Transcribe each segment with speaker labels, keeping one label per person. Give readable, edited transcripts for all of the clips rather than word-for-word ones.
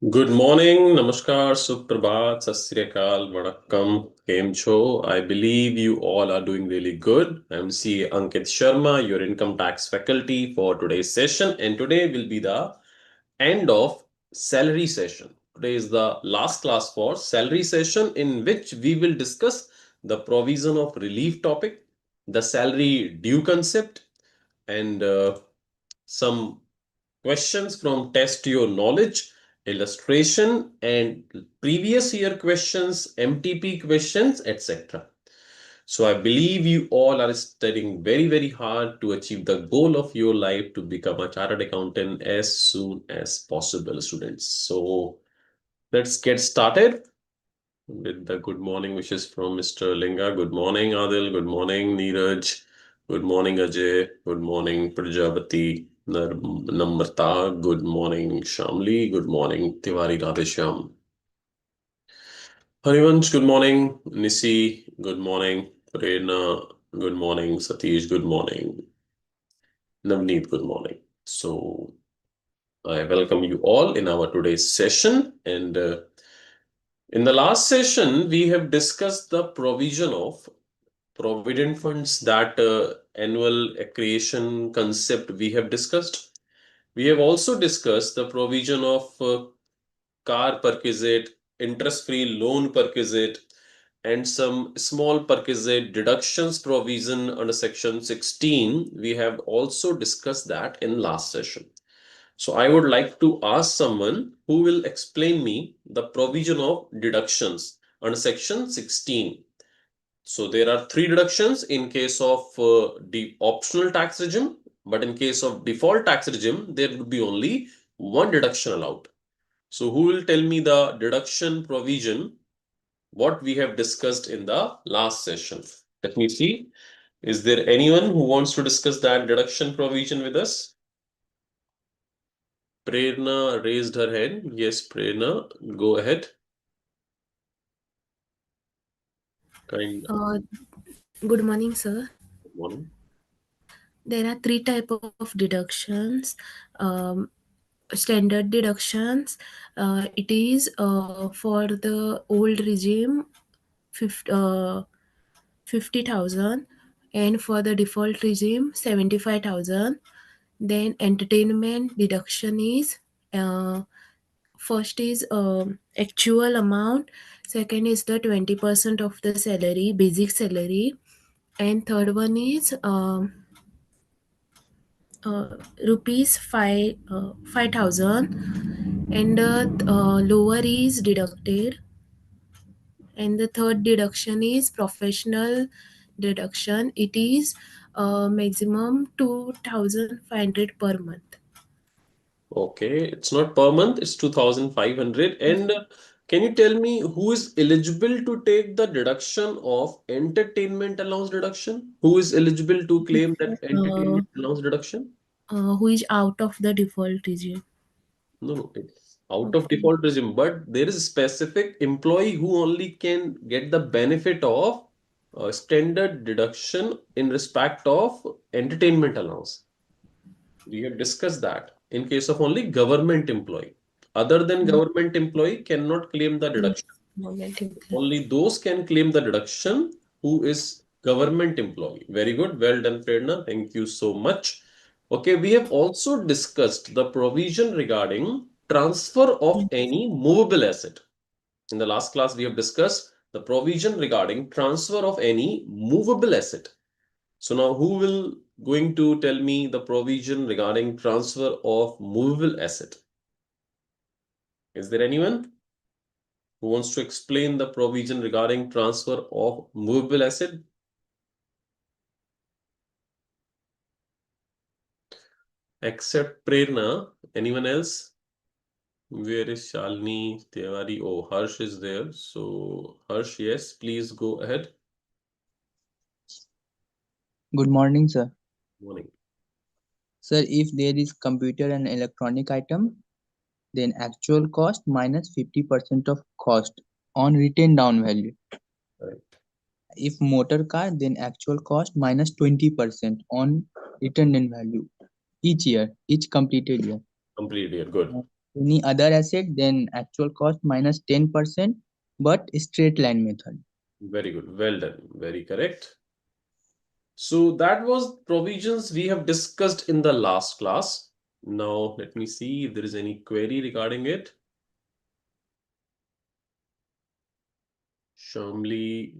Speaker 1: Good morning, Namaskar, Suprabhat, Sat Sri Akal, Vanakkam, Kem Cho. I believe you all are doing really good. I'm C. Ankit Sharma, your income tax faculty for today's session, and today will be the end of salary session. Today is the last class for salary session in which we will discuss the provision of relief topic, the salary due concept, and some questions from test your knowledge, illustration, and previous year questions, MTP questions, etc. So I believe you all are studying very, very hard to achieve the goal of your life to become a chartered accountant as soon as possible, students. So let's get started with the good morning wishes from Mr. Linga. Good morning, Adil. Good morning, Neeraj. Good morning, Ajay. Good morning, Prajapati. Namrata. Good morning, Shamli. Good morning, Tiwari Radheshyam. Harivansh, good morning. Nisi, good morning. Prerna, good morning. Satish, good morning. Navneet, good morning. So I welcome you all in our today's session. And in the last session, we have discussed the provision of provident funds, that annual accretion concept we have discussed. We have also discussed the provision of car perquisite, interest-free loan perquisite, and some small perquisite deductions provision under section 16. We have also discussed that in last session. So I would like to ask someone who will explain me the provision of deductions under section 16. So there are three deductions in case of the optional tax regime, but in case of default tax regime, there would be only one deduction allowed. So who will tell me the deduction provision, what we have discussed in the last session? Let me see. Is there anyone who wants to discuss that deduction provision with us? Prerna raised her hand. Yes, Prerna, go ahead. Kind
Speaker 2: Uh, Good morning, sir.
Speaker 1: Good morning.
Speaker 2: There are three type of deductions. Standard deductions. It is for the old regime, 50,000, and for the default regime, 75,000. Then entertainment deduction is first is actual amount. Second is the 20% of the salary, basic salary, and third one is rupees 5,000, and lower is deducted, and the third deduction is professional deduction. It is maximum 2,500 per month.
Speaker 1: Okay, it's not per month, it's 2,500. And can you tell me who is eligible to take the deduction of entertainment allowance deduction? Who is eligible to claim that
Speaker 2: uh,
Speaker 1: entertainment allowance deduction?
Speaker 2: who is out of the default regime.
Speaker 1: No, no, it's out of
Speaker 2: Okay.
Speaker 1: default regime, but there is a specific employee who only can get the benefit of standard deduction in respect of entertainment allowance. We have discussed that in case of only government employee. Other than government employee cannot claim the deduction.
Speaker 2: Moment employee.
Speaker 1: Only those can claim the deduction who is government employee. Very good. Well done, Prerna. Thank you so much. Okay, we have also discussed the provision regarding transfer of any movable asset. In the last class, we have discussed the provision regarding transfer of any movable asset. So now who will going to tell me the provision regarding transfer of movable asset? Is there anyone who wants to explain the provision regarding transfer of movable asset? Except Prerna, anyone else? Where is Shalini Tiwari? Oh, Harsh is there. So Harsh, yes, please go ahead.
Speaker 3: Good morning, sir.
Speaker 1: Morning.
Speaker 3: Sir, if there is computer and electronic item, then actual cost minus 50% of cost on written down value.
Speaker 1: Right.
Speaker 3: If motor car, then actual cost minus 20% on written in value each year, each completed year.
Speaker 1: Complete year. Good.
Speaker 3: Any other asset, then actual cost minus 10%, but straight line method.
Speaker 1: Very good. Well done. Very correct. So that was provisions we have discussed in the last class. Now let me see if there is any query regarding it. Shamli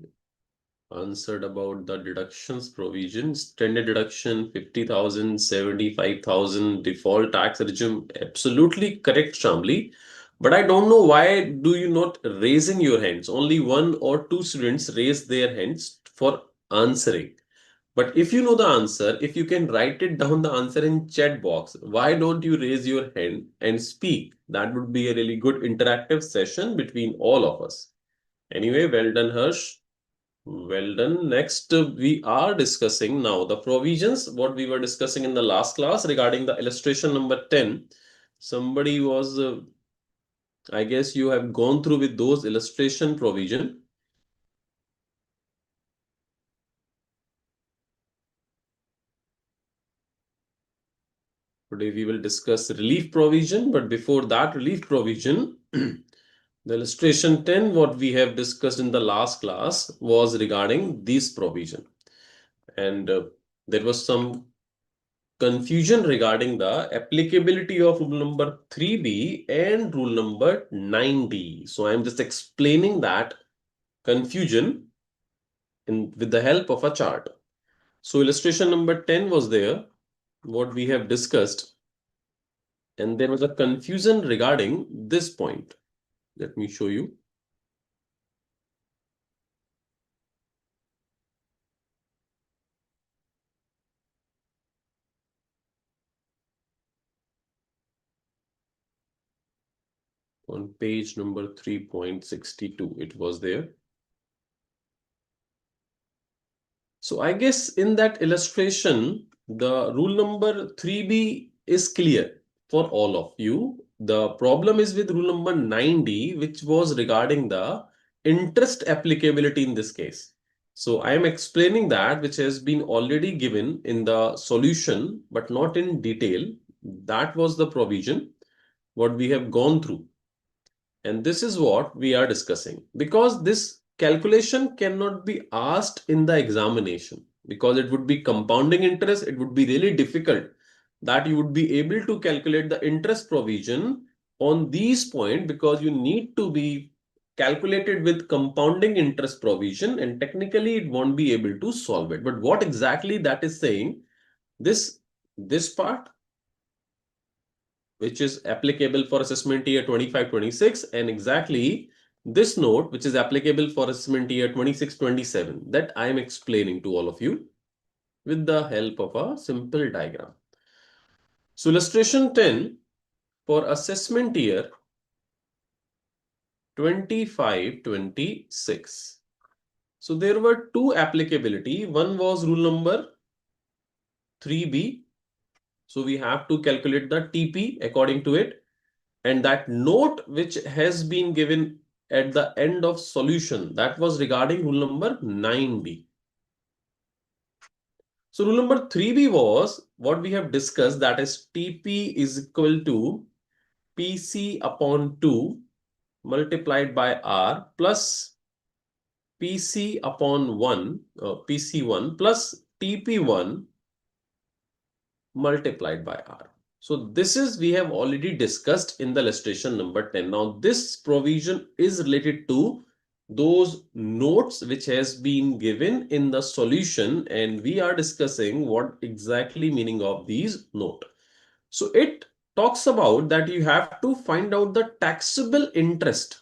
Speaker 1: answered about the deductions provision. Standard deduction 50,000, 75,000, default tax regime. Absolutely correct, Shamli. But I don't know why do you not raising your hands? Only one or two students raise their hands for answering. But if you know the answer, if you can write it down the answer in chat box, why don't you raise your hand and speak? That would be a really good interactive session between all of us. Anyway, well done, Harsh. Well done. Next, we are discussing now the provisions, what we were discussing in the last class regarding the illustration number 10. Somebody was, I guess you have gone through with those illustration provision. Today we will discuss relief provision, but before that relief provision, the illustration 10, what we have discussed in the last class was regarding this provision. And there was some confusion regarding the applicability of rule number 3B and rule number 9D. So I'm just explaining that confusion with the help of a chart. So illustration number 10 was there, what we have discussed. And there was a confusion regarding this point. Let me show you. On page number 3.62, it was there. So I guess in that illustration, the rule number 3B is clear for all of you. The problem is with rule number 9D, which was regarding the interest applicability in this case. So I am explaining that which has been already given in the solution, but not in detail. That was the provision, what we have gone through. And this is what we are discussing, because this calculation cannot be asked in the examination because it would be compounding interest. It would be really difficult that you would be able to calculate the interest provision on these points, because you need to be calculated with compounding interest provision, and technically it won't be able to solve it. But what exactly that is saying, this part, which is applicable for assessment year 25-26, and exactly this note, which is applicable for assessment year 26-27, that I am explaining to all of you with the help of a simple diagram. So illustration 10 for assessment year 25-26. So there were two applicability. One was rule number 3B. So we have to calculate the TP according to it. And that note which has been given at the end of solution, that was regarding rule number 9B. So rule number 3B was what we have discussed, that is TP is equal to PC upon 2 multiplied by R plus PC upon 1, PC1 plus TP1 multiplied by R. So this is we have already discussed in the illustration number 10. Now this provision is related to those notes which has been given in the solution, and we are discussing what exactly meaning of these note. So it talks about that you have to find out the taxable interest.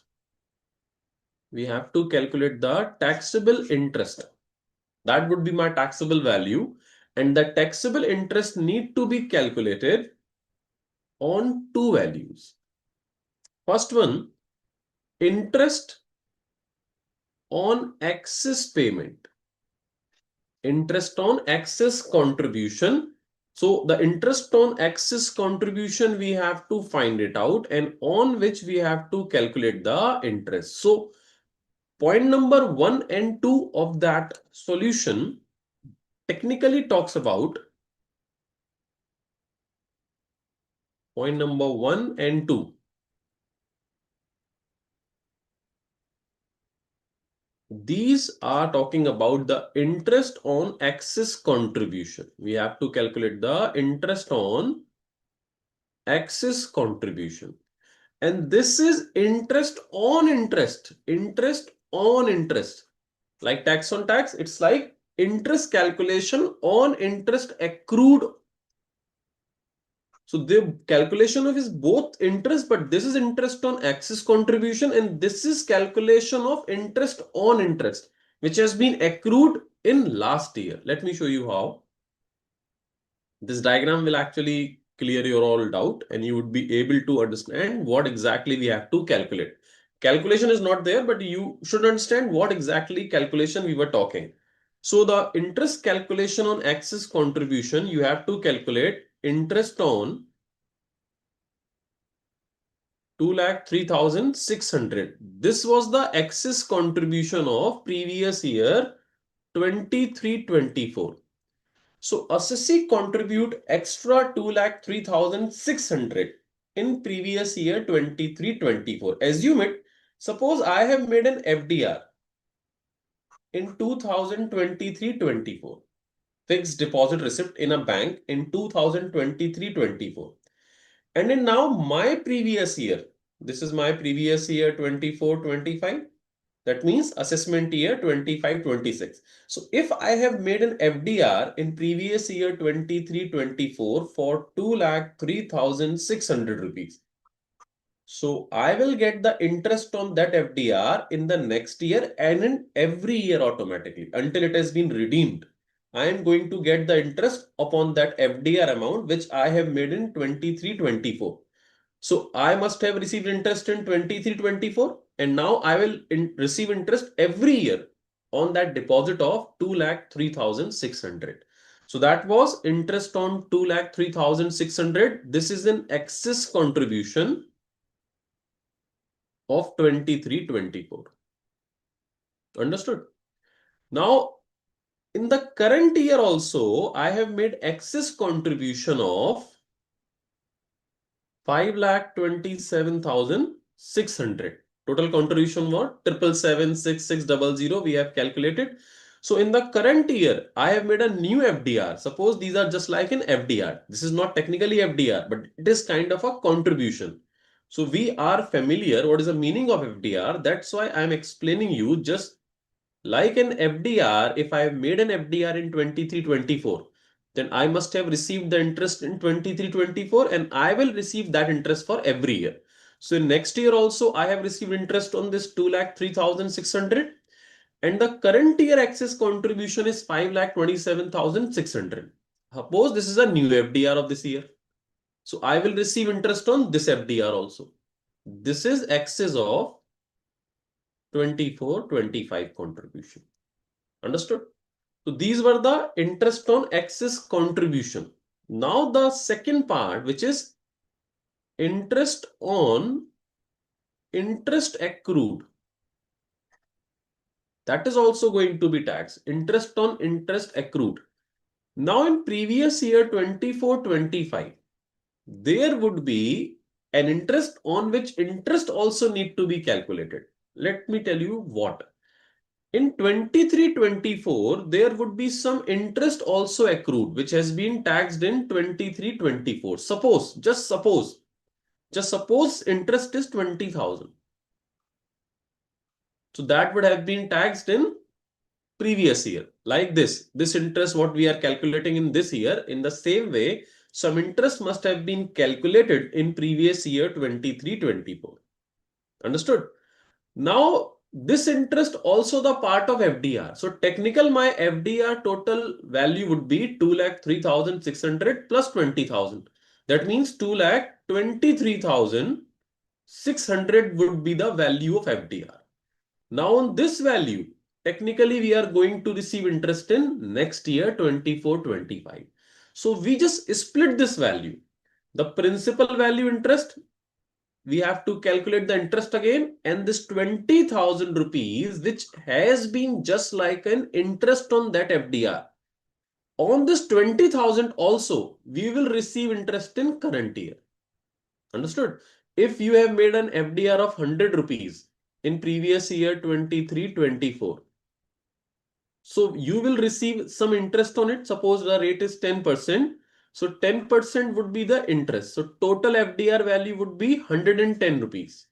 Speaker 1: We have to calculate the taxable interest. That would be my taxable value, and the taxable interest need to be calculated on two values. First one, interest on excess payment, interest on excess contribution. So the interest on excess contribution, we have to find it out, and on which we have to calculate the interest. So point number 1 and 2 of that solution technically talks about point number 1 and 2. These are talking about the interest on excess contribution. We have to calculate the interest on excess contribution. And this is interest on interest. Interest on interest. Like tax on tax, it's like interest calculation on interest accrued. So the calculation of is both interest, but this is interest on excess contribution and this is calculation of interest on interest, which has been accrued in last year. Let me show you how. This diagram will actually clear your all doubt and you would be able to understand what exactly we have to calculate. Calculation is not there, but you should understand what exactly calculation we were talking. So the interest calculation on excess contribution, you have to calculate interest on 2,03,600. This was the excess contribution of previous year 23-24. So assessee contribute extra 2,03,600 in previous year 23-24. Assume it. Suppose I have made an FDR in 2023-24. Fixed deposit receipt in a bank in 2023-24. And in now my previous year, this is my previous year 24-25. That means assessment year 25-26. So if I have made an FDR in previous year 23-24 for 2,03,600 rupees. So I will get the interest on that FDR in the next year and in every year automatically until it has been redeemed. I am going to get the interest upon that FDR amount which I have made in 23-24. So I must have received interest in 23-24 and now I will receive interest every year on that deposit of 2,03,600. So that was interest on 2,03,600. This is an excess contribution of 23-24. Understood? Now, in the current year also, I have made excess contribution of 5,27,600. Total contribution was 777,6600 we have calculated. So in the current year, I have made a new FDR. Suppose these are just like an FDR. This is not technically FDR, but it is kind of a contribution. So we are familiar what is the meaning of FDR. That's why I'm explaining you just like an FDR. If I have made an FDR in 23-24, then I must have received the interest in 23-24 and I will receive that interest for every year. So next year also I have received interest on this 2,03,600 and the current year excess contribution is 5,27,600. Suppose this is a new FDR of this year. So I will receive interest on this FDR also. This is excess of 24-25 contribution. Understood? So these were the interest on excess contribution. Now the second part, which is interest on interest accrued. That is also going to be taxed. Interest on interest accrued. Now in previous year 24-25, there would be an interest on which interest also need to be calculated. Let me tell you what. In 23-24, there would be some interest also accrued, which has been taxed in 23-24. Just suppose interest is 20,000. So that would have been taxed in previous year. Like this interest, what we are calculating in this year, in the same way, some interest must have been calculated in previous year 23-24. Understood? Now, this interest also the part of FDR. So technical my FDR total value would be 2,03,600 plus 20,000. That means 2,23,600 would be the value of FDR. Now on this value, technically we are going to receive interest in next year 24-25. So we just split this value. The principal value interest, we have to calculate the interest again, and this 20,000 rupees which has been just like an interest on that FDR. On this 20,000 also we will receive interest in current year. Understood? If you have made an FDR of 100 rupees in previous year 23-24. So you will receive some interest on it. Suppose the rate is 10%. So 10% would be the interest. So total FDR value would be 110 rupees.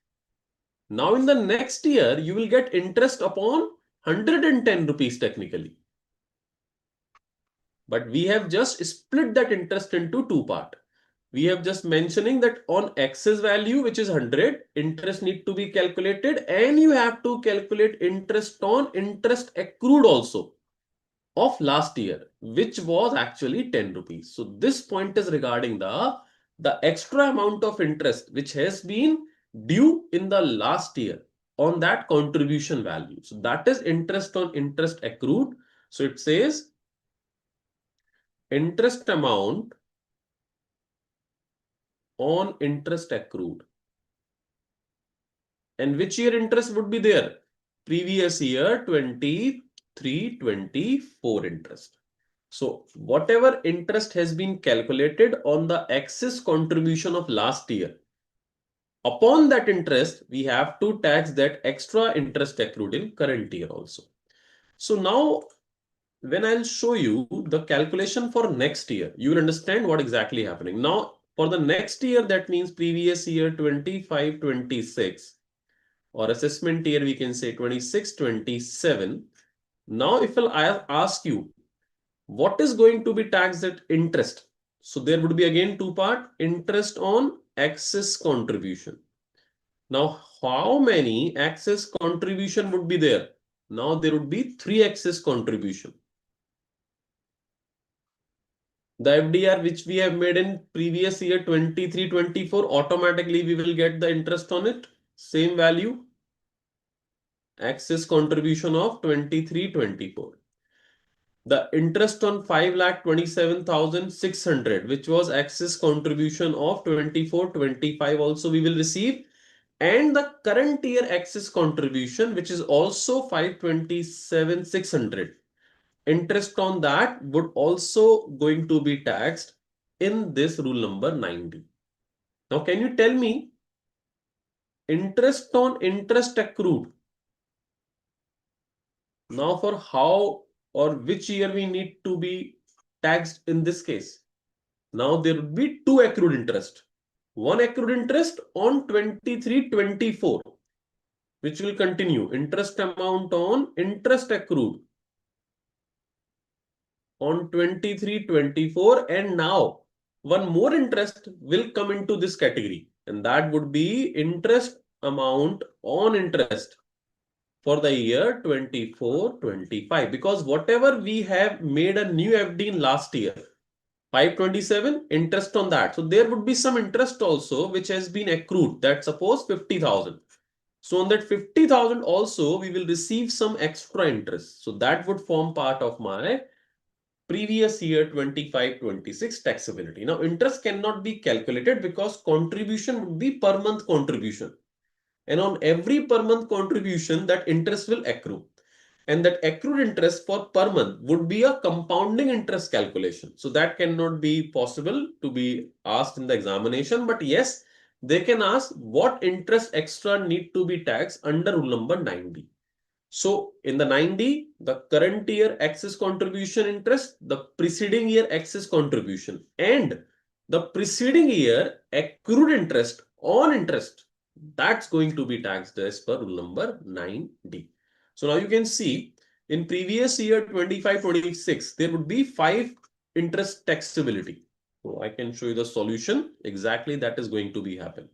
Speaker 1: Now in the next year, you will get interest upon 110 rupees technically. But we have just split that interest into two parts. We have just mentioning that on excess value, which is 100, interest need to be calculated, and you have to calculate interest on interest accrued also of last year, which was actually 10 rupees. So this point is regarding the extra amount of interest which has been due in the last year on that contribution value. So that is interest on interest accrued. So it says interest amount on interest accrued. And which year interest would be there? Previous year 23-24 interest. So whatever interest has been calculated on the excess contribution of last year, upon that interest, we have to tax that extra interest accrued in current year also. So now when I'll show you the calculation for next year, you will understand what exactly happening. Now for the next year, that means previous year 25-26, or assessment year we can say 26-27. Now if I ask you what is going to be taxed at interest, so there would be again two part, interest on excess contribution. Now how many excess contribution would be there? Now there would be 3 excess contribution. The FDR which we have made in previous year 23-24, automatically we will get the interest on it, same value, excess contribution of 23-24. The interest on 5,27,600, which was excess contribution of 24-25, also we will receive. And the current year excess contribution, which is also 527,600. Interest on that would also going to be taxed in this rule number 90. Now, can you tell me interest on interest accrued? Now, for how or which year we need to be taxed in this case? Now there would be two accrued interest. One accrued interest on 23-24, which will continue. Interest amount on interest accrued on 23-24, and now one more interest will come into this category, and that would be interest amount on interest for the year 24-25, because whatever we have made a new FD in last year, 527 interest on that. So there would be some interest also which has been accrued, that suppose 50,000. So on that 50,000 also we will receive some extra interest. So that would form part of my previous year 25-26 taxability. Now interest cannot be calculated because contribution would be per month contribution. And on every per month contribution, that interest will accrue. And that accrued interest for per month would be a compounding interest calculation. So that cannot be possible to be asked in the examination. But yes, they can ask what interest extra need to be taxed under rule number 90. So in the 90, the current year excess contribution interest, the preceding year excess contribution, and the preceding year accrued interest on interest, that's going to be taxed as per rule number 9D. So now you can see in previous year 25-26, there would be 5 interest taxability. So I can show you the solution. Exactly that is going to be happen.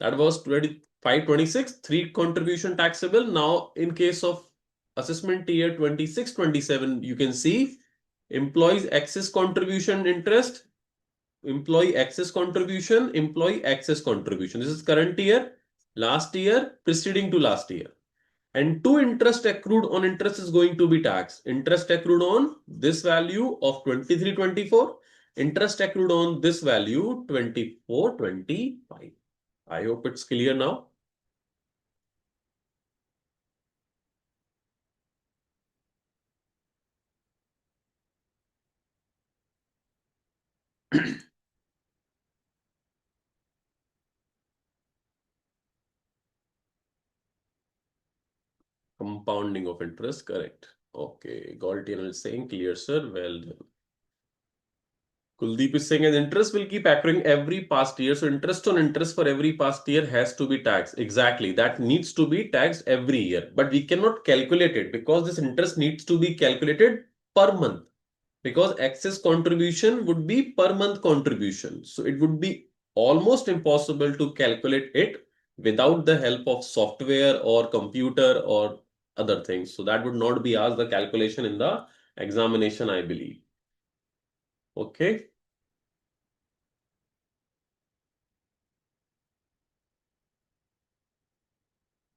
Speaker 1: That was 25-26, 3 contribution taxable. Now in case of assessment year 26-27, you can see employees excess contribution interest, employee excess contribution, employee excess contribution. This is current year, last year, preceding to last year. And 2 interest accrued on interest is going to be taxed. Interest accrued on this value of 23-24, interest accrued on this value 24-25. I hope it's clear now. Compounding of interest, correct. Okay, Galtian is saying clear, sir. Well done. Kuldeep is saying an interest will keep accruing every past year. So interest on interest for every past year has to be taxed. Exactly. That needs to be taxed every year. But we cannot calculate it because this interest needs to be calculated per month. Because excess contribution would be per month contribution. So it would be almost impossible to calculate it without the help of software or computer or other things. So that would not be asked the calculation in the examination, I believe. Okay.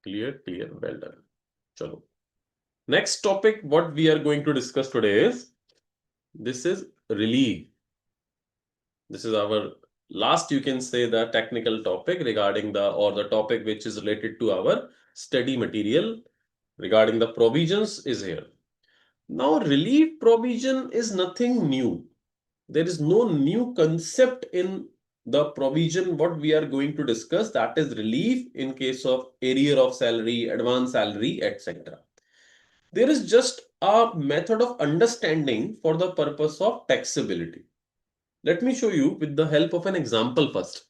Speaker 1: Clear, clear. Well done. Chalo. Next topic, what we are going to discuss today is this is relief. This is our last, you can say, the technical topic regarding the topic which is related to our study material regarding the provisions is here. Now, relief provision is nothing new. There is no new concept in the provision what we are going to discuss, that is relief in case of arrear of salary, advance salary, etc. There is just a method of understanding for the purpose of taxability. Let me show you with the help of an example first.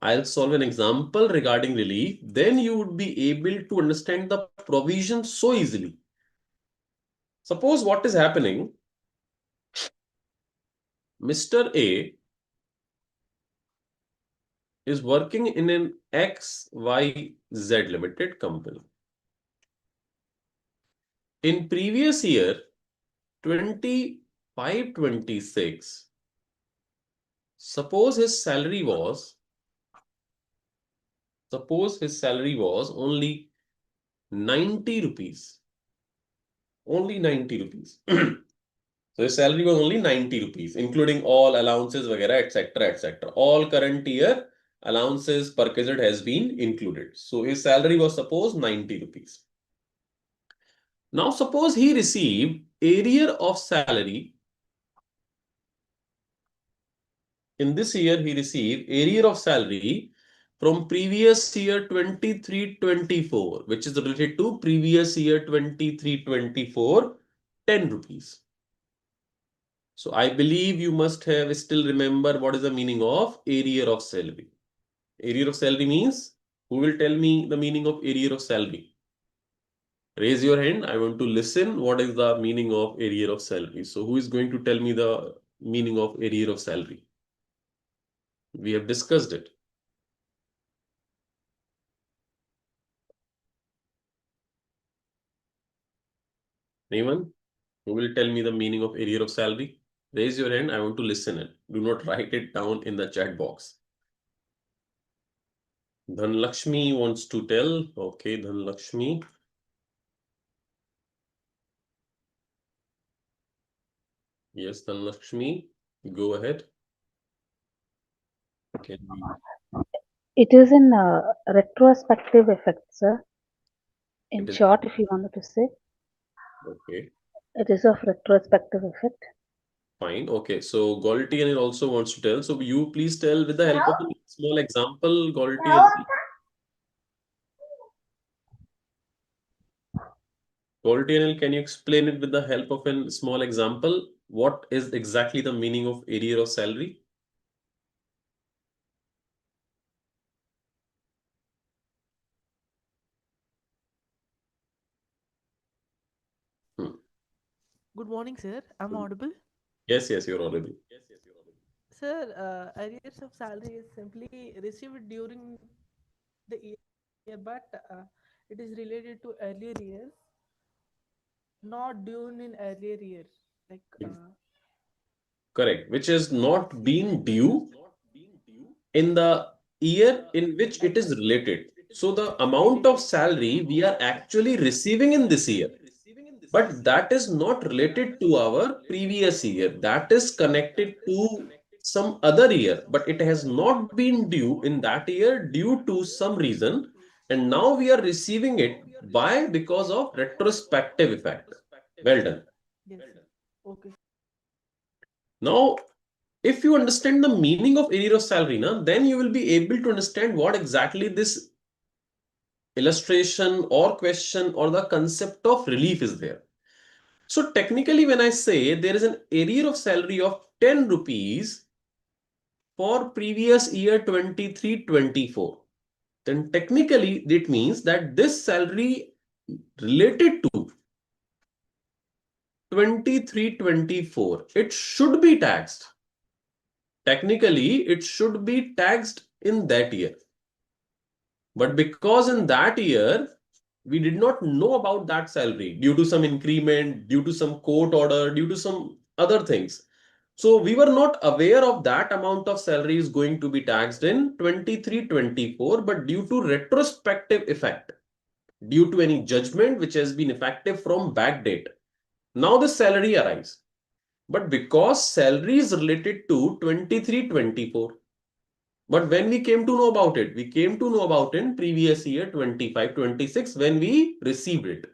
Speaker 1: I'll solve an example regarding relief. Then you would be able to understand the provision so easily. Suppose what is happening, Mr. A is working in an XYZ limited company. In previous year, 25-26, suppose his salary was only 90 rupees. Only 90 rupees. So his salary was only 90 rupees, including all allowances, etc., etc. All current year allowances, perquisite has been included. So his salary was suppose 90 rupees. Now suppose he received arrear of salary. In this year, he received arrear of salary from previous year 23-24, which is related to previous year 23-24, 10 rupees. So I believe you must have still remember what is the meaning of arrear of salary. Arrear of salary means, who will tell me the meaning of arrear of salary? Raise your hand. I want to listen. What is the meaning of arrear of salary? So who is going to tell me the meaning of arrear of salary? We have discussed it. Anyone who will tell me the meaning of arrear of salary? Raise your hand. I want to listen it. Do not write it down in the chat box. Dhanlakshmi wants to tell. Okay, Dhanlakshmi. Yes, Dhanlakshmi, go ahead. Can we...
Speaker 4: It is in retrospective effect, sir. In
Speaker 1: It is
Speaker 4: short, if you wanted to say,
Speaker 1: okay.
Speaker 4: it is of retrospective effect.
Speaker 1: Fine. Okay. So Galtian also wants to tell. So you please tell with the help of a small example, Galtian. Galtian, can you explain it with the help of a small example? What is exactly the meaning of arrear of salary?
Speaker 5: Good morning, sir. I'm audible.
Speaker 1: Yes, yes, you're audible.
Speaker 5: Sir, arrears of salary is simply received during the year, but it is related to earlier years, not due in earlier years. Like,
Speaker 1: Correct. Which has not been due in the year in which it is related. So the amount of salary we are actually receiving in this year, but that is not related to our previous year. That is connected to some other year, but it has not been due in that year due to some reason. And now we are receiving it by because of retrospective effect. Well done.
Speaker 5: yes, sir. Okay.
Speaker 1: Now, if you understand the meaning of arrear of salary, then you will be able to understand what exactly this illustration or question or the concept of relief is there. So technically, when I say there is an arrear of salary of 10 rupees for previous year 23-24, then technically it means that this salary related to 23-24, it should be taxed. Technically, it should be taxed in that year. But because in that year, we did not know about that salary due to some increment, due to some court order, due to some other things. So we were not aware of that amount of salary is going to be taxed in 23-24, but due to retrospective effect, due to any judgment which has been effective from back date, now the salary arrives. But because salary is related to 23-24, but when we came to know about it, we came to know about in previous year 25-26 when we received it.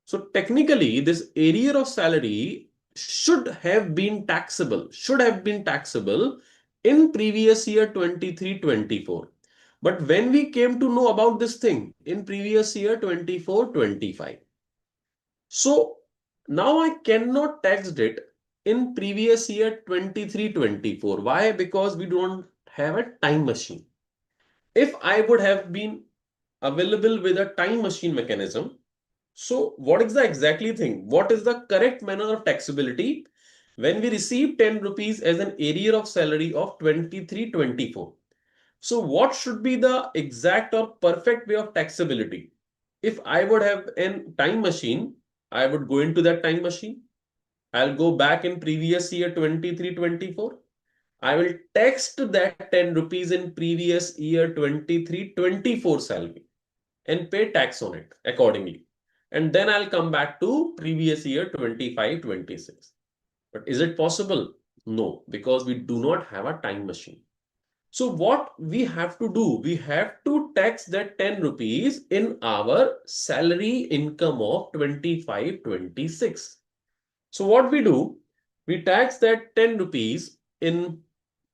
Speaker 1: So technically, this arrear of salary should have been taxable in previous year 23-24. But when we came to know about this thing in previous year 24-25, so now I cannot tax it in previous year 23-24. Why? Because we don't have a time machine. If I would have been available with a time machine mechanism, so what is the exactly thing? What is the correct manner of taxability when we receive 10 rupees as an arrear of salary of 23-24? So what should be the exact or perfect way of taxability? If I would have a time machine, I would go into that time machine. I'll go back in previous year 23-24. I will tax that 10 rupees in previous year 23-24 salary and pay tax on it accordingly. And then I'll come back to previous year 25-26. But is it possible? No, because we do not have a time machine. So what we have to do, we have to tax that 10 rupees in our salary income of 25-26. So what we do, we tax that 10 rupees in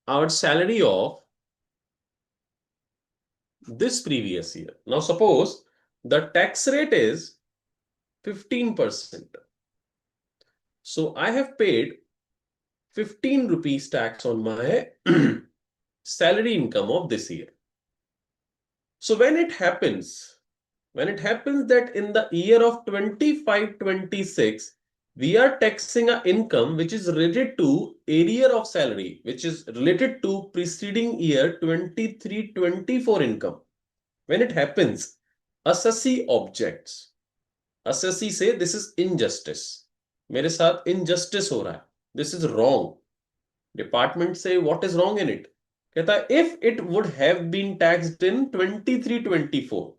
Speaker 1: our salary of this previous year. Now suppose the tax rate is 15%. So I have paid 15 rupees tax on my salary income of this year. So when it happens that in the year of 25-26, we are taxing an income which is related to arrear of salary, which is related to preceding year 23-24 income. When it happens, assessee objects. Assessee say this is injustice. मेरे साथ injustice हो रहा है. This is wrong. Department say what is wrong in it? कहता है if it would have been taxed in 23-24,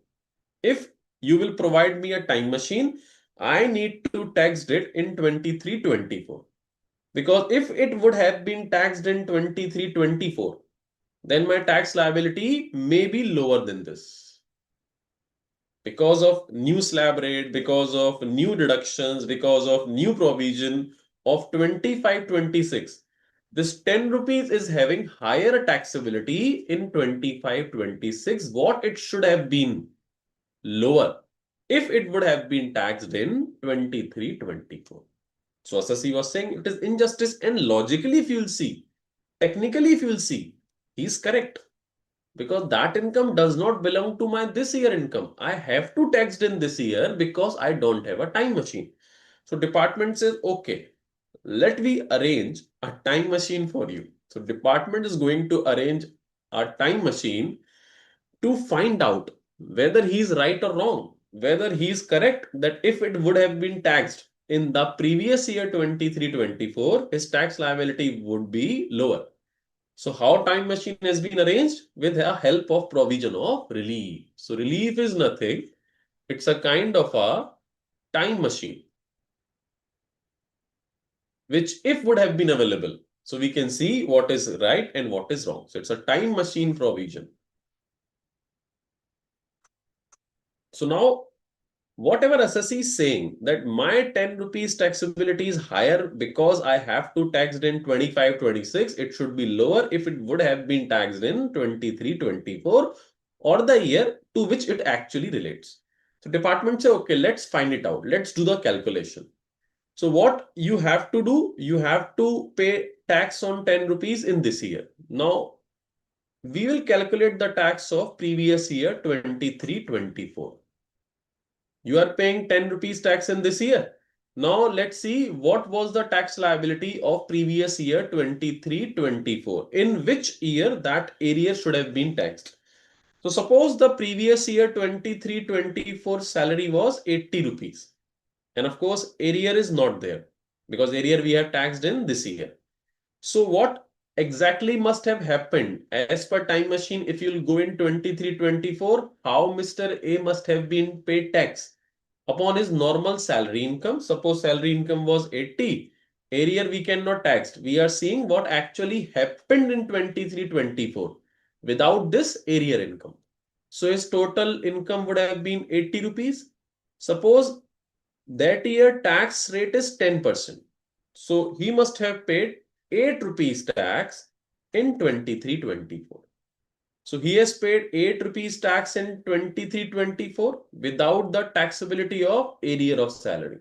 Speaker 1: if you will provide me a time machine, I need to tax it in 23-24. Because if it would have been taxed in 23-24, then my tax liability may be lower than this. Because of new slab rate, because of new deductions, because of new provision of 25-26, this 10 rupees is having higher taxability in 25-26. What it should have been lower if it would have been taxed in 23-24. So Assassi was saying it is injustice, and logically if you'll see, technically if you'll see, he's correct. Because that income does not belong to my this year income. I have to tax in this year because I don't have a time machine. So department says, okay, let me arrange a time machine for you. So department is going to arrange a time machine to find out whether he is right or wrong, whether he is correct that if it would have been taxed in the previous year 23-24, his tax liability would be lower. So how time machine has been arranged? With the help of provision of relief. So relief is nothing. It's a kind of a time machine, which if would have been available, so we can see what is right and what is wrong. So it's a time machine provision. So now, whatever assessee is saying that my 10 rupees taxability is higher because I have to tax it in 25-26, it should be lower if it would have been taxed in 23-24 or the year to which it actually relates. So department say, okay, let's find it out. Let's do the calculation. So what you have to do, you have to pay tax on 10 rupees in this year. Now, we will calculate the tax of previous year 23-24. You are paying 10 rupees tax in this year. Now let's see what was the tax liability of previous year 23-24. In which year that area should have been taxed. So suppose the previous year 23-24 salary was 80 rupees. And of course, arrear is not there because arrear we have taxed in this year. So what exactly must have happened as per time machine? If you'll go in 23-24, how Mr. A must have been paid tax upon his normal salary income. Suppose salary income was 80. Arrear we cannot tax. We are seeing what actually happened in 23-24 without this arrear income. So his total income would have been 80 rupees. Suppose that year tax rate is 10%. So he must have paid 8 rupees tax in 23-24. So he has paid 8 rupees tax in 23-24 without the taxability of arrear of salary.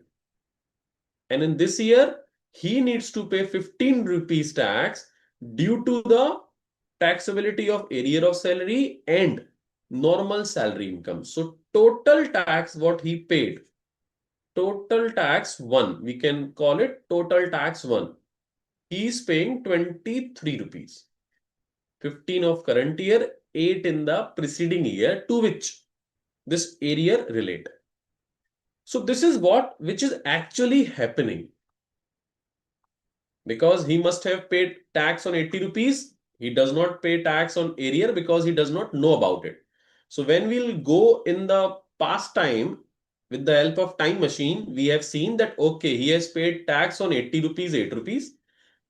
Speaker 1: And in this year, he needs to pay 15 rupees tax due to the taxability of arrear of salary and normal salary income. So total tax what he paid, total tax 1, we can call it total tax 1. He is paying 23 rupees. 15 of current year, 8 in the preceding year, to which this arrear relate. So this is which is actually happening. Because he must have paid tax on 80 rupees, he does not pay tax on arrear because he does not know about it. So when we'll go in the past time, with the help of time machine, we have seen that, okay, he has paid tax on 80 rupees, 8 rupees,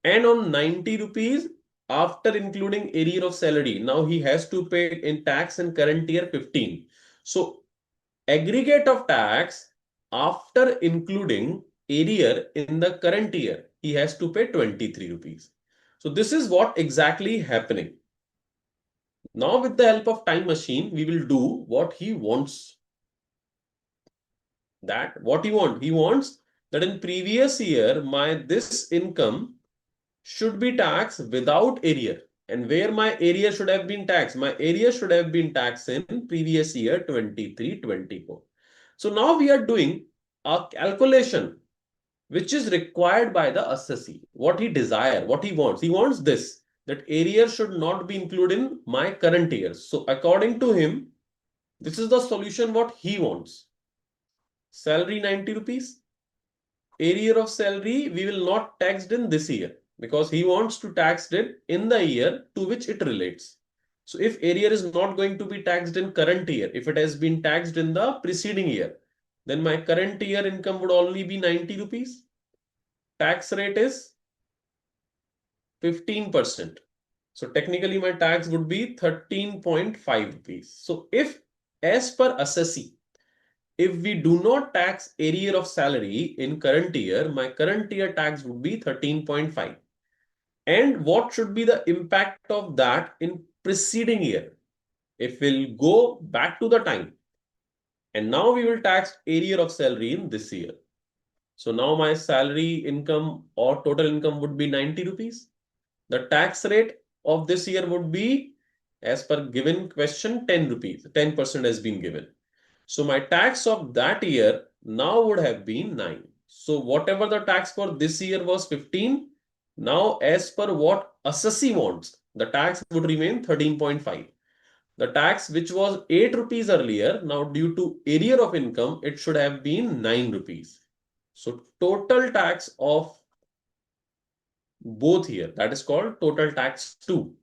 Speaker 1: and on 90 rupees after including arrear of salary. Now he has to pay in tax in current year 15. So aggregate of tax after including arrear in the current year, he has to pay 23 rupees. So this is what exactly happening. Now with the help of time machine, we will do what he wants. He wants that in previous year, my this income should be taxed without arrear. And where my area should have been taxed? My area should have been taxed in previous year 23-24. So now we are doing a calculation which is required by the assessee. What he desire, what he wants. He wants this, that area should not be included in my current year. So according to him, this is the solution what he wants. Salary 90 rupees. Area of salary we will not taxed in this year because he wants to tax it in the year to which it relates. So if area is not going to be taxed in current year, if it has been taxed in the preceding year, then my current year income would only be 90 rupees. Tax rate is 15%. So technically my tax would be 13.5 rupees. So if as per assessee, if we do not tax arrear of salary in current year, my current year tax would be 13.5. And what should be the impact of that in preceding year? If we'll go back to the time, and now we will tax arrear of salary in this year. So now my salary income or total income would be 90 rupees. The tax rate of this year would be, as per given question, 10 rupees. 10% has been given. So my tax of that year now would have been 9. So whatever the tax for this year was 15, now as per what assessee wants, the tax would remain 13.5. The tax which was 8 rupees earlier, now due to arrear of income, it should have been 9 rupees. So total tax of both here, that is called total tax 2.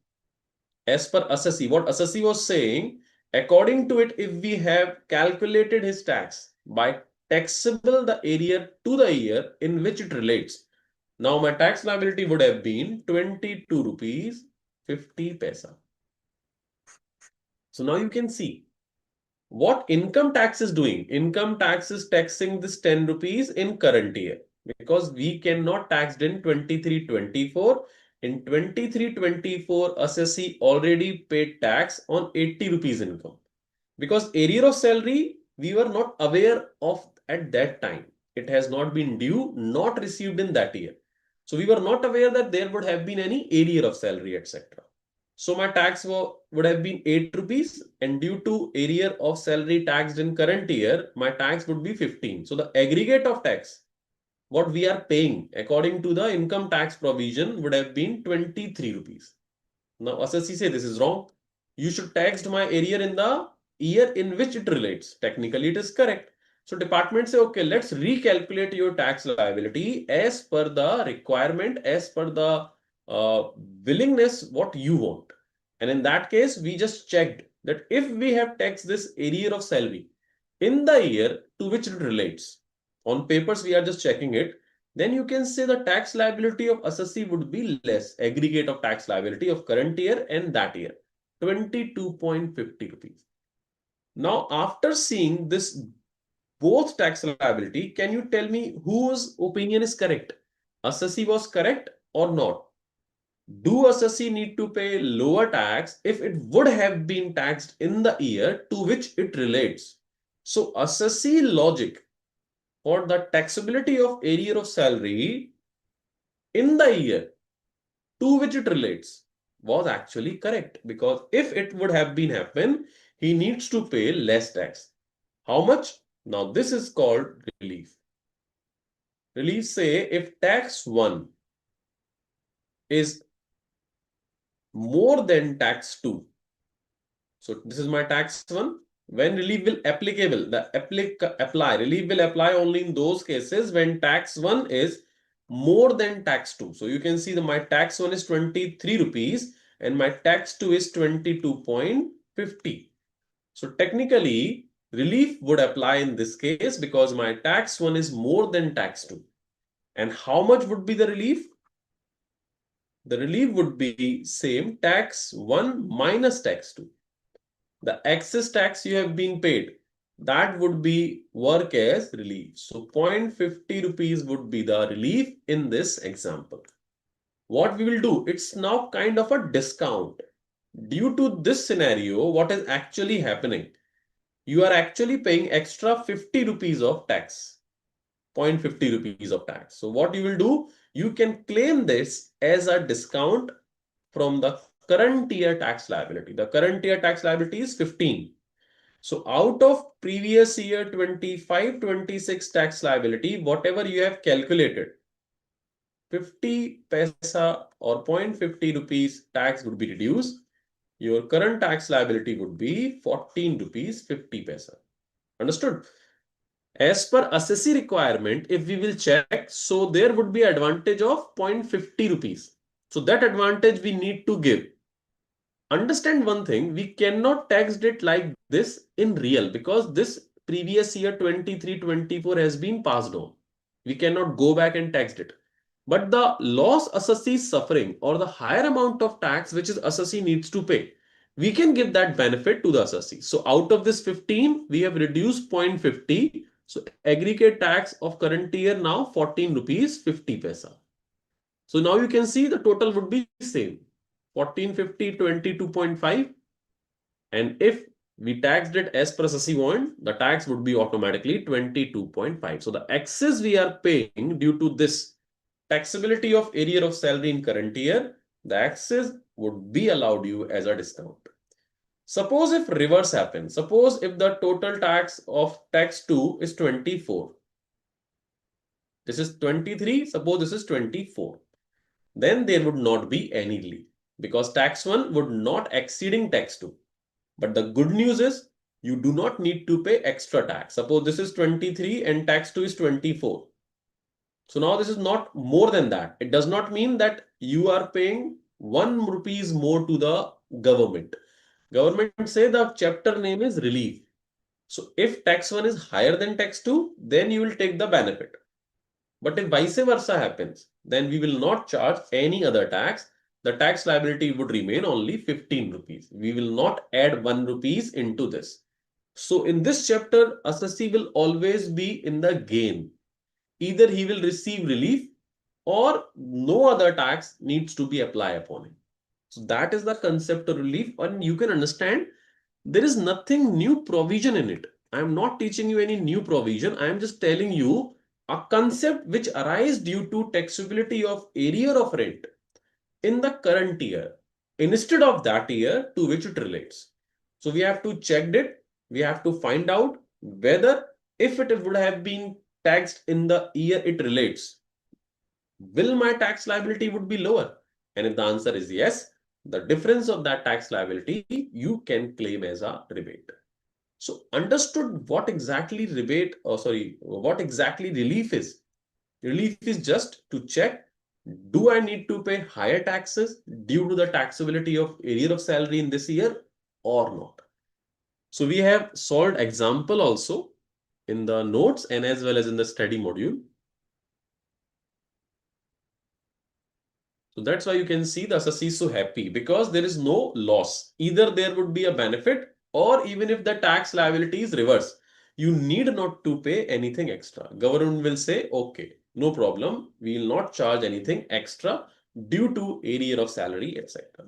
Speaker 1: As per assessee, what assessee was saying, according to it, if we have calculated his tax by taxable the area to the year in which it relates, now my tax liability would have been 22 rupees 50 paisa. So now you can see what income tax is doing. Income tax is taxing this 10 rupees in current year because we cannot tax in 23-24. In 23-24, assessee already paid tax on 80 rupees income. Because arrear of salary, we were not aware of at that time. It has not been due, not received in that year. So we were not aware that there would have been any arrear of salary, etc. So my tax would have been 8 rupees, and due to arrear of salary taxed in current year, my tax would be 15. So the aggregate of tax, what we are paying according to the income tax provision, would have been 23 rupees. Now assessee say this is wrong. You should tax my arrear in the year in which it relates. Technically, it is correct. So department say, okay, let's recalculate your tax liability as per the requirement, as per the willingness what you want. And in that case, we just checked that if we have taxed this arrear of salary in the year to which it relates, on papers we are just checking it, then you can say the tax liability of assessee would be less, aggregate of tax liability of current year and that year, 22.50 rupees. Now, after seeing this both tax liability, can you tell me whose opinion is correct? Assessee was correct or not? Do assessee need to pay lower tax if it would have been taxed in the year to which it relates? So assessee logic for the taxability of arrear of salary in the year to which it relates was actually correct, because if it would have been happen, he needs to pay less tax. How much? Now this is called relief. Relief say if tax 1 is more than tax 2. So this is my tax 1. When relief will applicable, the apply relief will apply only in those cases when tax 1 is more than tax 2. So you can see that my tax 1 is 23 rupees and my tax 2 is 22.50. So technically, relief would apply in this case because my tax 1 is more than tax 2. And how much would be the relief? The relief would be same, tax 1 minus tax 2. The excess tax you have been paid, that would be work as relief. So 0.50 rupees would be the relief in this example. What we will do, it's now kind of a discount. Due to this scenario, what is actually happening? You are actually paying extra 50 rupees of tax, 0.50 rupees of tax. So what you will do, you can claim this as a discount from the current year tax liability. The current year tax liability is 15. So out of previous year 25-26 tax liability, whatever you have calculated, 50 paisa or 0.50 rupees tax would be reduced. Your current tax liability would be 14 rupees 50 paisa. Understood? As per assessee requirement, if we will check, so there would be advantage of 0.50 rupees. So that advantage we need to give. Understand one thing, we cannot tax it like this in real because this previous year 23-24 has been passed on. We cannot go back and tax it. But the loss assessee is suffering or the higher amount of tax which is assessee needs to pay, we can give that benefit to the assessee. So out of this 15, we have reduced 0.50. So aggregate tax of current year now 14 rupees 50 paisa. So now you can see the total would be same. 1450 22.5, and if we taxed it as per assessee want, the tax would be automatically 22.5. So the excess we are paying due to this taxability of arrear of salary in current year, the excess would be allowed you as a discount. Suppose if reverse happens, suppose if the total tax of tax 2 is 24, this is 23, suppose this is 24, then there would not be any relief because tax 1 would not exceeding tax 2. But the good news is you do not need to pay extra tax. Suppose this is 23 and tax 2 is 24. So now this is not more than that. It does not mean that you are paying 1 rupees more to the government. Government say the chapter name is relief. So if tax 1 is higher than tax 2, then you will take the benefit. But if vice versa happens, then we will not charge any other tax. The tax liability would remain only 15 rupees. We will not add 1 rupees into this. So in this chapter, assessee will always be in the gain. Either he will receive relief or no other tax needs to be applied upon him. So that is the concept of relief, and you can understand There is nothing new provision in it. I am not teaching you any new provision. I am just telling you a concept which arises due to taxability of area of rent in the current year instead of that year to which it relates. So we have to check it. We have to find out whether if it would have been taxed in the year it relates, will my tax liability would be lower? And if the answer is yes, the difference of that tax liability you can claim as a rebate. So understood what exactly rebate, or sorry, what exactly relief is. Relief is just to check, do I need to pay higher taxes due to the taxability of area of salary in this year or not? So we have solved example also in the notes and as well as in the study module. So that's why you can see the assessee is so happy because there is no loss. Either there would be a benefit or even if the tax liability is reverse, you need not to pay anything extra. Government will say, okay, no problem. We will not charge anything extra due to area of salary, etc.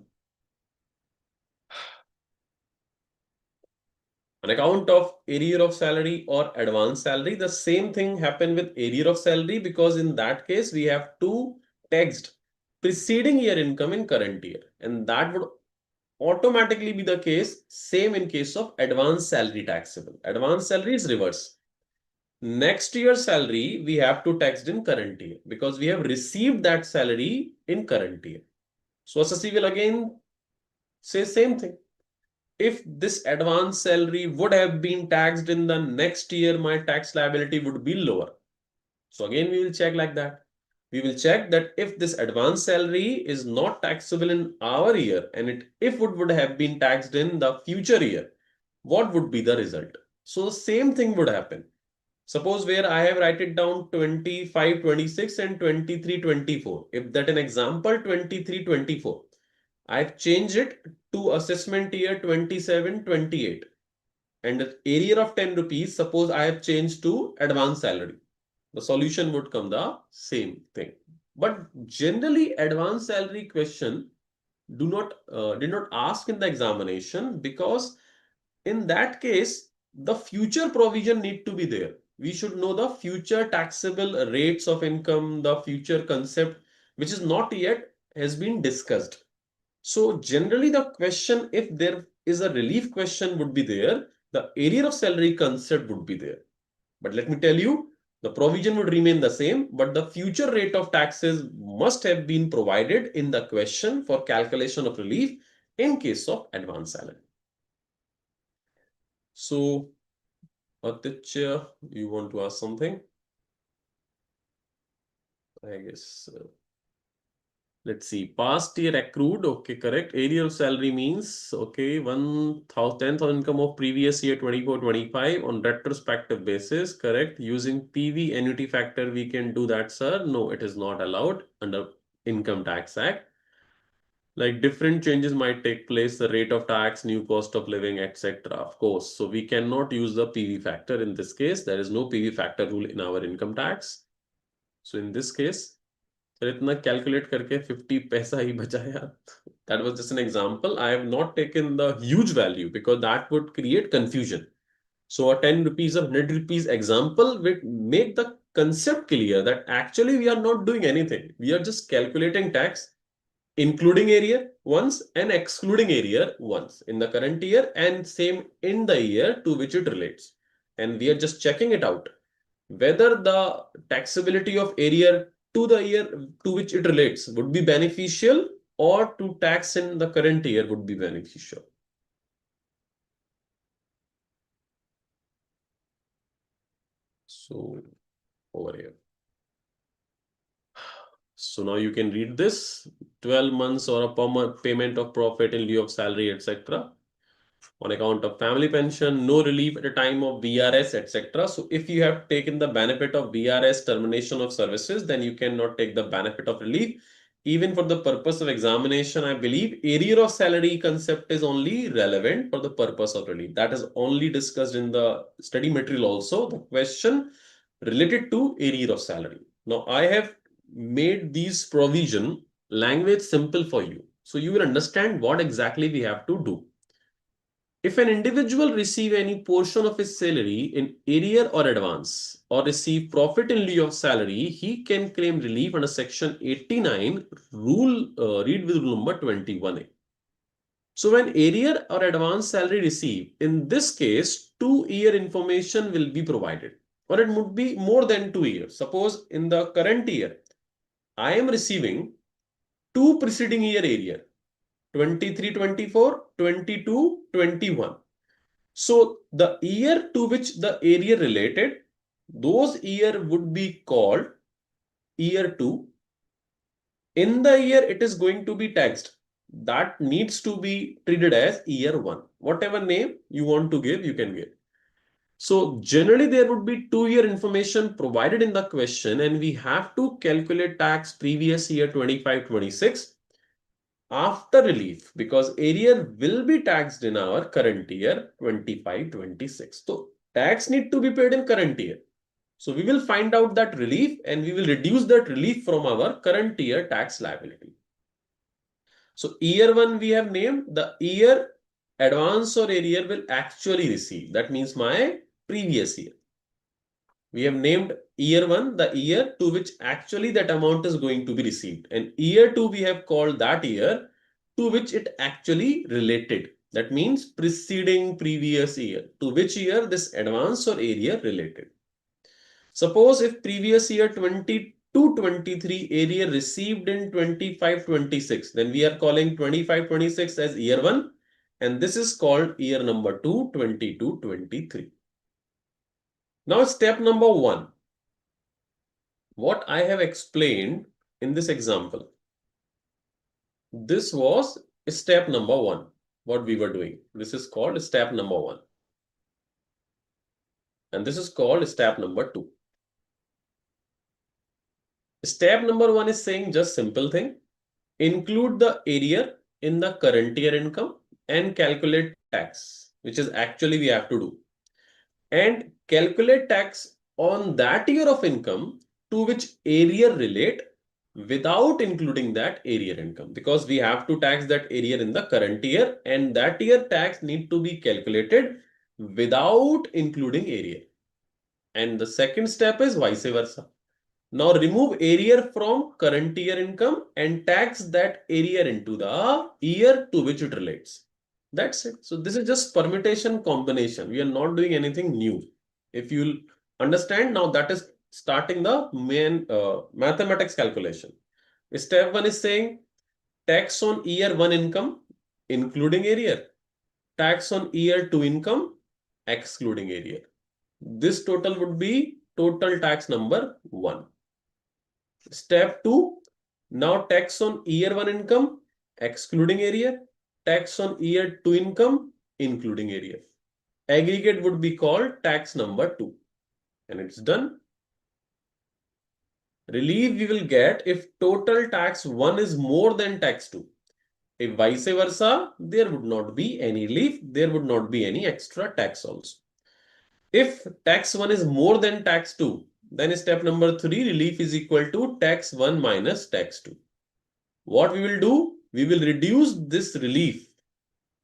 Speaker 1: On account of area of salary or advance salary, the same thing happened with area of salary because in that case, we have to taxed preceding year income in current year. And that would automatically be the case. Same in case of advance salary taxable. Advance salary is reverse. Next year's salary, we have to tax in current year because we have received that salary in current year. So assessee will again say same thing. If this advance salary would have been taxed in the next year, my tax liability would be lower. So again, we will check like that. We will check that if this advance salary is not taxable in our year and if it would have been taxed in the future year, what would be the result? So the same thing would happen. Suppose where I have write it down 25, 26 and 23, 24. If that an example 23, 24. I've changed it to assessment year 27, 28. And the area of 10 rupees, suppose I have changed to advance salary. The solution would come the same thing. But generally, advance salary question did not ask in the examination because in that case, the future provision need to be there. We should know the future taxable rates of income, the future concept, which is not yet has been discussed. So generally the question, if there is a relief question would be there, the area of salary concept would be there. But let me tell you, the provision would remain the same, but the future rate of taxes must have been provided in the question for calculation of relief in case of advance salary. So, Aditya, you want to ask something? I guess. Let's see. Past year accrued. Okay, correct. Area of salary means, okay, 10,000 income of previous year 24-25 on retrospective basis. Correct. Using PV annuity factor, we can do that, sir. No, it is not allowed under Income Tax Act. Like different changes might take place, the rate of tax, new cost of living, etc. Of course. So we cannot use the PV factor in this case. There is no PV factor rule in our income tax. So in this case, sir इतना calculate करके 50 पैसा ही बचा यार. That was just an example. I have not taken the huge value because that would create confusion. So a 10 rupees or 100 rupees example would make the concept clear that actually we are not doing anything. We are just calculating tax, including area once and excluding area once in the current year and same in the year to which it relates. And we are just checking it out whether the taxability of area to the year to which it relates would be beneficial or to tax in the current year would be beneficial. So over here. So now you can read this 12 months or a per month payment of profit in lieu of salary, etc. On account of family pension, no relief at a time of VRS, etc. So if you have taken the benefit of VRS termination of services, then you cannot take the benefit of relief. Even for the purpose of examination, I believe area of salary concept is only relevant for the purpose of relief. That is only discussed in the study material also, the question related to area of salary. Now I have made these provision language simple for you. So you will understand what exactly we have to do. If an individual receive any portion of his salary in arrear or advance, or receive profit in lieu of salary, he can claim relief under section 89, read with rule number 21A. So when arrear or advance salary received, in this case, 2-year information will be provided, or it would be more than 2 years. Suppose in the current year, I am receiving 2 preceding year arrear, 23-24, 22-21. So the year to which the area related, those year would be called year 2. In the year it is going to be taxed, that needs to be treated as year 1. Whatever name you want to give, you can give. So generally there would be 2-year information provided in the question, and we have to calculate tax previous year 25-26 after relief, because arrear will be taxed in our current year 25-26. So tax need to be paid in current year. So we will find out that relief and we will reduce that relief from our current year tax liability. So year 1 we have named the year advance or arrear will actually receive. That means my previous year. We have named year 1 the year to which actually that amount is going to be received. And year 2 we have called that year to which it actually related. That means preceding previous year. To which year this advance or arrear related. Suppose if previous year 22-23 arrear received in 25-26, then we are calling 25-26 as year 1, and this is called year number 2, 22-23. Now step number 1. What I have explained in this example. This was step number 1, what we were doing. This is called step number 1. And this is called step number 2. Step number 1 is saying just simple thing. Include the arrear in the current year income and calculate tax, which is actually we have to do. And calculate tax on that year of income to which arrear relate without including that arrear income, because we have to tax that arrear in the current year, and that year tax need to be calculated without including arrear. And the second step is vice versa. Now remove arrear from current year income and tax that arrear into the year to which it relates. That's it. So this is just permutation combination. We are not doing anything new. If you'll understand now, that is starting the main mathematics calculation. Step 1 is saying tax on year 1 income including arrear. Tax on year 2 income excluding arrear. This total would be total tax number 1. Step 2, now tax on year 1 income excluding arrear, tax on year 2 income including arrear. Aggregate would be called tax number 2. And it's done. Relief we will get if total tax 1 is more than tax 2. If vice versa, there would not be any relief, there would not be any extra tax also. If tax 1 is more than tax 2, then step number 3, relief is equal to tax 1 minus tax 2. What we will do? We will reduce this relief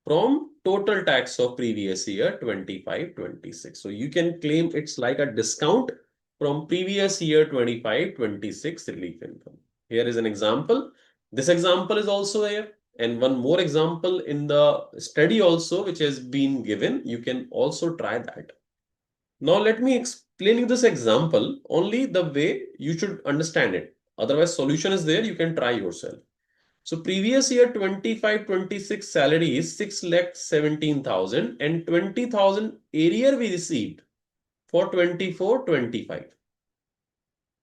Speaker 1: from total tax of previous year 25-26. So you can claim it's like a discount from previous year 25-26 relief income. Here is an example. This example is also here. And one more example in the study also, which has been given. You can also try that. Now let me explain you this example only the way you should understand it. Otherwise, solution is there. You can try yourself. So previous year 25-26 salary is 6,17,000 and 20,000 arrear we received for 24-25.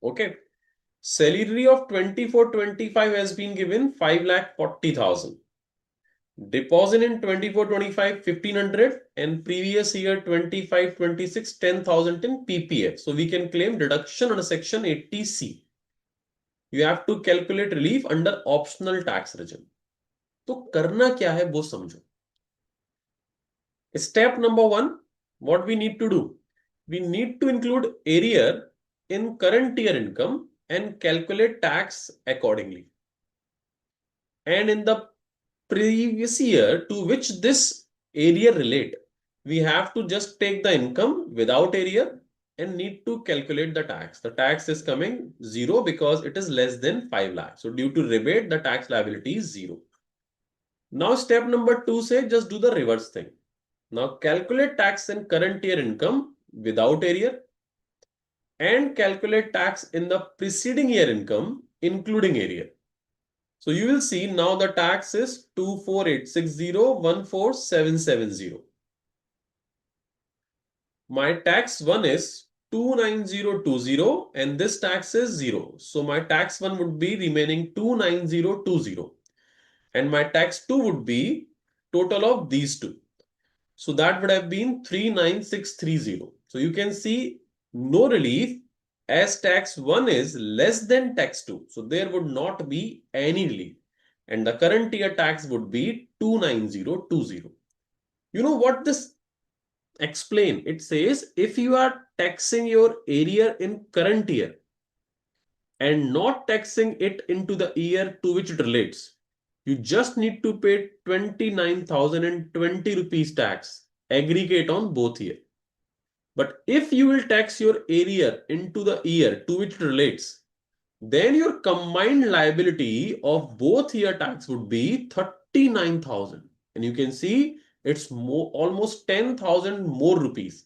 Speaker 1: Okay. Salary of 24-25 has been given 5,40,000. Deposit in 24-25 1,500 and previous year 25-26 10,000 in PPF. So we can claim deduction under section 80C. You have to calculate relief under optional tax regime. तो करना क्या है वो समझो. Step number 1, what we need to do? We need to include arrear in current year income and calculate tax accordingly. And in the previous year to which this area relate, we have to just take the income without area and need to calculate the tax. The tax is coming 0 because it is less than 5 lakh. So due to rebate, the tax liability is 0. Now step number 2 say just do the reverse thing. Now calculate tax in current year income without area and calculate tax in the preceding year income including area. So you will see now the tax is 24860,14770. My tax 1 is 29020 and this tax is 0. So my tax 1 would be remaining 29020 and my tax 2 would be total of these two. So that would have been 39630. So you can see no relief as tax 1 is less than tax 2. So there would not be any relief. And the current year tax would be 29020. You know what this explain? It says if you are taxing your area in current year and not taxing it into the year to which it relates, you just need to pay 29,020 rupees tax aggregate on both year. But if you will tax your area into the year to which it relates, then your combined liability of both year tax would be 39,000. And you can see it's almost 10,000 more rupees.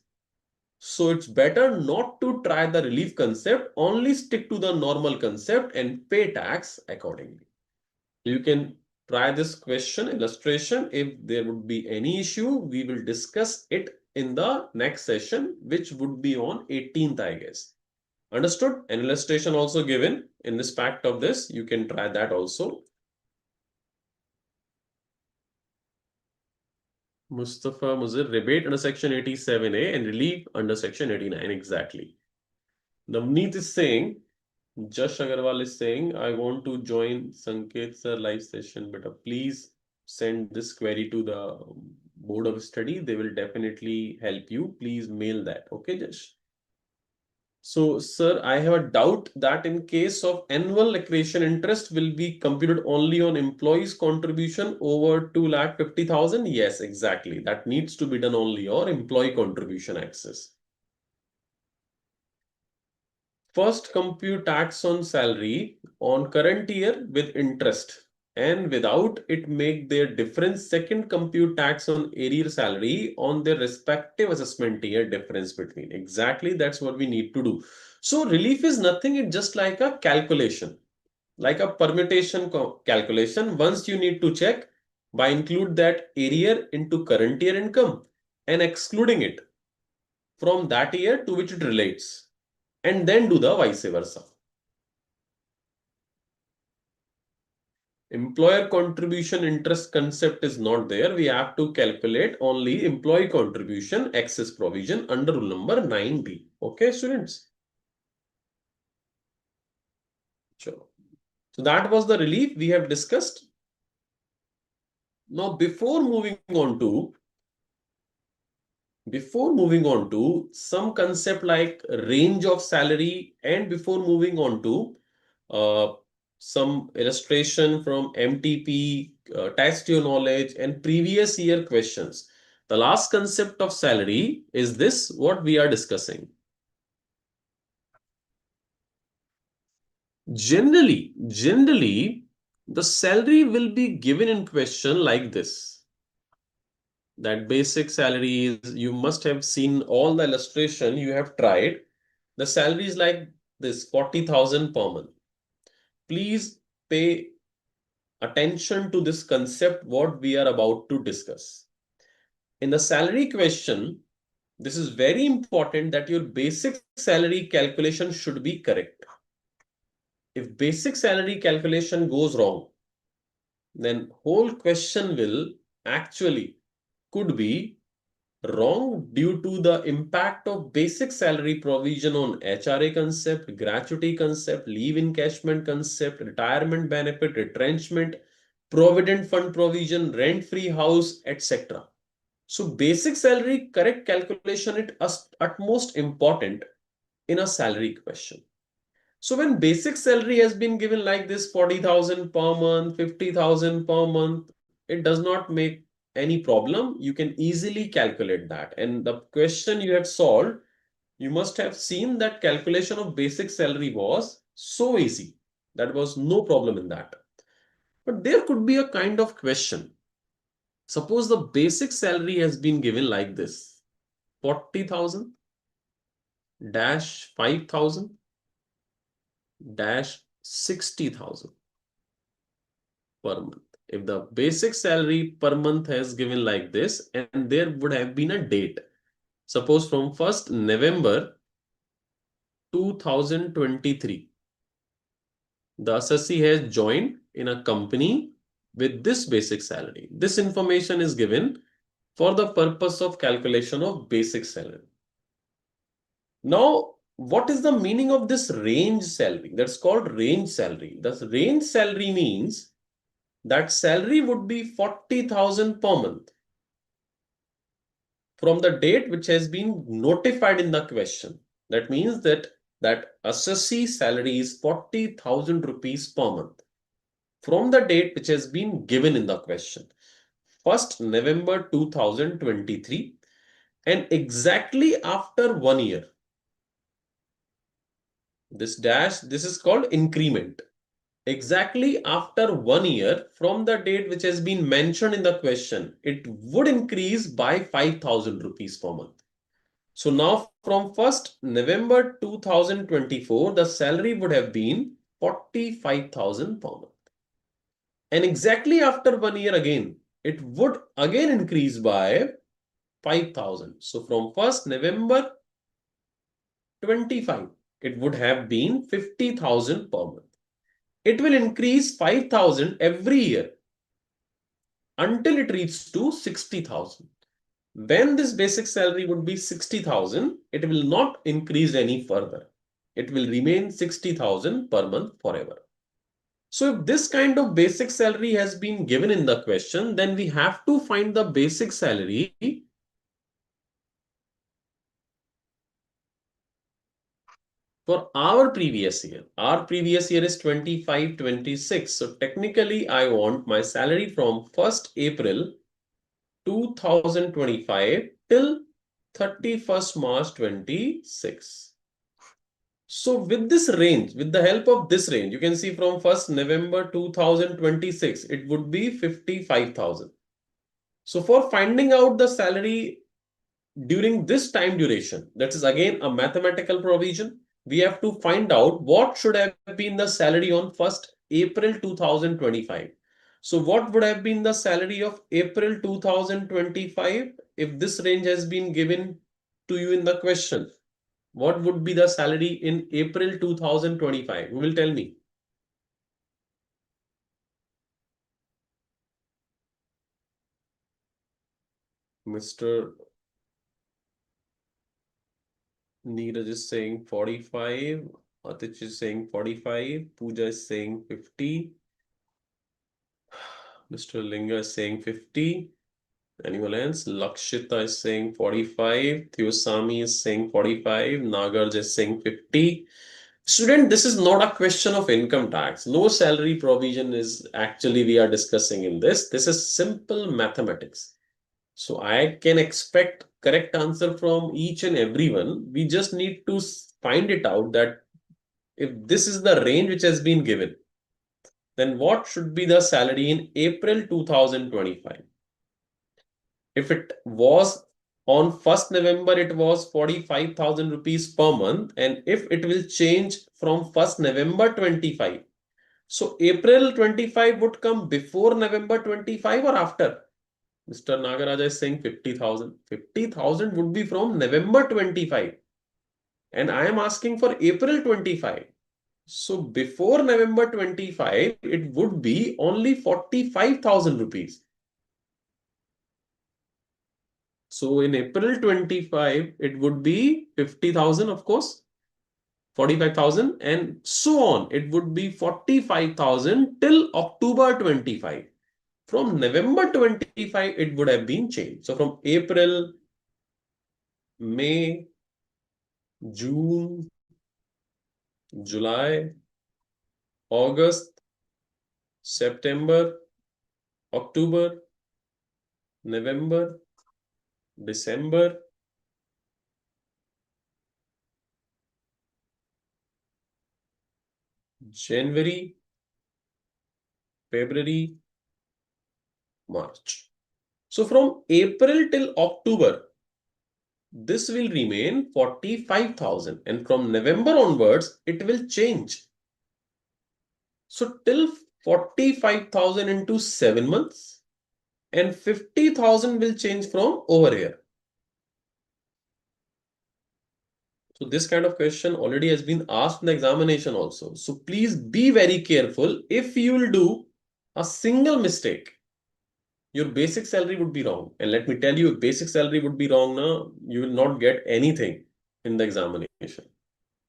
Speaker 1: So it's better not to try the relief concept, only stick to the normal concept and pay tax accordingly. You can try this question illustration. If there would be any issue, we will discuss it in the next session, which would be on 18th, I guess. Understood? An illustration also given in respect of this. You can try that also. Mustafa Muzir, rebate under section 87A and relief under section 89. Exactly. Navneet is saying, Jash Agarwal is saying, I want to join Sanket sir live session, but please send this query to the board of study. They will definitely help you. Please mail that. Okay, Jash? So, sir, I have a doubt that in case of annual accretion, interest will be computed only on employees' contribution over 2,50,000. Yes, exactly. That needs to be done only on employee contribution axis. First, compute tax on salary on current year with interest. And without it make their difference, second compute tax on arrear salary on their respective assessment year difference between. Exactly, that's what we need to do. So relief is nothing, it's just like a calculation, like a permutation calculation. Once you need to check by include that arrear into current year income and excluding it from that year to which it relates, and then do the vice versa. Employer contribution interest concept is not there. We have to calculate only employee contribution excess provision under rule number 9B. Okay, students? Sure. So that was the relief we have discussed. Now, before moving on to some concept like range of salary, and before moving on to some illustration from MTP, test your knowledge and previous year questions. The last concept of salary is this, what we are discussing. Generally, the salary will be given in question like this. That basic salary is, you must have seen all the illustration you have tried. The salary is like this, 40,000 per month. Please pay attention to this concept, what we are about to discuss. In the salary question, this is very important that your basic salary calculation should be correct. If basic salary calculation goes wrong, then whole question will actually could be wrong due to the impact of basic salary provision on HRA concept, gratuity concept, leave encashment concept, retirement benefit, retrenchment, provident fund provision, rent-free house, etc. So basic salary correct calculation is utmost important in a salary question. So when basic salary has been given like this 40,000 per month, 50,000 per month, it does not make any problem, you can easily calculate that. And the question you have solved, you must have seen that calculation of basic salary was so easy. That was no problem in that. But there could be a kind of question. Suppose the basic salary has been given like this, 40,000 dash 5,000 dash 60,000 per month. If the basic salary per month has given like this, and there would have been a date. Suppose from 1st November 2023, the assessee has joined in a company with this basic salary. This information is given for the purpose of calculation of basic salary. Now, what is the meaning of this range salary? That's called range salary. This range salary means that salary would be 40,000 per month from the date which has been notified in the question. That means that assessee salary is 40,000 rupees per month from the date which has been given in the question. 1st November 2023, and exactly after 1 year. This is called increment. Exactly after 1 year from the date which has been mentioned in the question, it would increase by 5,000 rupees per month. So now from 1st November 2024, the salary would have been 45,000 per month. And exactly after 1 year again, it would again increase by 5,000. So from 1st November 25, it would have been 50,000 per month. It will increase 5,000 every year until it reaches to 60,000. When this basic salary would be 60,000, it will not increase any further. It will remain 60,000 per month forever. So if this kind of basic salary has been given in the question, then we have to find the basic salary for our previous year. Our previous year is 25-26. So technically, I want my salary from 1st April 2025 till 31st March 26. So with this range, with the help of this range, you can see from 1st November 2026, it would be 55,000. So for finding out the salary during this time duration, that is again a mathematical provision, we have to find out what should have been the salary on 1st April 2025. So what would have been the salary of April 2025 if this range has been given to you in the question? What would be the salary in April 2025? Who will tell me? Mr. Neeraj is saying 45. Atich is saying 45. Pooja is saying 50. Mr. Linga is saying 50. Anyone else? Lakshita is saying 45. Theosami is saying 45. Nagarj is saying 50. Student, this is not a question of income tax. No salary provision is actually we are discussing in this. This is simple mathematics. So I can expect correct answer from each and everyone. We just need to find it out that if this is the range which has been given, then what should be the salary in April 2025? If it was on 1st November, it was 45,000 rupees per month. And if it will change from 1st November 25, so April 25 would come before November 25 or after? Mr. Nagaraja is saying 50,000. 50,000 would be from November 25. And I am asking for April 25. So before November 25, it would be only 45,000 rupees. So in April 25, it would be 50,000, of course, 45,000, and so on. It would be 45,000 till October 25. From November 25, it would have been changed. So from April, May, June, July, August, September, October, November, December, January, February, March. So from April till October, this will remain 45,000, and from November onwards, it will change. So till 45,000 into 7 months, and 50,000 will change from over here. So this kind of question already has been asked in the examination also. So please be very careful. If you will do a single mistake, your basic salary would be wrong. And let me tell you, if basic salary would be wrong, now you will not get anything in the examination,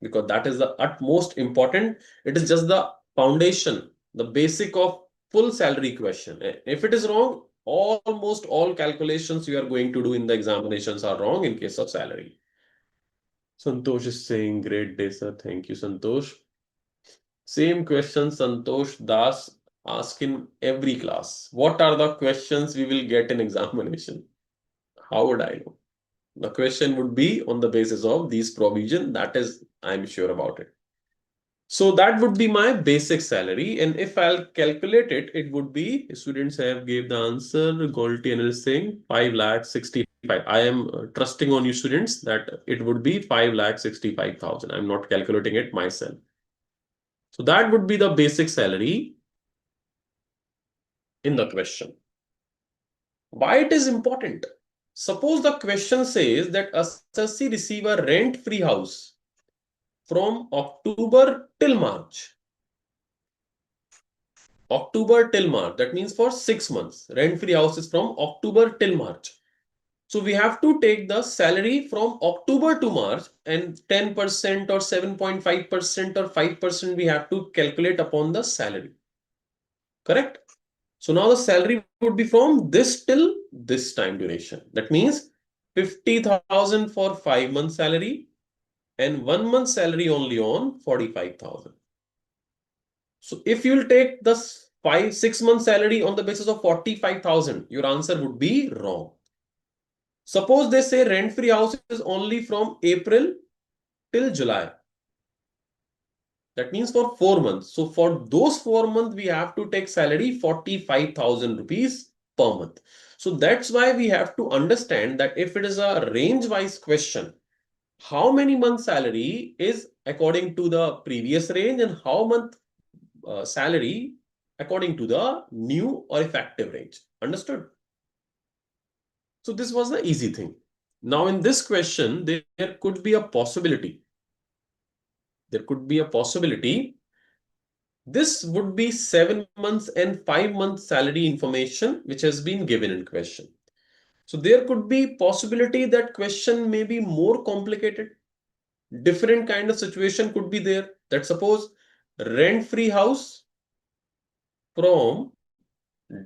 Speaker 1: because that is the utmost important. It is just the foundation, the basic of full salary question. If it is wrong, almost all calculations you are going to do in the examinations are wrong in case of salary. Santosh is saying, great day, sir. Thank you, Santosh. Same question Santosh Das ask in every class. What are the questions we will get in examination? How would I know? The question would be on the basis of these provision. That is, I'm sure about it. So that would be my basic salary. And if I'll calculate it, it would be, students have gave the answer, Golti analyst saying 5,65,000. I am trusting on you students that it would be 5,65,000. I'm not calculating it myself. So that would be the basic salary in the question. Why it is important? Suppose the question says that assessee receive a rent-free house from October till March. October till March, that means for 6 months. Rent-free house is from October till March. So we have to take the salary from October to March, and 10% or 7.5% or 5% we have to calculate upon the salary. Correct? So now the salary would be from this till this time duration. That means 50,000 for 5 months salary and 1 month salary only on 45,000. So if you'll take the 6 month salary on the basis of 45,000, your answer would be wrong. Suppose they say rent-free house is only from April till July. That means for 4 months. So for those 4 months, we have to take salary 45,000 rupees per month. So that's why we have to understand that if it is a range-wise question, how many months salary is according to the previous range and how month salary according to the new or effective range. Understood? So this was the easy thing. Now in this question, there could be a possibility. There could be a possibility. This would be 7 months and 5 months salary information which has been given in question. So there could be possibility that question may be more complicated. Different kind of situation could be there. That suppose rent-free house from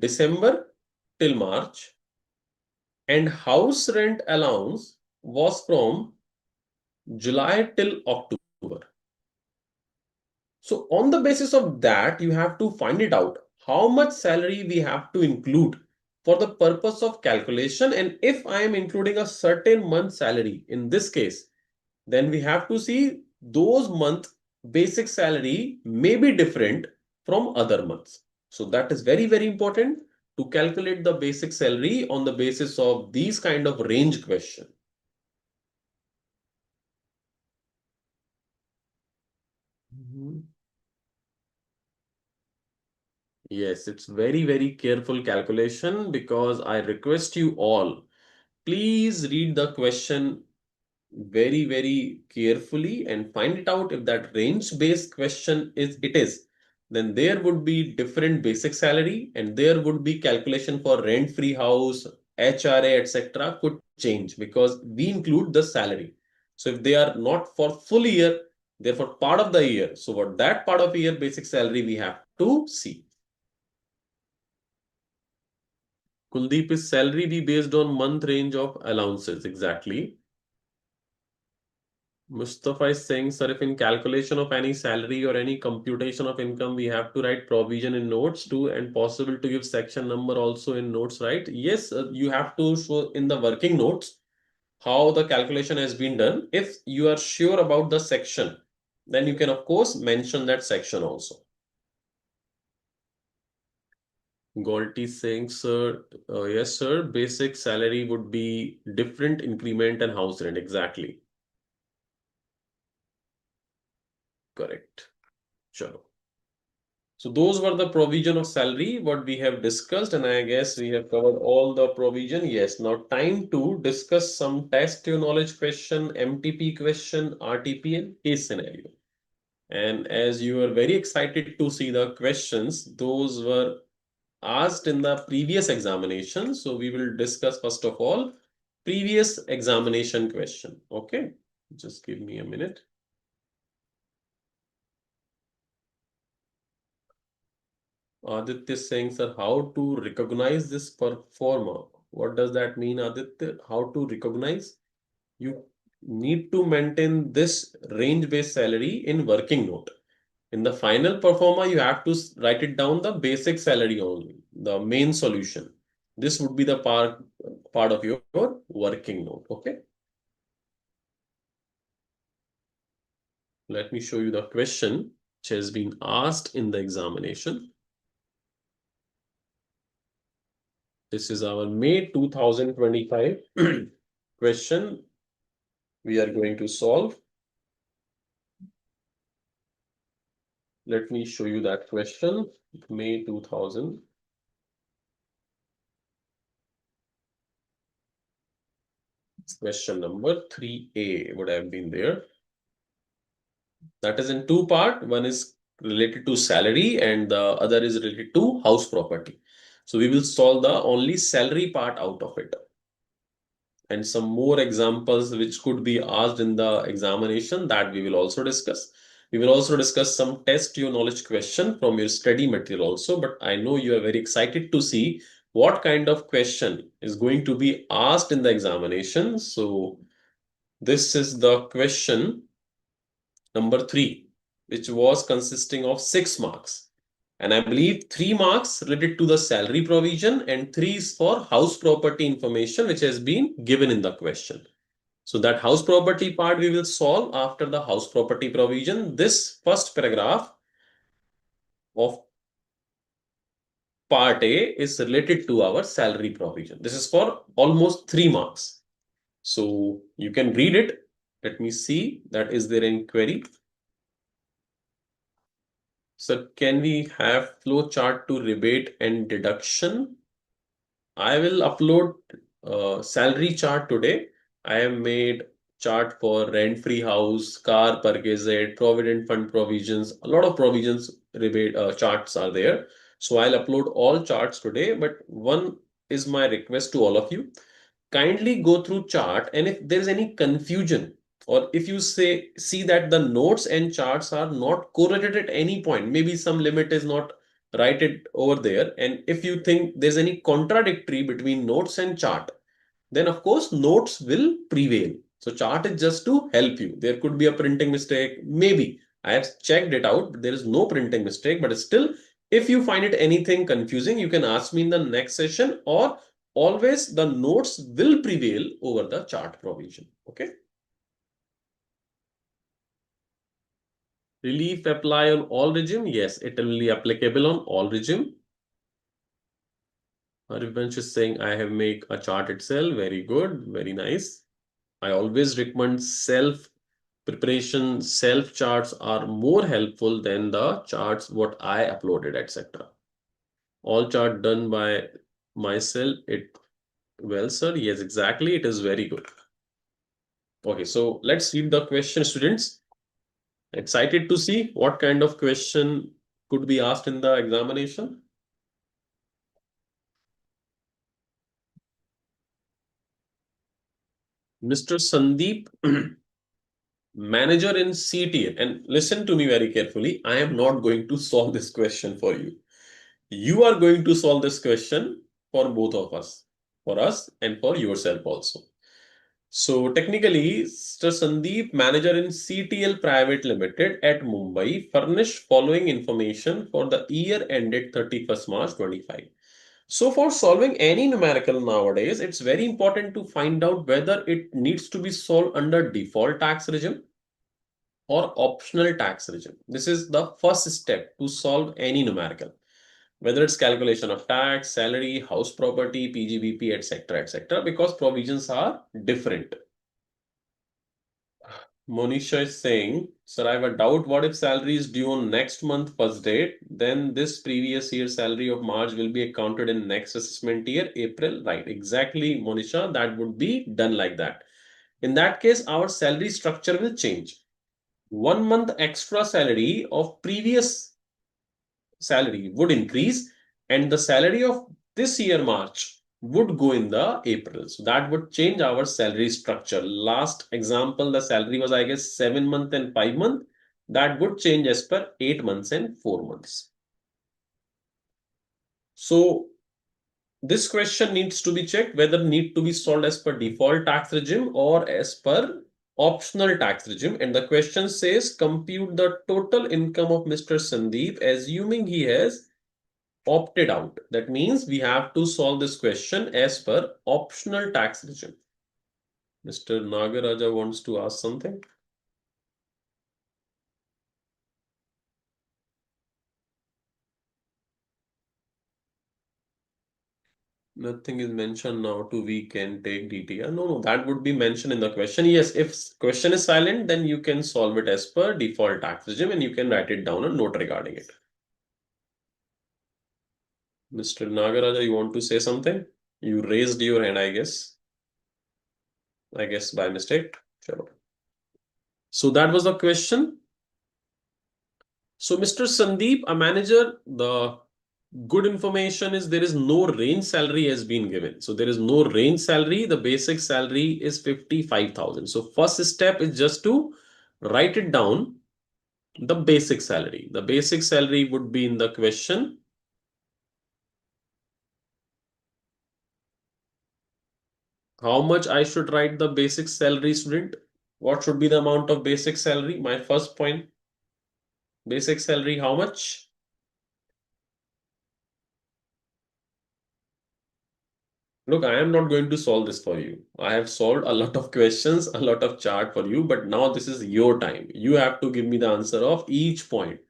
Speaker 1: December till March and house rent allowance was from July till October. So on the basis of that, you have to find it out how much salary we have to include for the purpose of calculation. And if I am including a certain month salary in this case, then we have to see those month basic salary may be different from other months. So that is very, very important to calculate the basic salary on the basis of these kind of range question. Yes, it's very, very careful calculation, because I request you all, please read the question very, very carefully and find it out. If that range-based question is, then there would be different basic salary and there would be calculation for rent-free house, HRA, etc. could change because we include the salary. So if they are not for full year, they're for part of the year. So what that part of year basic salary we have to see. Kuldeep, is salary be based on month range of allowances? Exactly. Mustafa is saying, sir, if in calculation of any salary or any computation of income, we have to write provision in notes too, and possible to give section number also in notes, right? Yes, you have to show in the working notes how the calculation has been done. If you are sure about the section, then you can of course mention that section also. Galti saying, sir, yes, sir, basic salary would be different increment and house rent. Exactly. Correct. Chalo. So those were the provision of salary, what we have discussed, and I guess we have covered all the provision. Yes, now time to discuss some test your knowledge question, MTP question, RTP, and case scenario. And as you are very excited to see the questions, those were asked in the previous examination. So we will discuss first of all previous examination question. Okay, just give me a minute. Aditya is saying, sir, how to recognize this performer? What does that mean, Aditya? How to recognize? You need to maintain this range-based salary in working note. In the final performer, you have to write it down the basic salary only, the main solution. This would be the part of your working note. Okay. Let me show you the question which has been asked in the examination. This is our May 2025 question we are going to solve. Let me show you that question. May 2000. Question number 3A would have been there. That is in two parts. One is related to salary and the other is related to house property. So we will solve the only salary part out of it. And some more examples which could be asked in the examination that we will also discuss. We will also discuss some test your knowledge question from your study material also, but I know you are very excited to see what kind of question is going to be asked in the examination. So this is the question number 3, which was consisting of 6 marks. And I believe 3 marks related to the salary provision and 3 is for house property information, which has been given in the question. So that house property part we will solve after the house property provision. This first paragraph of part A is related to our salary provision. This is for almost 3 marks. So you can read it. Let me see that is there any query. So can we have flow chart to rebate and deduction? I will upload salary chart today. I have made chart for rent-free house, car perquisite, provident fund provisions. A lot of provisions rebate charts are there. So I'll upload all charts today. But one is my request to all of you. Kindly go through chart, and if there is any confusion or if you see that the notes and charts are not correlated at any point, maybe some limit is not write it over there, and if you think there's any contradictory between notes and chart, then of course notes will prevail. So chart is just to help you. There could be a printing mistake, maybe I have checked it out, there is no printing mistake, but still if you find it anything confusing, you can ask me in the next session, or always the notes will prevail over the chart provision. Okay. Relief apply on all regime? Yes, it will be applicable on all regime. Harivansh is saying I have make a chart itself. Very good, very nice. I always recommend self preparation. Self charts are more helpful than the charts what I uploaded, etc. All chart done by myself. It well, sir. Yes, exactly. It is very good. Okay, so let's read the question, students. Excited to see what kind of question could be asked in the examination. Mr. Sandeep, manager in CTA, and listen to me very carefully. I am not going to solve this question for you. You are going to solve this question for both of us, for us and for yourself also. So technically, Mr. Sandeep, manager in CTL Private Limited at Mumbai, furnished following information for the year ended 31st March 25. So for solving any numerical nowadays, it's very important to find out whether it needs to be solved under default tax regime or optional tax regime. This is the first step to solve any numerical, whether it's calculation of tax, salary, house property, PGBP, etc., because provisions are different. Monisha is saying, sir, I have a doubt. What if salary is due on next month first date? Then this previous year salary of March will be accounted in next assessment year, April. Right, exactly, Monisha. That would be done like that. In that case, our salary structure will change. 1 month extra salary of previous salary would increase, and the salary of this year March would go in the April. So that would change our salary structure. Last example, the salary was, I guess, 7 month and 5 month. That would change as per 8 months and 4 months. So this question needs to be checked whether need to be solved as per default tax regime or as per optional tax regime. And the question says compute the total income of Mr. Sandeep assuming he has opted out. That means we have to solve this question as per optional tax regime. Mr. Nagaraja wants to ask something. Nothing is mentioned now to we can take DTR. No, that would be mentioned in the question. Yes, if question is silent, then you can solve it as per default tax regime and you can write it down a note regarding it. Mr. Nagaraja, you want to say something? You raised your hand, I guess. I guess by mistake. Sure. So that was the question. So Mr. Sandeep, a manager, the good information is there is no range salary has been given. So there is no range salary. The basic salary is 55,000. So first step is just to write it down, the basic salary. The basic salary would be in the question. How much I should write the basic salary, student? What should be the amount of basic salary? My first point. Basic salary, how much? Look, I am not going to solve this for you. I have solved a lot of questions, a lot of chart for you, but now this is your time. You have to give me the answer of each point.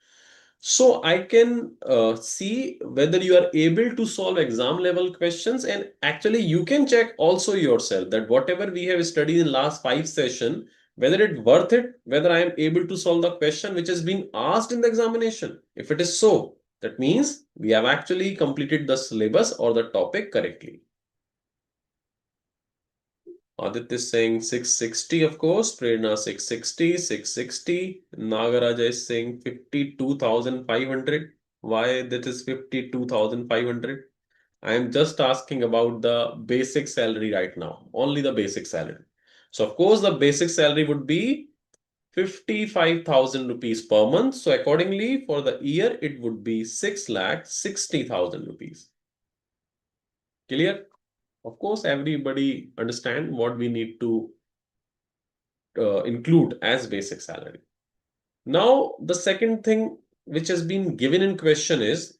Speaker 1: So I can see whether you are able to solve exam level questions, and actually you can check also yourself that whatever we have studied in last 5 sessions, whether it's worth it, whether I am able to solve the question which has been asked in the examination. If it is so, that means we have actually completed the syllabus or the topic correctly. Aditya is saying 660, of course. Prerna 660, 660. Nagaraja is saying 52,500. Why that is 52,500? I am just asking about the basic salary right now. Only the basic salary. So, of course, the basic salary would be 55,000 rupees per month. So, accordingly, for the year, it would be 6,60,000 rupees. Clear? Of course, everybody understand what we need to include as basic salary. Now, the second thing which has been given in question is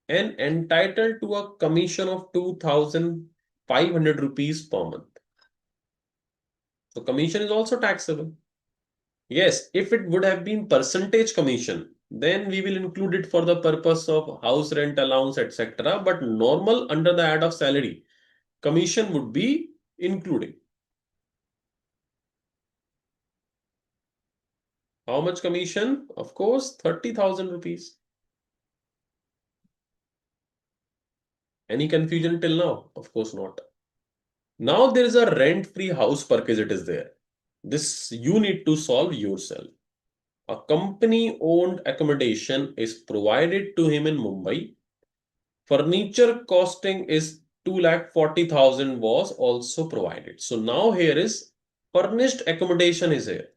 Speaker 1: an entitled to a commission of 2,500 rupees per month. So commission is also taxable. Yes, if it would have been percentage commission, then we will include it for the purpose of house rent allowance, etc. But normal under the add of salary, commission would be including. How much commission? Of course, 30,000 rupees. Any confusion till now? Of course not. Now there is a rent-free house perquisite is there. This you need to solve yourself. A company-owned accommodation is provided to him in Mumbai. Furniture costing is 2,40,000 was also provided. So now here is furnished accommodation is here.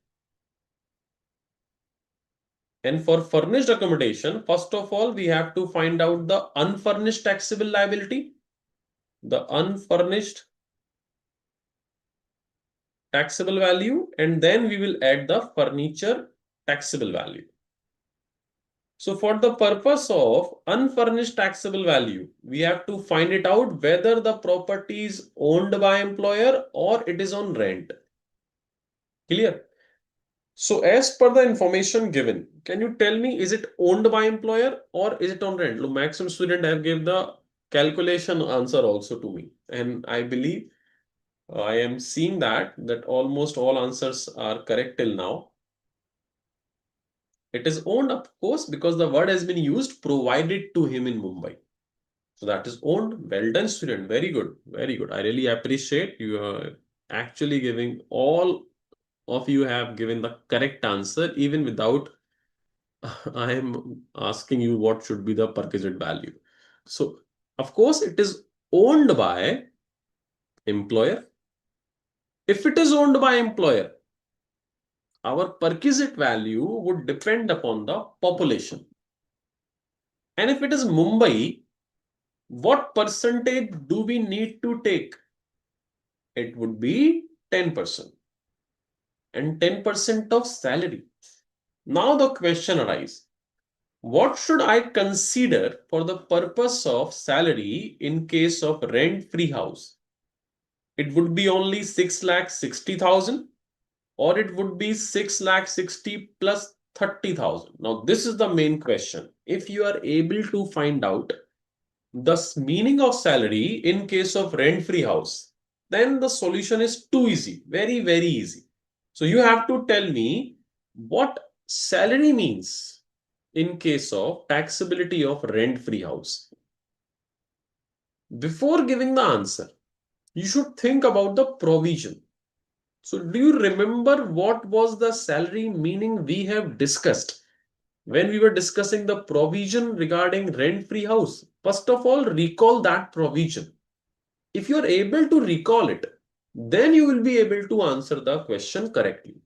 Speaker 1: And for furnished accommodation, first of all, we have to find out the unfurnished taxable liability. The unfurnished taxable value, and then we will add the furniture taxable value. So for the purpose of unfurnished taxable value, we have to find it out whether the property is owned by employer or it is on rent. Clear? So as per the information given, can you tell me, is it owned by employer or is it on rent? Look, maximum student have gave the calculation answer also to me, and I believe I am seeing that almost all answers are correct till now. It is owned, of course, because the word has been used, provided to him in Mumbai. So that is owned. Well done, student. Very good. Very good. I really appreciate you are actually giving, all of you have given the correct answer, even without I am asking you what should be the perquisite value. So, of course, it is owned by employer. If it is owned by employer, our perquisite value would depend upon the population. And if it is Mumbai, what percentage do we need to take? It would be 10%. And 10% of salary. Now the question arises, what should I consider for the purpose of salary in case of rent-free house? It would be only 6,60,000 or it would be 6,60,000 plus 30,000. Now this is the main question. If you are able to find out the meaning of salary in case of rent-free house, then the solution is too easy, very, very easy. So you have to tell me what salary means in case of taxability of rent-free house. Before giving the answer, you should think about the provision. So do you remember what was the salary meaning we have discussed when we were discussing the provision regarding rent-free house? First of all, recall that provision. If you are able to recall it, then you will be able to answer the question correctly.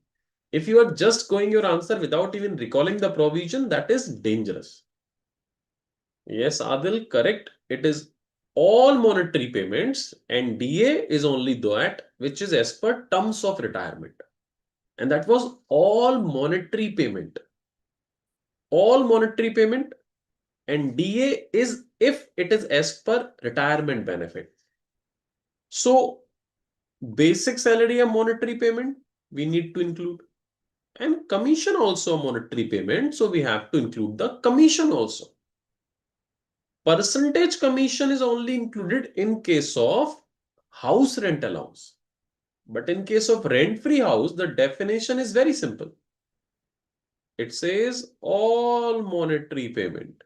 Speaker 1: If you are just going your answer without even recalling the provision, that is dangerous. Yes, Adil, correct. It is all monetary payments and DA is only that which is as per terms of retirement. And that was all monetary payment. All monetary payment, and DA is if it is as per retirement benefit. So basic salary a monetary payment we need to include, and commission also a monetary payment, so we have to include the commission also. Percentage commission is only included in case of house rent allowance, but in case of rent-free house the definition is very simple. It says all monetary payment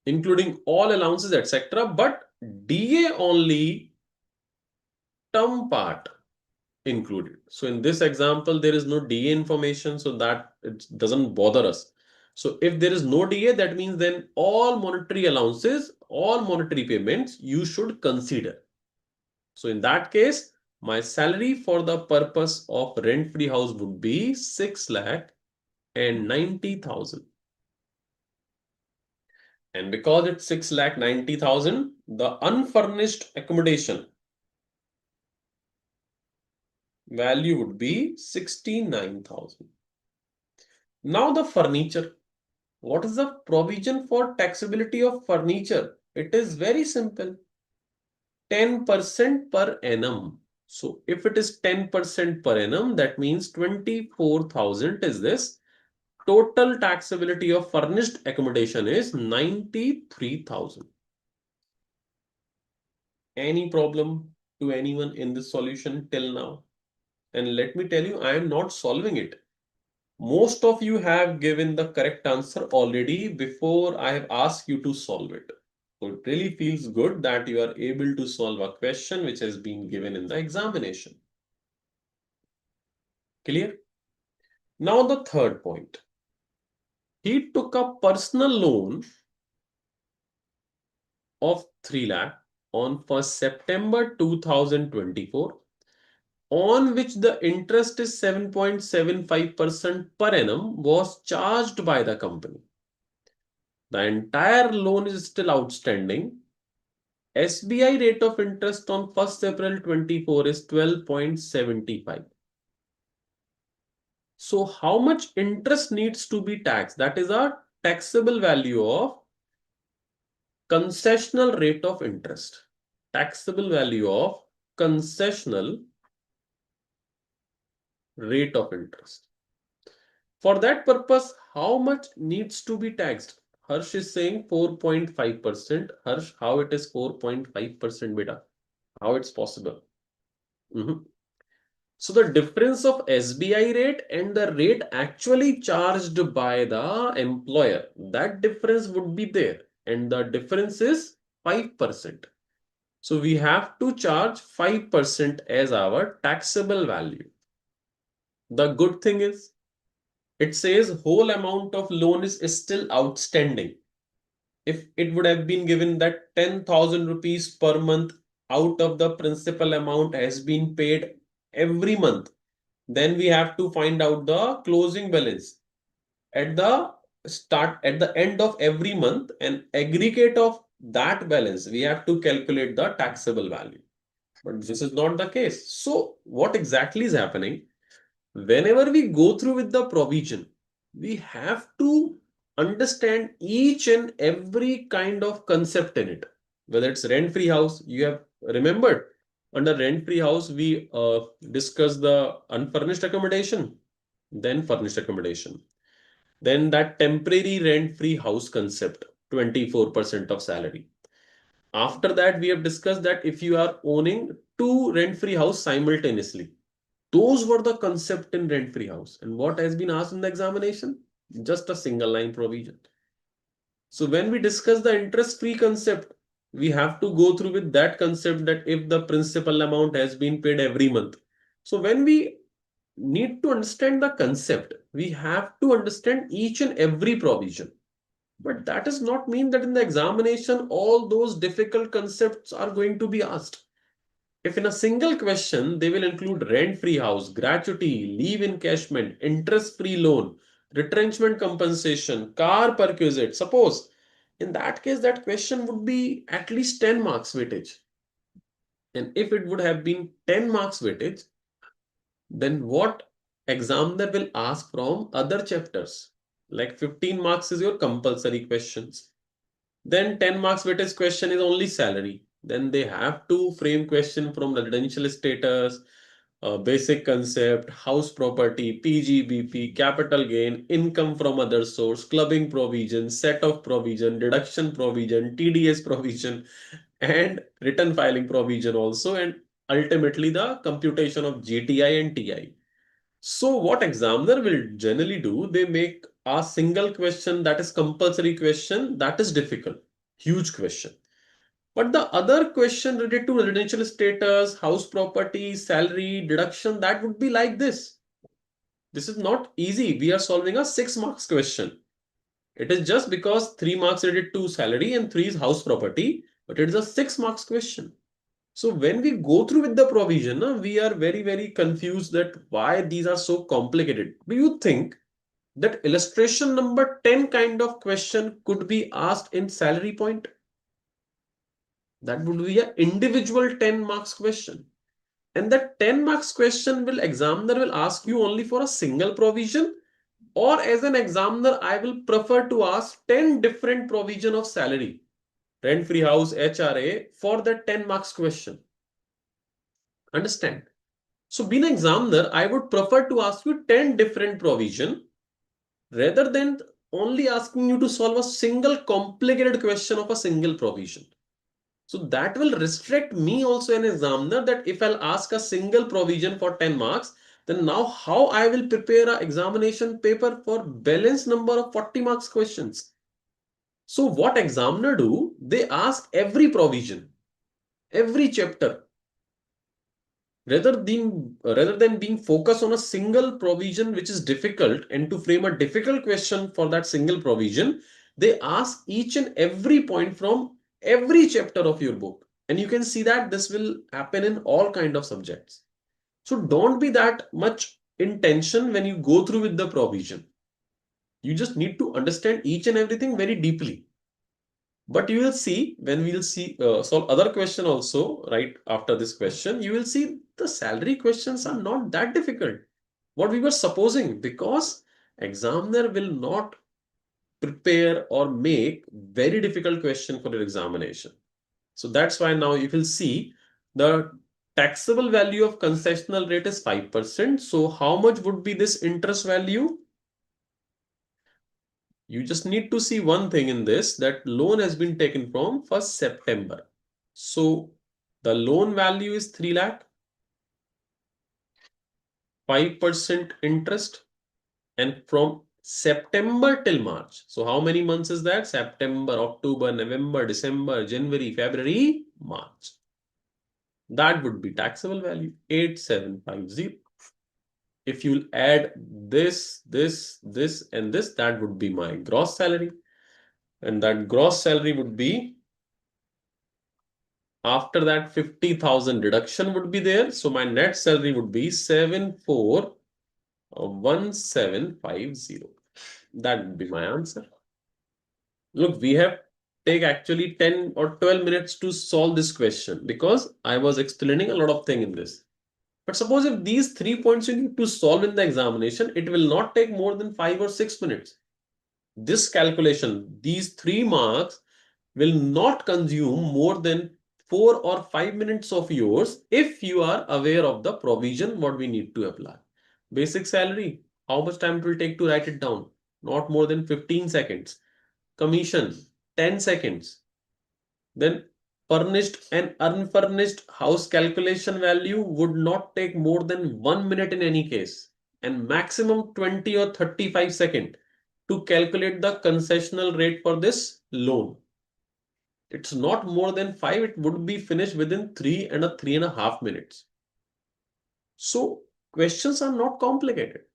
Speaker 1: including all allowances etc., but DA only term part included. So in this example, there is no DA information, so that it doesn't bother us. So if there is no DA, that means then all monetary allowances, all monetary payments you should consider. So in that case, my salary for the purpose of rent-free house would be 6,90,000. And because it's 6,90,000, the unfurnished accommodation value would be 69,000. Now the furniture. What is the provision for taxability of furniture? It is very simple. 10% per annum. So if it is 10% per annum, that means 24,000 is this. Total taxability of furnished accommodation is 93,000. Any problem to anyone in this solution till now? And let me tell you, I am not solving it. Most of you have given the correct answer already before I have asked you to solve it. So it really feels good that you are able to solve a question which has been given in the examination. Clear? Now the third point. He took a personal loan of 3 lakh on 1st September 2024, on which the interest is 7.75% per annum was charged by the company. The entire loan is still outstanding SBI rate of interest on 1st April 24 is 12.75. So how much interest needs to be taxed? That is a taxable value of concessional rate of interest. Taxable value of concessional rate of interest. For that purpose, how much needs to be taxed? Harsh is saying 4.5%. Harsh, how it is 4.5% beta? How it's possible? So the difference of SBI rate and the rate actually charged by the employer, that difference would be there. And the difference is 5%. So we have to charge 5% as our taxable value. The good thing is, it says whole amount of loan is still outstanding. If it would have been given that 10,000 rupees per month out of the principal amount has been paid every month, then we have to find out the closing balance at the end of every month, and aggregate of that balance we have to calculate the taxable value. But this is not the case. So what exactly is happening? Whenever we go through with the provision, we have to understand each and every kind of concept in it. Whether it's rent-free house, you have remembered under rent-free house, we discussed the unfurnished accommodation, then furnished accommodation, then that temporary rent-free house concept, 24% of salary. After that, we have discussed that if you are owning two rent-free house simultaneously, those were the concept in rent-free house. And what has been asked in the examination? Just a single line provision. So when we discuss the interest-free concept, we have to go through with that concept that if the principal amount has been paid every month. So when we need to understand the concept, we have to understand each and every provision. But that does not mean that in the examination, all those difficult concepts are going to be asked. If in a single question, they will include rent-free house, gratuity, leave encashment, interest-free loan, retrenchment compensation, car perquisite. Suppose in that case, that question would be at least 10 marks weightage. And if it would have been 10 marks weightage, then what examiner will ask from other chapters? Like 15 marks is your compulsory questions. Then 10 marks weightage question is only salary. Then they have to frame question from residential status, basic concept, house property, PGBP, capital gain, income from other source, clubbing provision, set of provision, deduction provision, TDS provision, and return filing provision also, and ultimately the computation of GTI and TI. So what examiner will generally do, they make a single question that is compulsory question that is difficult, huge question. But the other question related to residential status, house property, salary, deduction, that would be like this. This is not easy. We are solving a 6 marks question. It is just because 3 marks related to salary and 3 is house property, but it is a 6 marks question. So when we go through with the provision, we are very, very confused that why these are so complicated. Do you think that illustration number 10 kind of question could be asked in salary point? That would be an individual 10 marks question. And that 10 marks question will examiner will ask you only for a single provision, or as an examiner, I will prefer to ask 10 different provision of salary, rent-free house, HRA for that 10 marks question. Understand? So being an examiner, I would prefer to ask you 10 different provision rather than only asking you to solve a single complicated question of a single provision. So that will restrict me also an examiner that if I'll ask a single provision for 10 marks, then now how I will prepare an examination paper for balanced number of 40 marks questions. So what examiner do? They ask every provision, every chapter. Rather than being focused on a single provision which is difficult and to frame a difficult question for that single provision, they ask each and every point from every chapter of your book. And you can see that this will happen in all kind of subjects. So don't be that much in tension when you go through with the provision. You just need to understand each and everything very deeply. But you will see when we will see solve other question also right after this question, you will see the salary questions are not that difficult. What we were supposing, because examiner will not prepare or make very difficult question for your examination. So that's why now you will see the taxable value of concessional rate is 5%. So how much would be this interest value? You just need to see one thing in this, that loan has been taken from 1st September. So the loan value is 3 lakh, 5% interest, and from September till March. So how many months is that? September, October, November, December, January, February, March. That would be taxable value 8750. If you'll add this, and this, that would be my gross salary. And that gross salary would be, after that 50,000 deduction would be there. So my net salary would be 741750. That would be my answer. Look, we have take actually 10 or 12 minutes to solve this question because I was explaining a lot of things in this. But suppose if these 3 points you need to solve in the examination, it will not take more than 5 or 6 minutes. This calculation, these 3 marks will not consume more than 4 or 5 minutes of yours if you are aware of the provision what we need to apply. Basic salary, how much time it will take to write it down? Not more than 15 seconds. Commission, 10 seconds. Then furnished and unfurnished house calculation value would not take more than 1 minute in any case, and maximum 20 or 35 seconds to calculate the concessional rate for this loan. It's not more than 5, it would be finished within 3 and 3.5 minutes. So questions are not complicated.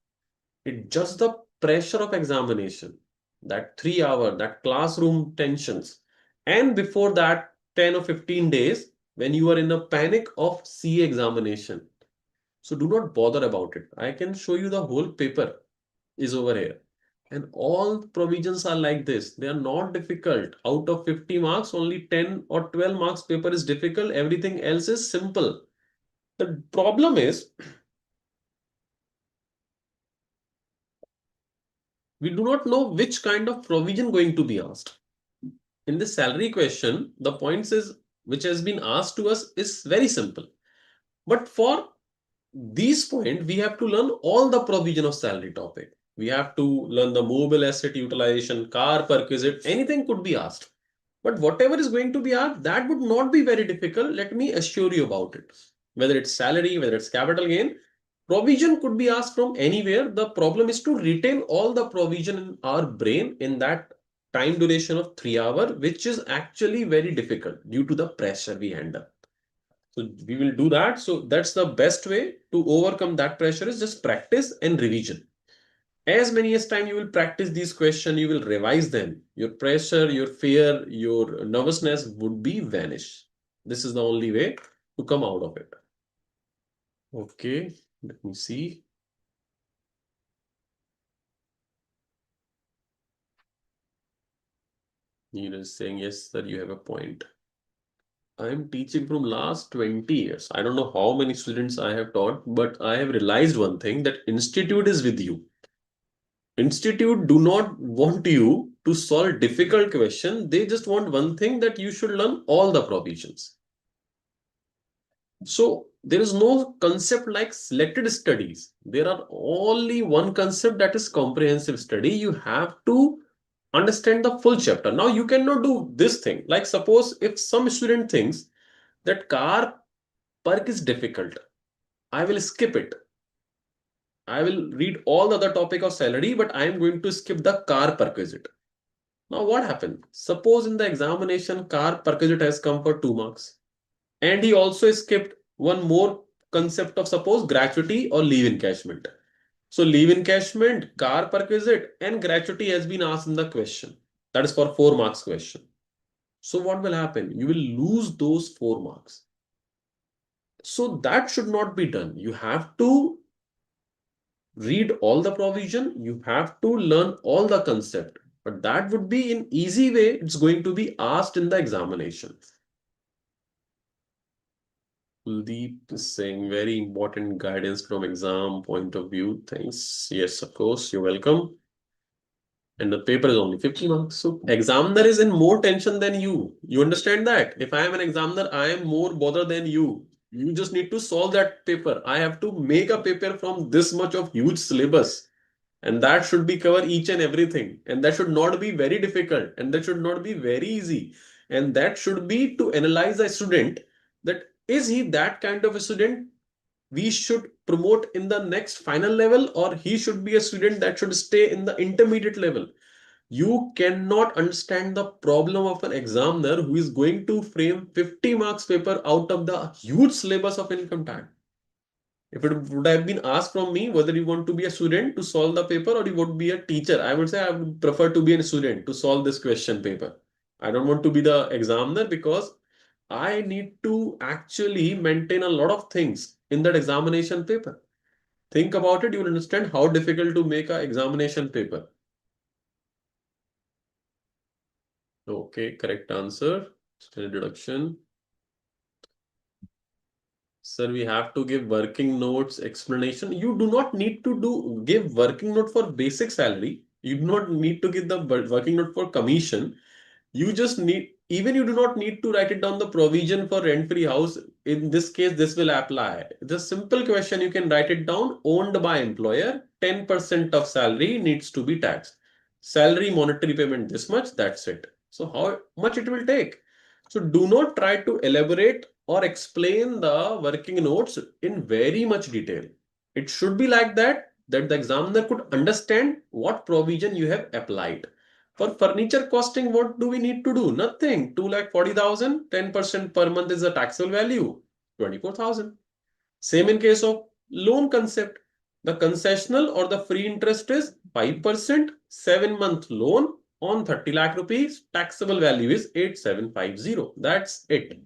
Speaker 1: It's just the pressure of examination, that 3 hour, that classroom tensions. And before that, 10 or 15 days, when you are in a panic of CA examination. So do not bother about it. I can show you the whole paper is over here. And all provisions are like this. They are not difficult. Out of 50 marks, only 10 or 12 marks paper is difficult. Everything else is simple. The problem is, we do not know which kind of provision going to be asked. In this salary question, the points is which has been asked to us is very simple. But for these points, we have to learn all the provision of salary topic. We have to learn the mobile asset utilization, car perquisite, anything could be asked. But whatever is going to be asked, that would not be very difficult. Let me assure you about it. Whether it's salary, whether it's capital gain, provision could be asked from anywhere. The problem is to retain all the provision in our brain in that time duration of 3 hours, which is actually very difficult due to the pressure we handle. So we will do that. So that's the best way to overcome that pressure is just practice and revision. As many as time you will practice these questions, you will revise them. Your pressure, your fear, your nervousness would be vanish. This is the only way to come out of it. Okay, let me see. Neeraj is saying, yes, sir, you have a point. I am teaching from last 20 years. I don't know how many students I have taught, but I have realized one thing, that institute is with you. Institute do not want you to solve difficult question. They just want one thing, that you should learn all the provisions. So there is no concept like selected studies. There are only one concept, that is comprehensive study. You have to understand the full chapter. Now you cannot do this thing. Like suppose if some student thinks that car perk is difficult, I will skip it. I will read all the other topic of salary, but I am going to skip the car perquisite. Now what happened? Suppose in the examination car perquisite has come for 2 marks. And he also skipped one more concept of suppose gratuity or leave encashment. So leave encashment, car perquisite and gratuity has been asked in the question. That is for 4 marks question. So what will happen? You will lose those 4 marks. So that should not be done. You have to read all the provision. You have to learn all the concept. But that would be in easy way, it's going to be asked in the examination. Kuldeep is saying very important guidance from exam point of view. Thanks. Yes, of course, you're welcome. And the paper is only 50 marks. So examiner is in more tension than you. You understand that? If I am an examiner, I am more bothered than you. You just need to solve that paper. I have to make a paper from this much of huge syllabus. And that should be cover each and everything. And that should not be very difficult. And that should not be very easy. And that should be to analyze a student that is he that kind of a student we should promote in the next final level, or he should be a student that should stay in the intermediate level. You cannot understand the problem of an examiner who is going to frame 50 marks paper out of the huge syllabus of income tax. If it would have been asked from me whether you want to be a student to solve the paper or you would be a teacher, I would say I would prefer to be a student to solve this question paper. I don't want to be the examiner because I need to actually maintain a lot of things in that examination paper. Think about it, you will understand how difficult to make an examination paper. Okay, correct answer. Still deduction. Sir, we have to give working notes explanation. You do not need to give working note for basic salary. You do not need to give the working note for commission. You just need, even you do not need to write it down the provision for rent-free house. In this case, this will apply. The simple question you can write it down, owned by employer, 10% of salary needs to be taxed. Salary monetary payment this much, that's it. So how much it will take? So do not try to elaborate or explain the working notes in very much detail. It should be like that the examiner could understand what provision you have applied. For furniture costing, what do we need to do? Nothing. 2,40,000, 10% per month is the taxable value, 24,000. Same in case of loan concept. The concessional or the free interest is 5%, 7-month loan on 30 lakh rupees. Taxable value is 8750. That's it.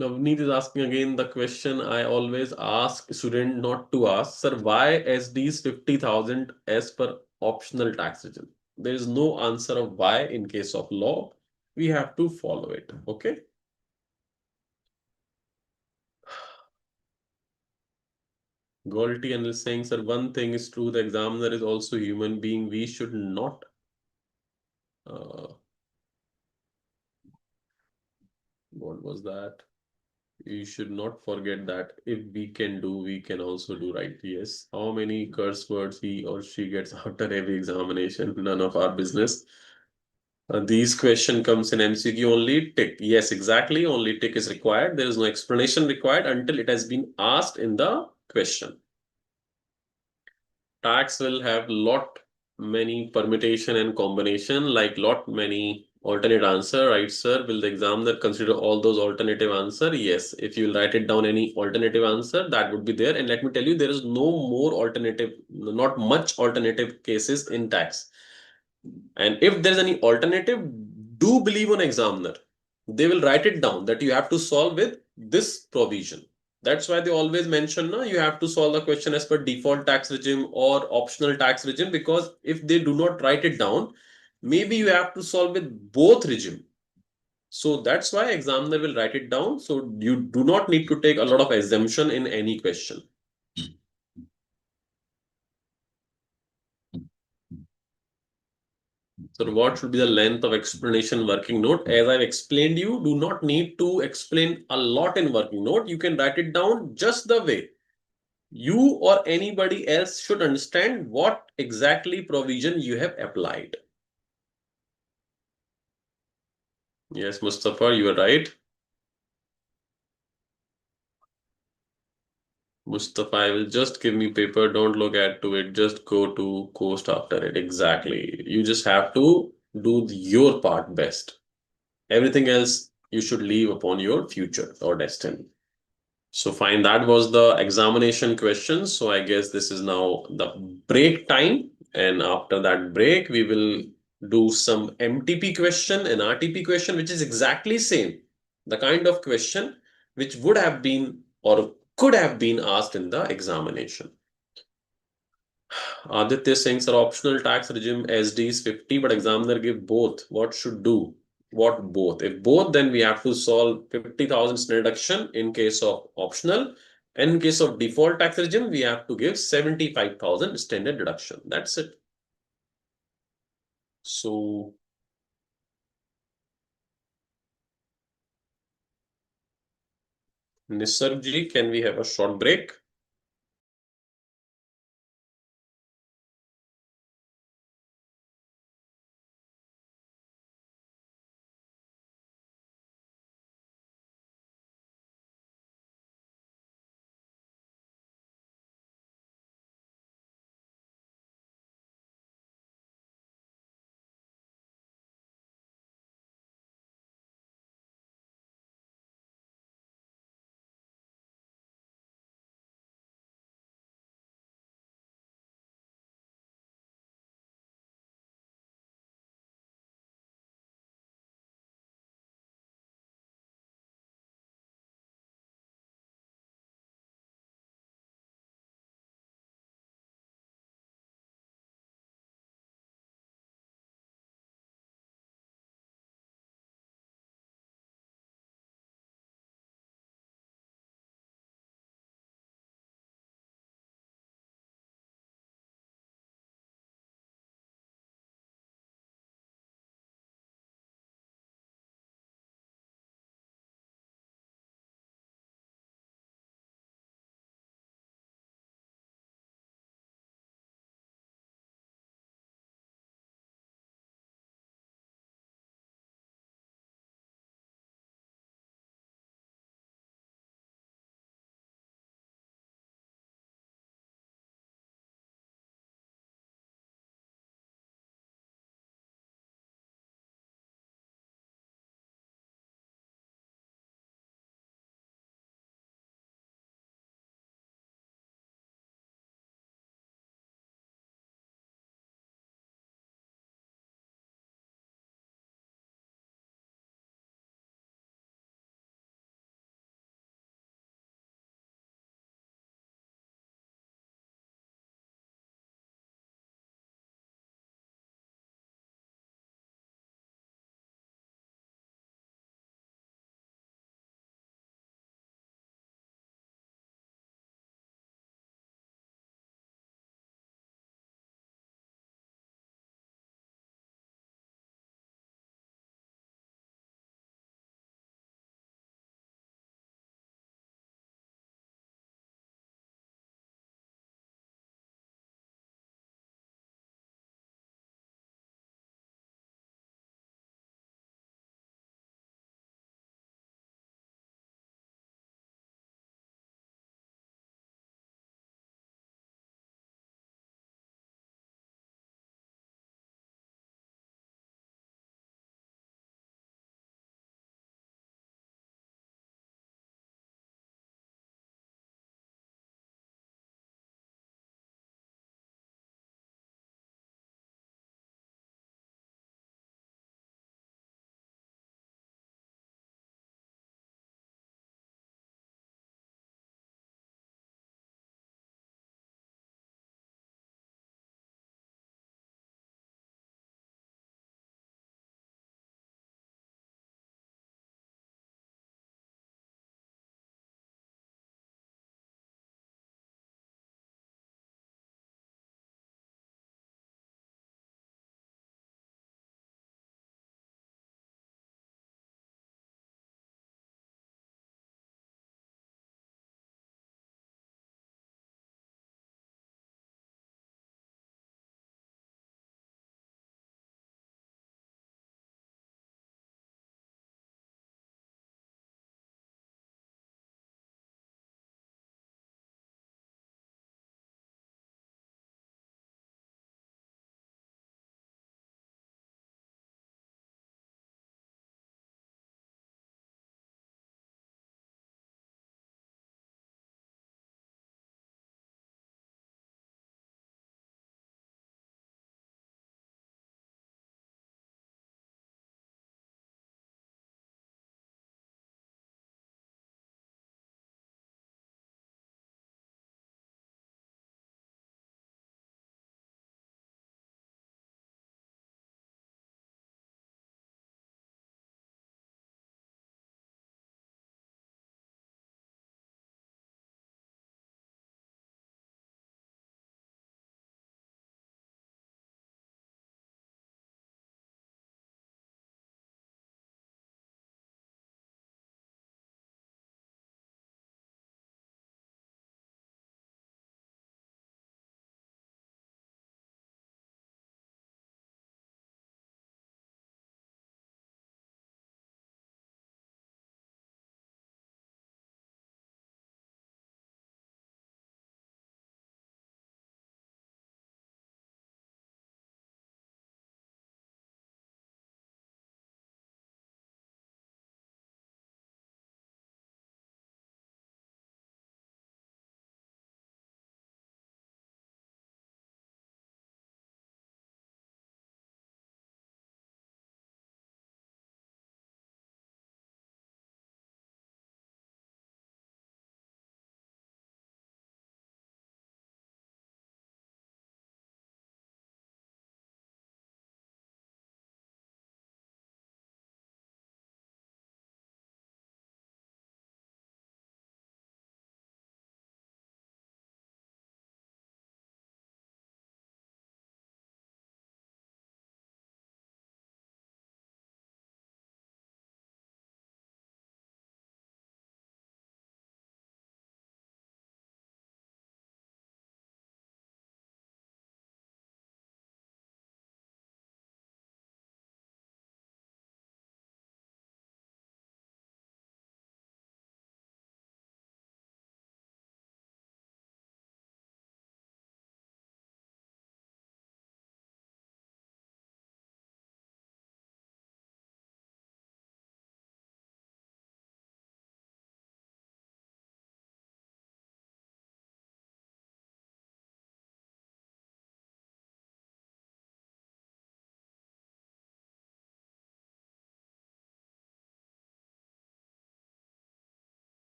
Speaker 1: Navneet is asking again the question I always ask student not to ask. Sir, why SDs 50,000 as per optional tax regime? There is no answer of why in case of law. We have to follow it. Okay. Golty and is saying, sir, one thing is true. The examiner is also human being. We should not what was that? You should not forget that if we can do, we can also do, right? Yes. How many curse words he or she gets after every examination? None of our business. These question comes in MCQ only. Tick. Yes, exactly. Only tick is required. There is no explanation required until it has been asked in the question. Tax will have lot many permutation and combination, like lot many alternate answer, right, sir? Will the examiner consider all those alternative answer? Yes. If you write it down any alternative answer, that would be there. And let me tell you, there is no more alternative, not much alternative cases in tax. And if there's any alternative, do believe on examiner. They will write it down that you have to solve with this provision. That's why they always mention you have to solve the question as per default tax regime or optional tax regime, because if they do not write it down, maybe you have to solve with both regime. So that's why examiner will write it down. So you do not need to take a lot of assumption in any question. So what should be the length of explanation working note? As I've explained you, do not need to explain a lot in working note. You can write it down just the way you or anybody else should understand what exactly provision you have applied. Yes, Mustafa, you are right. Mustafa, I will just give me paper. Don't look at to it. Just go to coast after it. Exactly. You just have to do your part best. Everything else you should leave upon your future or destiny. So fine, that was the examination question. So I guess this is now the break time. And after that break, we will do some MTP question and RTP question, which is exactly same. The kind of question which would have been or could have been asked in the examination. Aditya Singh, sir, optional tax regime SD is 50, but examiner give both. What should do? What both? If both, then we have to solve 50,000 reduction in case of optional. And in case of default tax regime, we have to give 75,000 standard deduction. That's it. So, Nisarji, can we have a short break?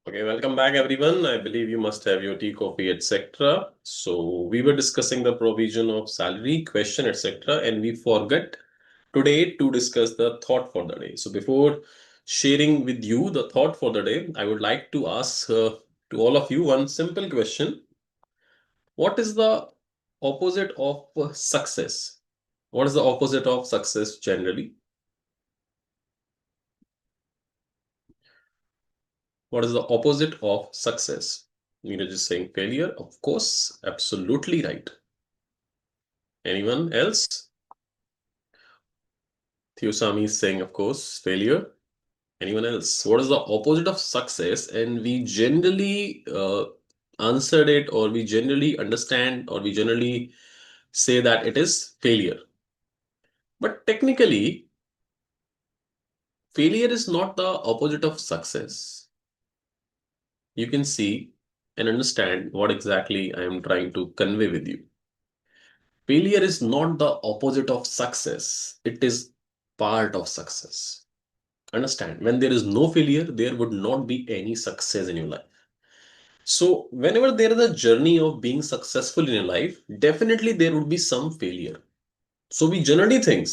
Speaker 1: Okay, welcome back everyone. I believe you must have your tea, coffee, etc. So we were discussing the provision of salary, question, etc. and we forgot today to discuss the thought for the day. So before sharing with you the thought for the day, I would like to ask to all of you one simple question. What is the opposite of success? What is the opposite of success generally? What is the opposite of success? Neeraj is saying failure. Of course, absolutely right. Anyone else? Theosami is saying, of course, failure. Anyone else? What is the opposite of success? And we generally answered it, or we generally understand, or we generally say that it is failure. But technically, failure is not the opposite of success. You can see and understand what exactly I am trying to convey with you. Failure is not the opposite of success, it is part of success. Understand, when there is no failure, there would not be any success in your life. So, whenever there is a journey of being successful in your life, definitely there would be some failure. So, we generally think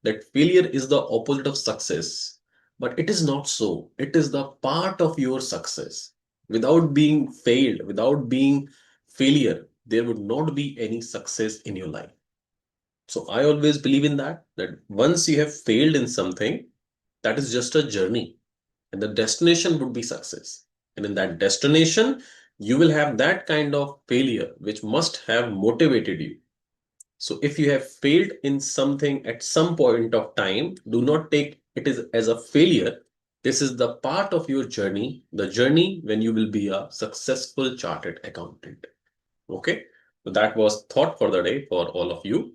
Speaker 1: that failure is the opposite of success, but it is not so. It is the part of your success. Without being failed, without being failure, there would not be any success in your life. So I always believe in that once you have failed in something, that is just a journey and the destination would be success. And in that destination, you will have that kind of failure which must have motivated you. So if you have failed in something at some point of time, do not take it as a failure. This is the part of your journey, the journey when you will be a successful chartered accountant. Okay. So that was thought for the day for all of you.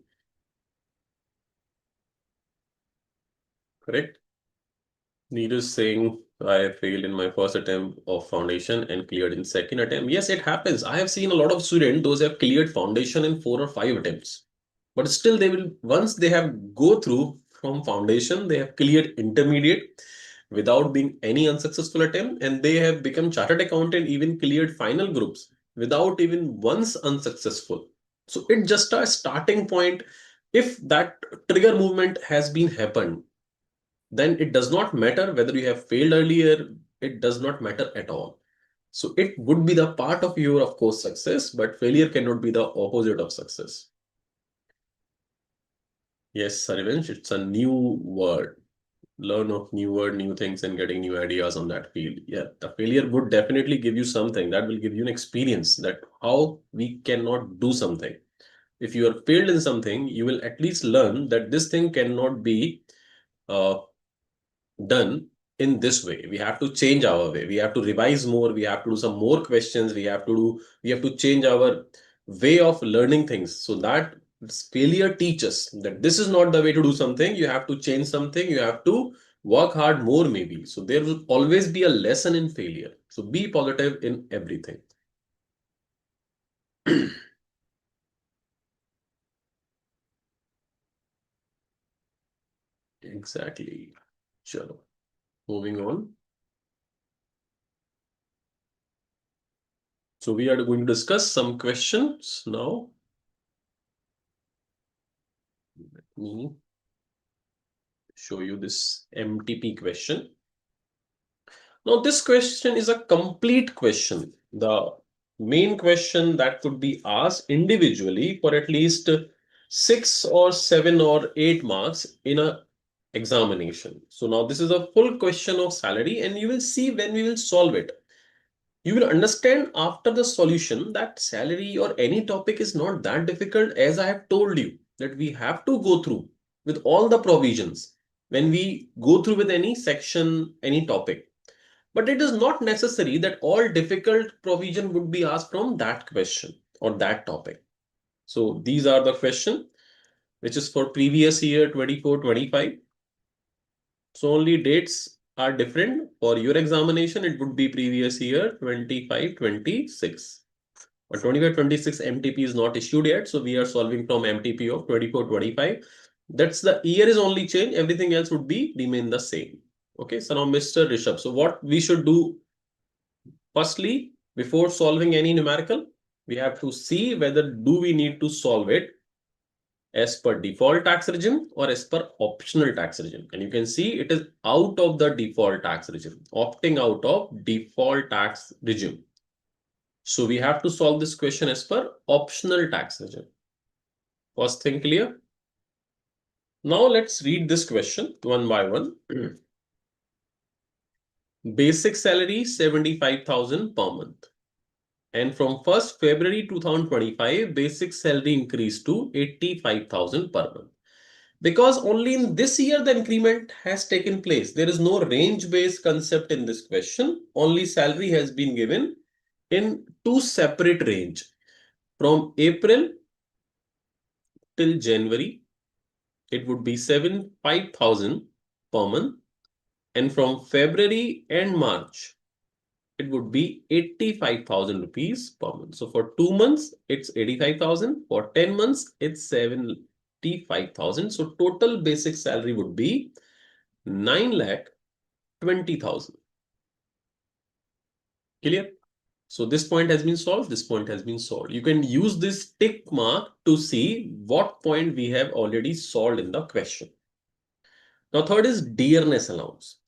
Speaker 1: Correct. Neeraj saying I failed in my first attempt of foundation and cleared in second attempt. Yes, it happens. I have seen a lot of students, those have cleared foundation in 4 or 5 attempts. But still they will, once they have go through from foundation, they have cleared intermediate without being any unsuccessful attempt, and they have become chartered accountant, even cleared final groups without even once unsuccessful. So it's just a starting point. If that trigger movement has been happened, then it does not matter whether you have failed earlier, it does not matter at all. So it would be the part of your, of course, success, but failure cannot be the opposite of success. Yes, Harivansh, it's a new word. Learn of new word, new things, and getting new ideas on that field. Yeah, the failure would definitely give you something that will give you an experience that how we cannot do something. If you are failed in something, you will at least learn that this thing cannot be uh, done in this way. We have to change our way. We have to revise more. We have to do some more questions. We have to change our way of learning things. So that failure teaches that this is not the way to do something. You have to change something. You have to work hard more maybe. So there will always be a lesson in failure. So be positive in everything. Exactly. Chalo. Moving on. So we are going to discuss some questions now. Let me show you this MTP question. Now, this question is a complete question. The main question that could be asked individually for at least 6 or 7 or 8 marks in a examination. So now this is a full question of salary, and you will see when we will solve it. You will understand after the solution that salary or any topic is not that difficult, as I have told you that we have to go through with all the provisions when we go through with any section, any topic. But it is not necessary that all difficult provision would be asked from that question or that topic. So these are the question which is for previous year 24-25. So only dates are different. For your examination, it would be previous year 25-26. But 25-26 MTP is not issued yet. So we are solving from MTP of 24-25. That's the year is only change. Everything else would be remain the same. Okay. So now Mr. Rishabh. So what we should do Firstly, before solving any numerical, we have to see whether do we need to solve it as per default tax regime or as per optional tax regime. And you can see it is out of the default tax regime, opting out of default tax regime. So we have to solve this question as per optional tax regime. First thing clear? Now let's read this question one by one. Basic salary 75,000 per month. And from 1st February 2025, basic salary increased to 85,000 per month. Because only in this year the increment has taken place. There is no range-based concept in this question. Only salary has been given in two separate range. From April till January, it would be 5,000 per month. And from February and March, it would be 85,000 rupees per month. So for 2 months, it's 85,000. For 10 months, it's 75,000. So total basic salary would be 9,20,000. Clear? So this point has been solved. This point has been solved. You can use this tick mark to see what point we have already solved in the question. Now third is dearness allowance.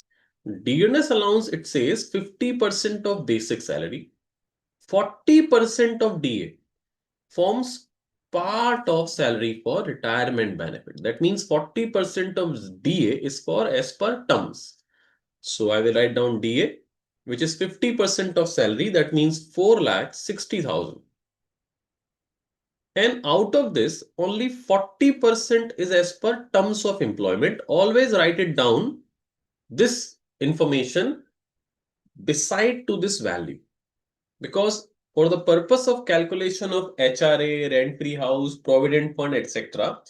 Speaker 1: Dearness allowance, it says 50% of basic salary, 40% of DA forms part of salary for retirement benefit. That means 40% of DA is for as per terms. So I will write down DA, which is 50% of salary. That means 4,60,000. And out of this, only 40% is as per terms of employment. Always write it down, this information beside to this value, because for the purpose of calculation of HRA, rent-free house, provident fund, etc.,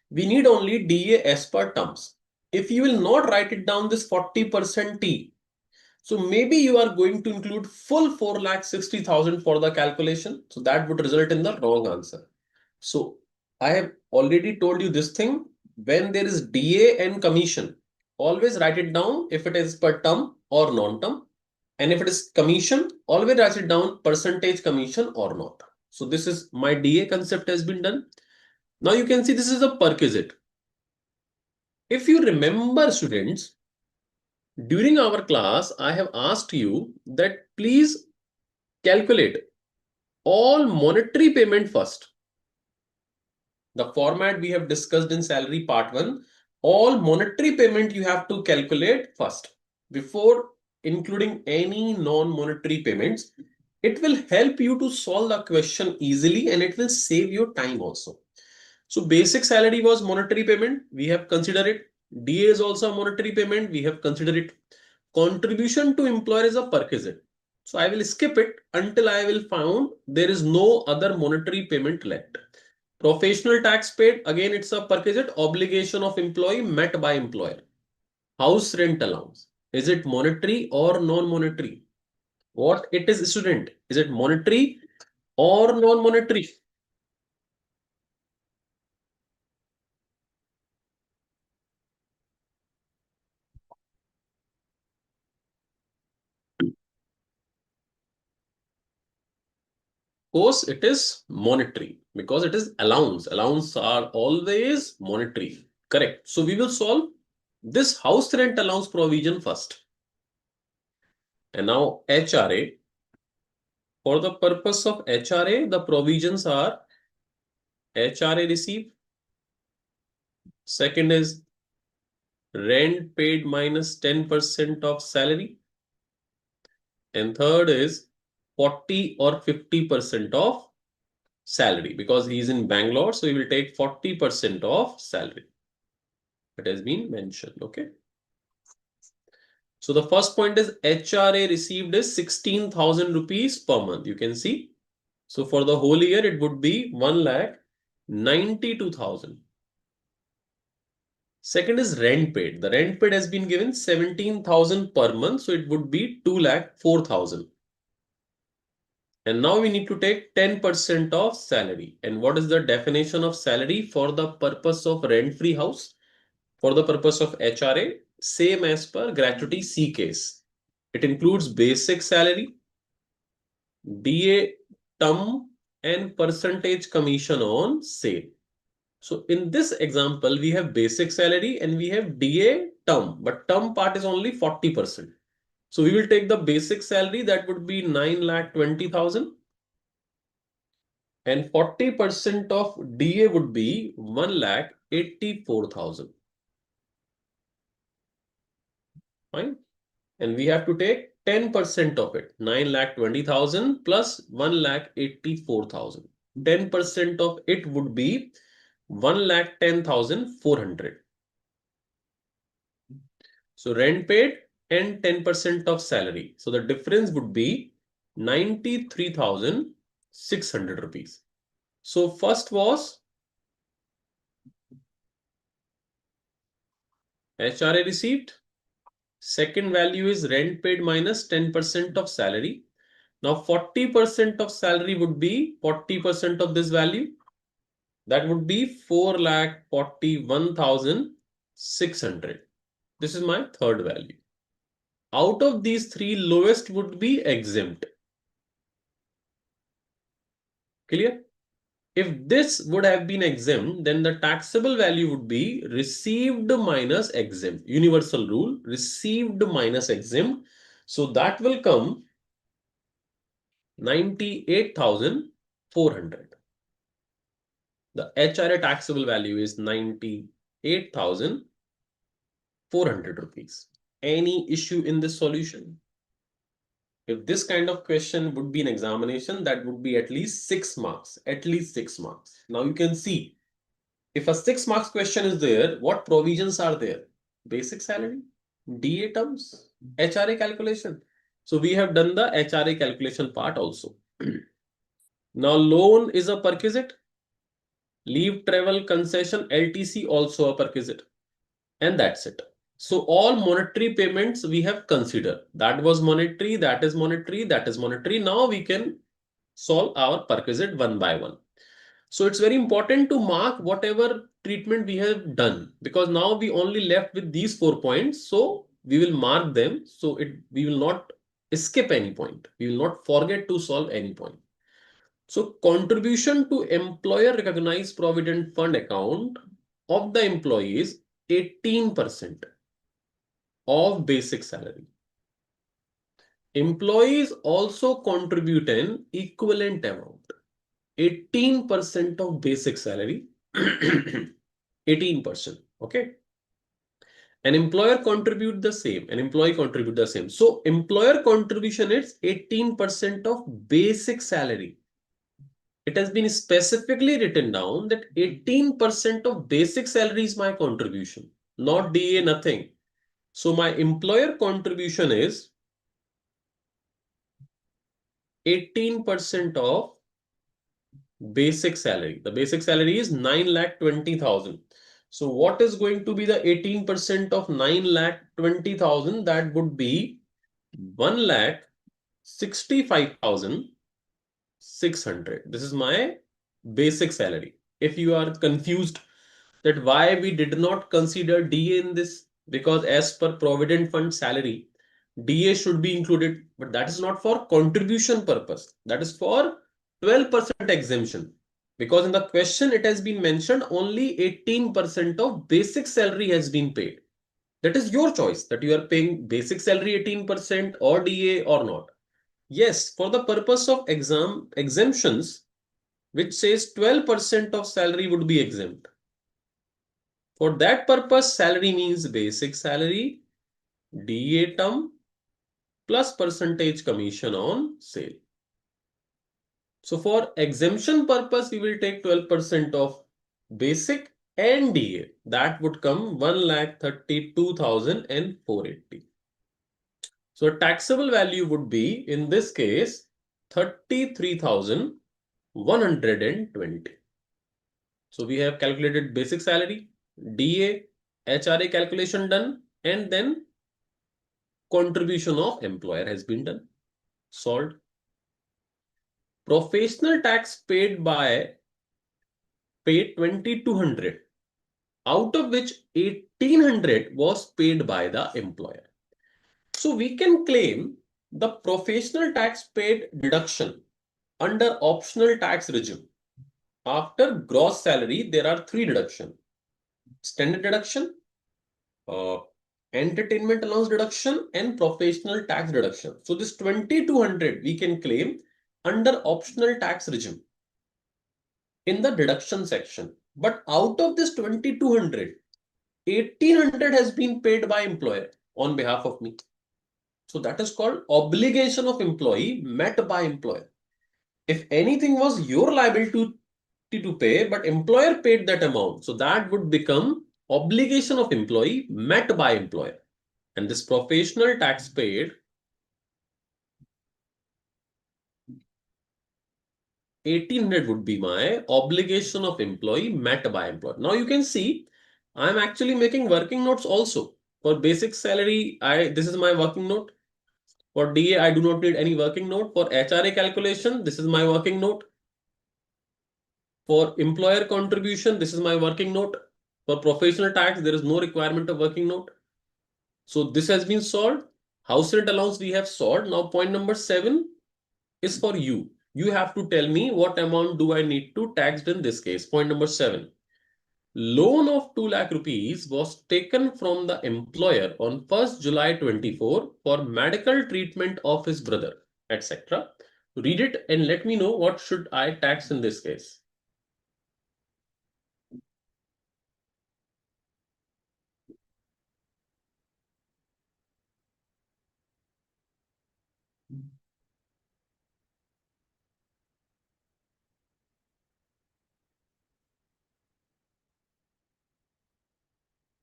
Speaker 1: we need only DA as per terms. If you will not write it down this 40% T, so maybe you are going to include full 4,60,000 for the calculation. So that would result in the wrong answer. So I have already told you this thing. When there is DA and commission, always write it down if it is per term or non-term. And if it is commission, always write it down percentage commission or not. So this is my DA concept has been done. Now you can see this is a perquisite. If you remember, students, during our class, I have asked you that please calculate all monetary payment first. The format we have discussed in salary part 1, all monetary payment you have to calculate first before including any non-monetary payments. It will help you to solve the question easily and it will save your time also. So basic salary was monetary payment. We have considered it. DA is also a monetary payment. We have considered it. Contribution to employer is a perquisite. So I will skip it until I will found there is no other monetary payment left. Professional tax paid, again it's a perquisite, obligation of employee met by employer. House rent allowance, is it monetary or non-monetary? What it is, student? Is it monetary or non-monetary? Of course, it is monetary because it is allowance. Allowance are always monetary. Correct. So we will solve this house rent allowance provision first. And now HRA. For the purpose of HRA, the provisions are HRA receive. Second is rent paid minus 10% of salary. And third is 40 or 50% of salary, because he is in Bangalore. So he will take 40% of salary. It has been mentioned. Okay. So the first point is HRA received is 16,000 rupees per month. You can see. So for the whole year, it would be 1,92,000. Second is rent paid. The rent paid has been given 17,000 per month. So it would be 2,04,000. And now we need to take 10% of salary. And what is the definition of salary for the purpose of rent-free house? For the purpose of HRA, same as per gratuity C case. It includes basic salary, DA term and percentage commission on sale. So in this example, we have basic salary and we have DA term, but term part is only 40%. So we will take the basic salary, that would be 9,20,000. And 40% of DA would be 1,84,000. Fine. And we have to take 10% of it, 9,20,000 plus 1,84,000. 10% of it would be 1,10,400. So rent paid and 10% of salary. So the difference would be 93,600 rupees. So first was HRA received. Second value is rent paid minus 10% of salary. Now 40% of salary would be 40% of this value. That would be 4,41,600. This is my third value. Out of these three, lowest would be exempt. Clear? If this would have been exempt, then the taxable value would be received minus exempt. Universal rule, received minus exempt. So that will come 98,400. The HRA taxable value is 98,400 rupees. Any issue in this solution? If this kind of question would be an examination, that would be at least 6 marks. At least 6 marks. Now you can see, if a 6 marks question is there, what provisions are there? Basic salary, DA terms, HRA calculation. So we have done the HRA calculation part also. Now loan is a perquisite. Leave travel concession LTC also a perquisite. And that's it. So all monetary payments we have considered. That was monetary, that is monetary, that is monetary. Now we can solve our perquisite one by one. So it's very important to mark whatever treatment we have done, because now we only left with these 4 points. So we will mark them. So we will not skip any point. We will not forget to solve any point. So contribution to employer recognized provident fund account of the employees 18% of basic salary. Employees also contribute an equivalent amount, 18% of basic salary, 18%. Okay. An employer contribute the same, an employee contribute the same. So employer contribution is 18% of basic salary. It has been specifically written down that 18% of basic salary is my contribution, not DA, nothing. So my employer contribution is 18% of basic salary. The basic salary is 9,20,000. So what is going to be the 18% of 9,20,000? That would be 1,65,600. This is my basic salary. If you are confused that why we did not consider DA in this, because as per Provident Fund salary, DA should be included, but that is not for contribution purpose. That is for 12% exemption. Because in the question it has been mentioned only 18% of basic salary has been paid. That is your choice that you are paying basic salary 18% or DA or not. Yes, for the purpose of exemptions, which says 12% of salary would be exempt. For that purpose, salary means basic salary, DA term, plus percentage commission on sale. So for exemption purpose, we will take 12% of basic and DA. That would come 1,32,480. So taxable value would be, in this case, 33,120. So we have calculated basic salary, DA, HRA calculation done, and then contribution of employer has been done. Solved. Professional tax paid 2,200, out of which 1,800 was paid by the employer. So we can claim the professional tax paid deduction under optional tax regime. After gross salary, there are three deductions: standard deduction, entertainment allowance deduction, and professional tax deduction. So this 2200 we can claim under optional tax regime in the deduction section. But out of this 2200, 1800 has been paid by employer on behalf of me. So that is called obligation of employee met by employer. If anything was your liability to pay, but employer paid that amount, so that would become obligation of employee met by employer. And this professional tax paid 1800 would be my obligation of employee met by employer. Now you can see I'm actually making working notes also. For basic salary, this is my working note. For DA, I do not need any working note. For HRA calculation, this is my working note. For employer contribution, this is my working note. For professional tax, there is no requirement of working note. So this has been solved. House rent allowance we have solved. Now point number 7 is for you. You have to tell me what amount do I need to tax in this case. Point number 7. Loan of 2 lakh rupees was taken from the employer on 1st July 24 for medical treatment of his brother, etc. Read it and let me know what should I tax in this case.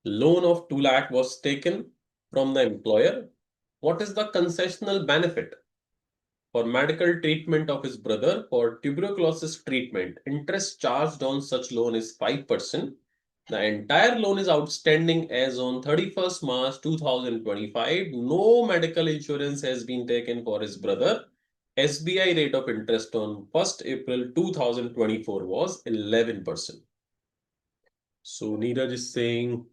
Speaker 1: Loan of 2 lakh was taken from the employer. What is the concessional benefit? For medical treatment of his brother for tuberculosis treatment, interest charged on such loan is 5%. The entire loan is outstanding as on 31st March 2025. No medical insurance has been taken for his brother. SBI rate of interest on 1st April 2024 was 11%. So Neeraj is saying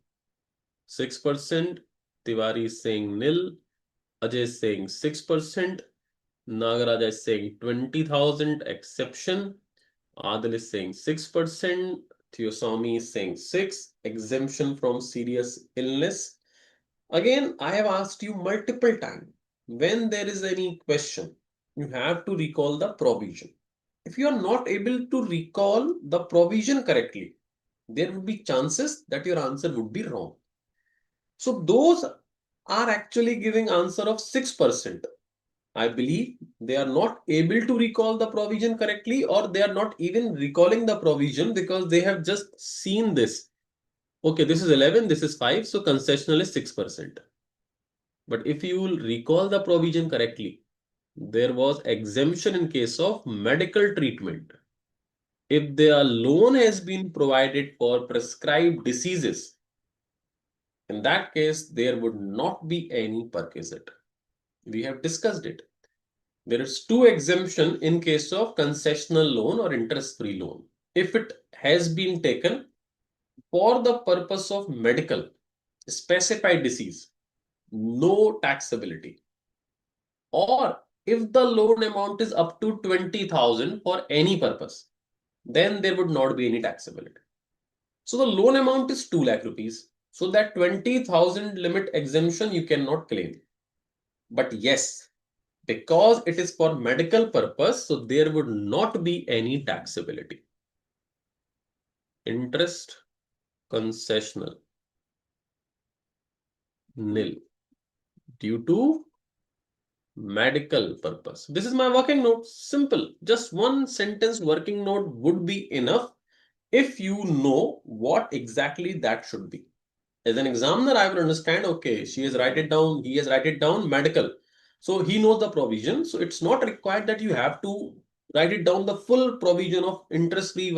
Speaker 1: 6%, Tiwari is saying nil, Ajay is saying 6%, Nagaraja is saying 20,000 exception, Adil is saying 6%, Theosami is saying 6, exemption from serious illness. Again, I have asked you multiple times, when there is any question, you have to recall the provision. If you are not able to recall the provision correctly, there would be chances that your answer would be wrong. So those are actually giving answer of 6%. I believe they are not able to recall the provision correctly, or they are not even recalling the provision because they have just seen this. Okay, this is 11, this is 5, so concessional is 6%. But if you will recall the provision correctly, there was exemption in case of medical treatment. If their loan has been provided for prescribed diseases, in that case, there would not be any perquisite. We have discussed it. There is 2 exemption in case of concessional loan or interest-free loan. If it has been taken for the purpose of medical, specified disease, no taxability. Or if the loan amount is up to 20,000 for any purpose, then there would not be any taxability. So the loan amount is 2 lakh rupees. So that 20,000 limit exemption you cannot claim. But yes, because it is for medical purpose, so there would not be any taxability. Interest concessional nil due to medical purpose. This is my working note. Simple. Just one sentence working note would be enough if you know what exactly that should be. As an examiner, I will understand, okay, she has write it down, he has write it down, medical. So he knows the provision. So it's not required that you have to write it down the full provision of interest-free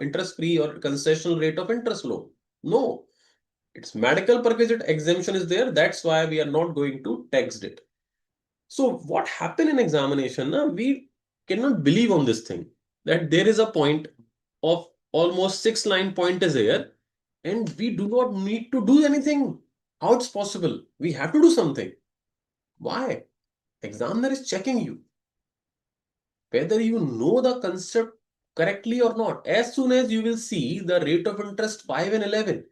Speaker 1: interest-free or concessional rate of interest loan. No, it's medical perquisite exemption is there. That's why we are not going to text it. So what happened in examination? We cannot believe on this thing that there is a point of almost 6 line point is here, and we do not need to do anything. How it's possible? We have to do something. Why? Examiner is checking you whether you know the concept correctly or not. As soon as you will see the rate of interest 5 and 11,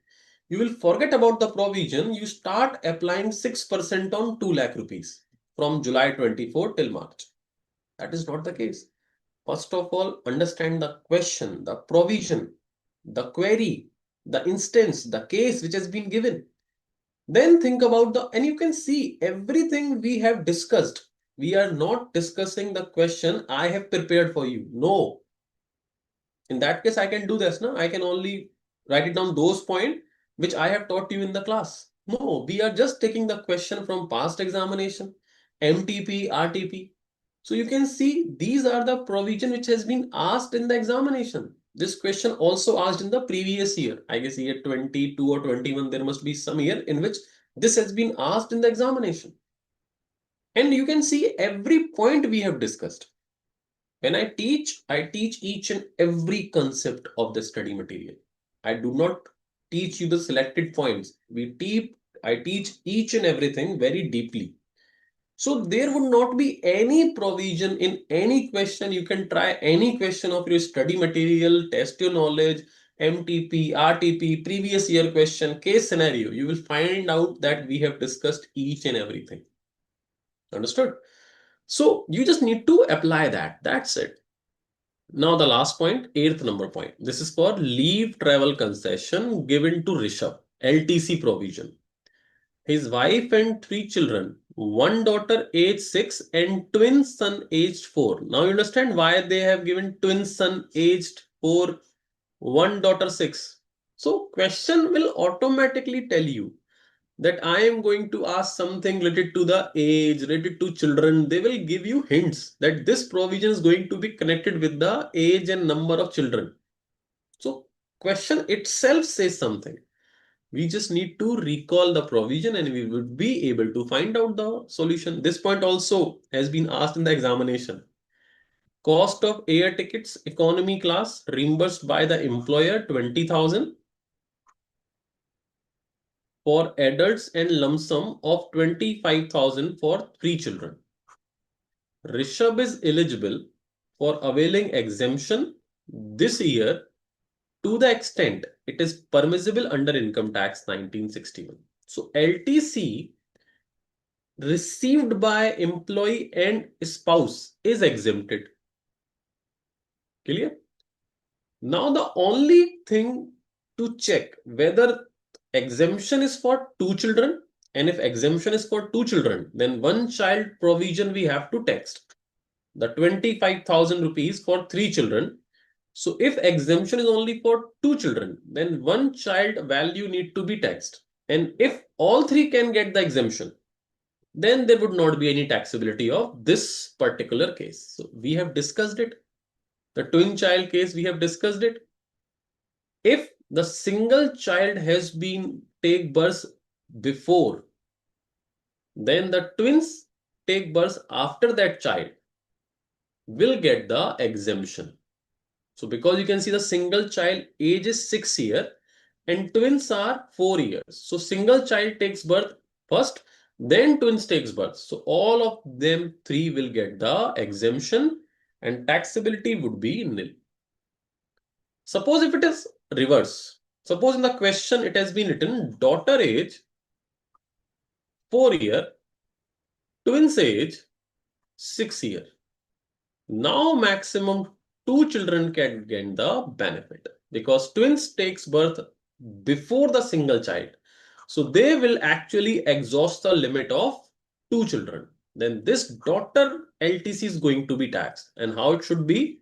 Speaker 1: you will forget about the provision. You start applying 6% on 2 lakh rupees from July 24 till March. That is not the case. First of all, understand the question, the provision, the query, the instance, the case which has been given. Then think about and you can see everything we have discussed. We are not discussing the question I have prepared for you. No. In that case, I can do this. No, I can only write it down those points which I have taught you in the class. No, we are just taking the question from past examination, MTP, RTP. So you can see these are the provision which has been asked in the examination. This question also asked in the previous year. I guess year 22 or 21, there must be some year in which this has been asked in the examination. And you can see every point we have discussed. When I teach each and every concept of the study material. I do not teach you the selected points. I teach each and everything very deeply. So there would not be any provision in any question. You can try any question of your study material, test your knowledge, MTP, RTP, previous year question, case scenario. You will find out that we have discussed each and everything. Understood? So you just need to apply that. That's it. Now the last point, eighth number point. This is for leave travel concession given to Rishabh, LTC provision. His wife and 3 children, one daughter aged 6 and twin son aged 4. Now you understand why they have given twin son aged 4, one daughter 6. So question will automatically tell you that I am going to ask something related to the age, related to children. They will give you hints that this provision is going to be connected with the age and number of children. So question itself says something. We just need to recall the provision and we would be able to find out the solution. This point also has been asked in the examination. Cost of air tickets, economy class, reimbursed by the employer 20,000 for adults and lump sum of 25,000 for 3 children. Rishabh is eligible for availing exemption this year to the extent it is permissible under Income Tax 1961. So LTC received by employee and spouse is exempted. Clear? Now the only thing to check whether exemption is for 2 children, and if exemption is for 2 children, then one child provision we have to text. The 25,000 rupees for 3 children. So if exemption is only for 2 children, then one child value need to be taxed. And if all 3 can get the exemption, then there would not be any taxability of this particular case. So we have discussed it. The twin child case, we have discussed it. If the single child has been take birth before, then the twins take birth after that child will get the exemption. So because you can see the single child age is 6 years and twins are 4 years. So single child takes birth first, then twins takes birth. So all of them 3 will get the exemption and taxability would be nil. Suppose if it is reverse. Suppose in the question it has been written daughter age 4 year, twins age 6 year. Now maximum 2 children can get the benefit because twins takes birth before the single child. So they will actually exhaust the limit of 2 children. Then this daughter LTC is going to be taxed. And how it should be?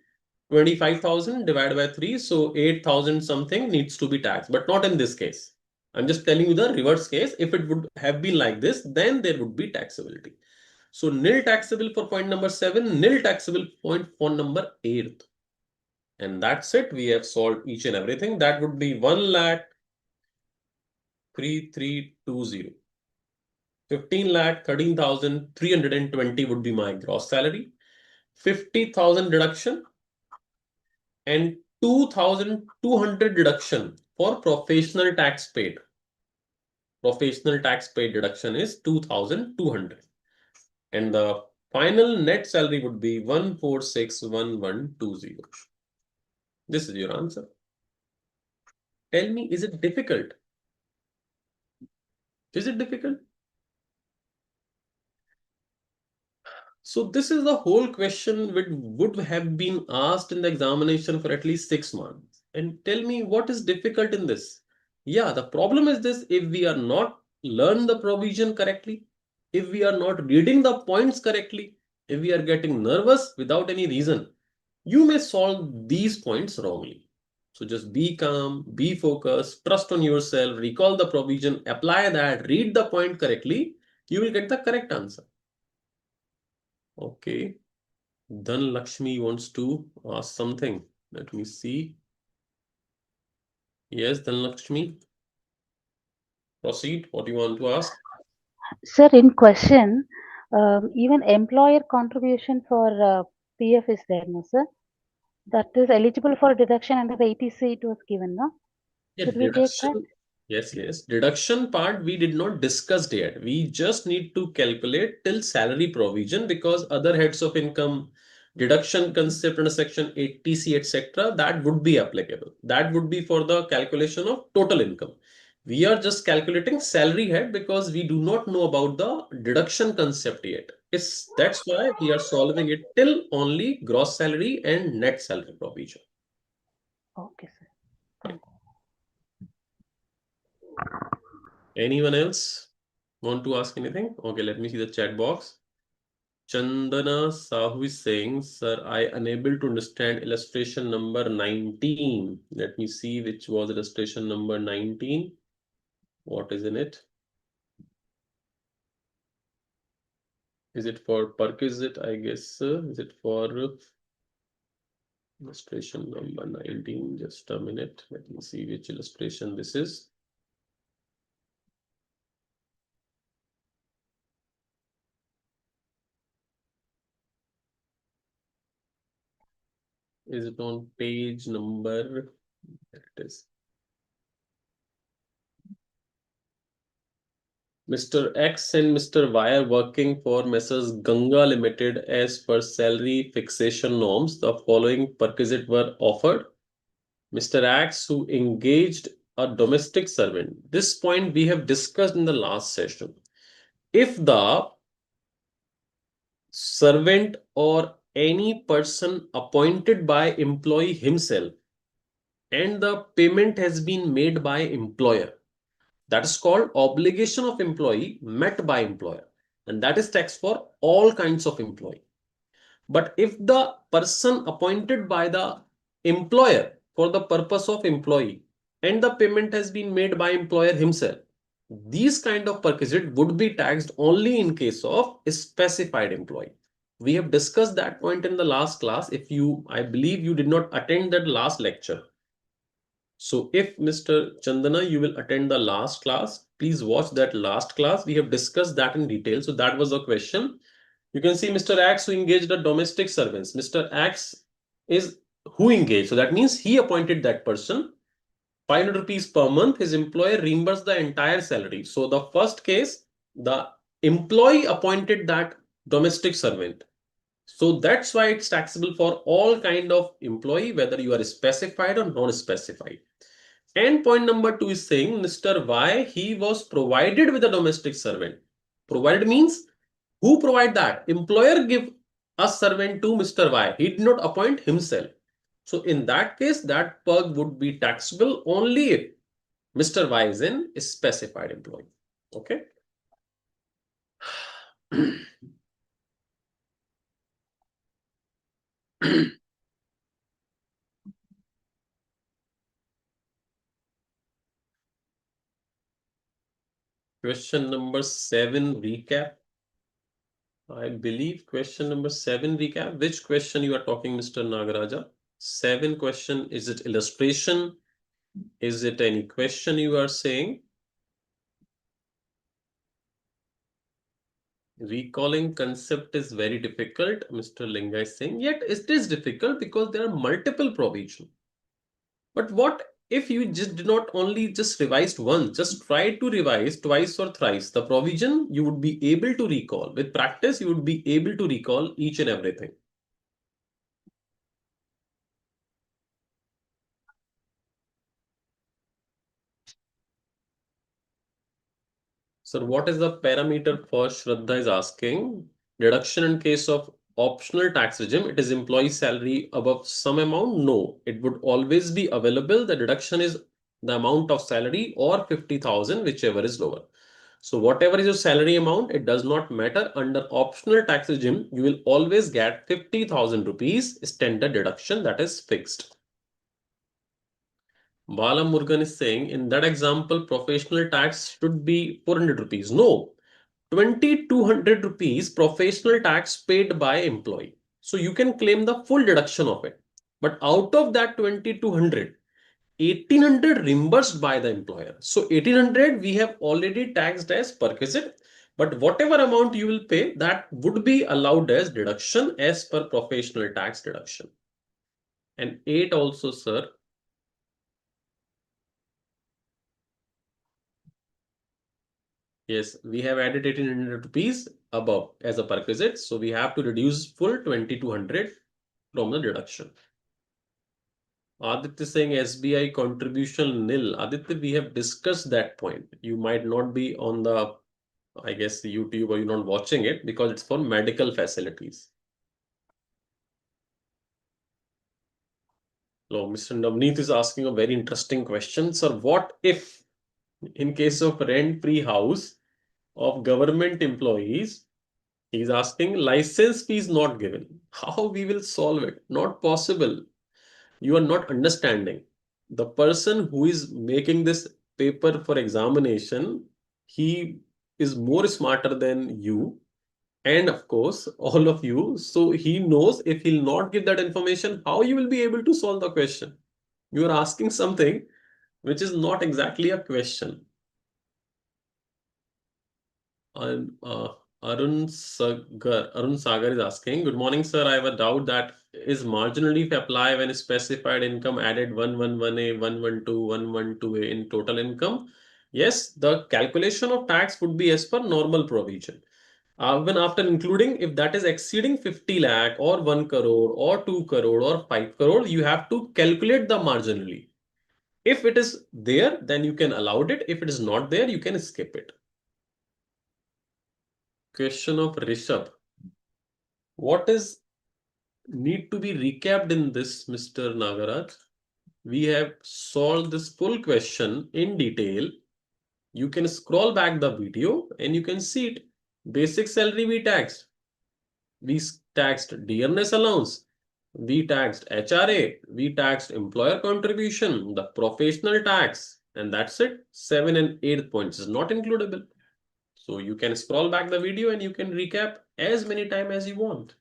Speaker 1: 25,000 divided by 3. So 8,000 something needs to be taxed, but not in this case. I'm just telling you the reverse case. If it would have been like this, then there would be taxability. So nil taxable for point number 7, nil taxable point for number 8. And that's it. We have solved each and everything. That would be 1,33,20. 15,13,320 would be my gross salary. 50,000 deduction and 2,200 deduction for professional tax paid. Professional tax paid deduction is 2,200. And the Final net salary would be 1461120. This is your answer. Tell me, is it difficult? Is it difficult? So this is the whole question which would have been asked in the examination for at least 6 months. And tell me what is difficult in this? Yeah, the problem is this: if we are not learn the provision correctly, if we are not reading the points correctly, if we are getting nervous without any reason, you may solve these points wrongly. So just be calm, be focused, trust on yourself, recall the provision, apply that, read the point correctly, you will get the correct answer. Okay. Dhan Lakshmi wants to ask something. Let me see. Yes, Dhan Lakshmi, proceed. What do you want to ask?
Speaker 4: Sir, in question, even employer contribution for PF is there, no, sir? That is eligible for deduction under the ATC it was given, no?
Speaker 1: Yeah,
Speaker 4: Should we take that?
Speaker 1: deduction. Yes, yes. Deduction part we did not discuss yet. We just need to calculate till salary provision, because other heads of income, deduction concept under section 80C, etc., that would be applicable. That would be for the calculation of total income. We are just calculating salary head because we do not know about the deduction concept yet. That's why we are solving it till only gross salary and net salary provision.
Speaker 4: Okay, sir. Thank you.
Speaker 1: Anyone else want to ask anything? Okay, let me see the chat box. Chandana Sahu is saying, sir, I unable to understand illustration number 19. Let me see which was illustration number 19. What is in it? Is it for Perquisite? I guess. Is it for illustration number 19? Just a minute. Let me see which illustration this is. Is it on page number? There it is. Mr. X and Mr. Y are working for Messrs. Ganga Limited as per salary fixation norms. The following perquisite were offered. Mr. X, who engaged a domestic servant. This point we have discussed in the last session. If the servant or any person appointed by employee himself and the payment has been made by employer, that is called obligation of employee met by employer, and that is tax for all kinds of employee. But if the person appointed by the employer for the purpose of employee and the payment has been made by employer himself, these kind of perquisite would be taxed only in case of a specified employee. We have discussed that point in the last class. If you, I believe you did not attend that last lecture. So if Mr. Chandana, you will attend the last class, please watch that last class. We have discussed that in detail. So that was the question. You can see Mr. X who engaged the domestic servants. Mr. X is who engaged. So that means he appointed that person. 500 rupees per month, his employer reimbursed the entire salary. So the first case, the employee appointed that domestic servant. So that's why it's taxable for all kind of employee, whether you are specified or non-specified. And point number 2 is saying Mr. Y, he was provided with a domestic servant. Provided means who provide that? Employer give a servant to Mr. Y. He did not appoint himself. So in that case, that perk would be taxable only if Mr. Y is a specified employee. Okay. Question number 7 recap. I believe question number 7 recap. Which question you are talking, Mr. Nagaraja? 7 question. Is it illustration? Is it any question you are saying? Recalling concept is very difficult, Mr. Linga is saying. Yet it is difficult because there are multiple provisions. But what if you just did not only just revised once, just try to revise twice or thrice the provision, you would be able to recall. With practice, you would be able to recall each and everything. So what is the parameter for Shraddha is asking? Deduction in case of optional tax regime, it is employee salary above some amount? No, it would always be available. The deduction is the amount of salary or 50,000, whichever is lower. So whatever is your salary amount, it does not matter. Under optional tax regime, you will always get 50,000 rupees standard deduction that is fixed. Bala Murugan is saying in that example, professional tax should be 400 rupees. No, 2,200 rupees professional tax paid by employee. So you can claim the full deduction of it. But out of that 2,200, 1,800 reimbursed by the employer. So 1,800 we have already taxed as perquisite. But whatever amount you will pay, that would be allowed as deduction as per professional tax deduction. And 8 also, sir. Yes, we have added 1,800 rupees above as a perquisite. So we have to reduce full 2,200 from the deduction. Aditya saying SBI contribution nil. Aditya, we have discussed that point. You might not be on the, I guess, the YouTube or you're not watching it because it's for medical facilities. So Mr. Navneet is asking a very interesting question. Sir, what if in case of rent-free house of government employees, he's asking license fees not given. How we will solve it? Not possible. You are not understanding. The person who is making this paper for examination, he is more smarter than you and of course all of you. So he knows if he'll not give that information, how you will be able to solve the question. You are asking something which is not exactly a question. And Arun Sagar is asking, good morning, sir. I have a doubt that is marginal relief apply when specified income added 111A, 112, 112A in total income? Yes, the calculation of tax would be as per normal provision. When after including, if that is exceeding 50 lakh or 1 crore or 2 crore or 5 crore, you have to calculate the marginal relief. If it is there, then you can allow it. If it is not there, you can skip it. Question of Rishabh. What is need to be recapped in this, Mr. Nagaraj? We have solved this full question in detail. You can scroll back the video and you can see it. Basic salary we taxed. We taxed dearness allowance. We taxed HRA. We taxed employer contribution, the professional tax, and that's it. 7 and 8 points is not includable. So you can scroll back the video and you can recap as many times as you want.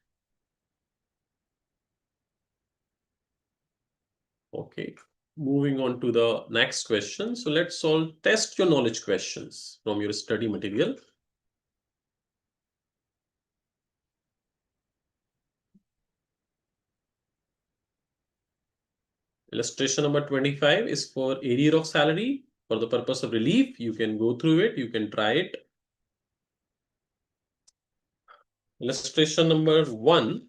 Speaker 1: Okay, moving on to the next question. So let's solve test your knowledge questions from your study material. Illustration number 25 is for arrear of salary. For the purpose of relief, you can go through it, you can try it. Illustration number 1,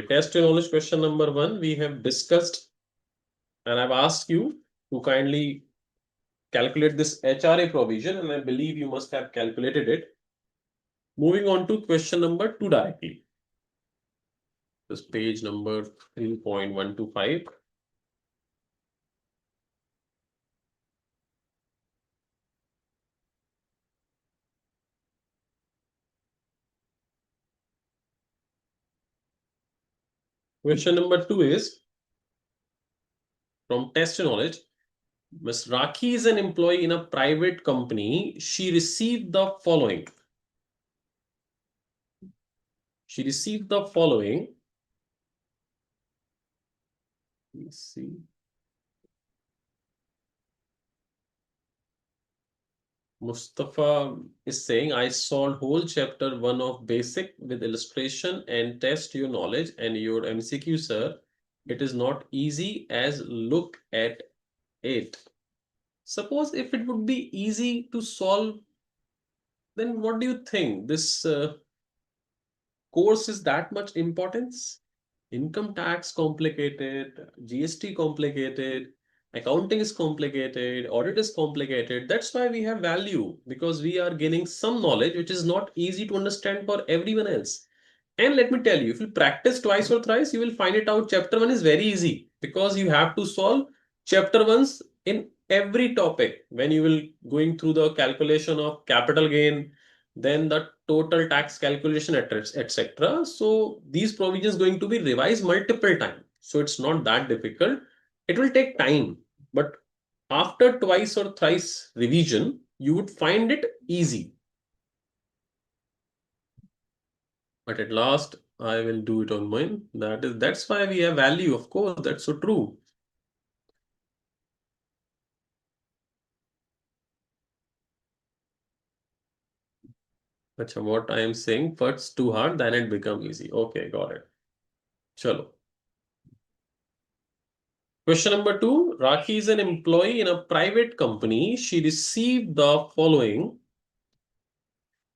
Speaker 1: test your knowledge question number 1, we have discussed and I've asked you to kindly calculate this HRA provision and I believe you must have calculated it. Moving on to question number 2 directly. This page number 3.125. Question number 2 is from test knowledge. Ms. Rakhi is an employee in a private company. She received the following. She received the following. Let's see. Mustafa is saying, I solved whole chapter 1 of basic with illustration and test your knowledge and your MCQ, sir. It is not easy as look at 8. Suppose if it would be easy to solve, then what do you think? This course is that much importance? Income tax complicated, GST complicated, accounting is complicated, audit is complicated. That's why we have value, because we are gaining some knowledge which is not easy to understand for everyone else. And let me tell you, if you practice twice or thrice, you will find it out. Chapter 1 is very easy because you have to solve chapter 1s in every topic. When you will going through the calculation of capital gain, then the total tax calculation, etc. So these provisions going to be revised multiple times. So it's not that difficult. It will take time, but after twice or thrice revision, you would find it easy. But at last, I will do it on mine. That's why we have value. Of course, that's so true. Achha, what I am saying, first too hard, then it become easy. Okay, got it. Chalo. Question number 2. Rakhi is an employee in a private company. She received the following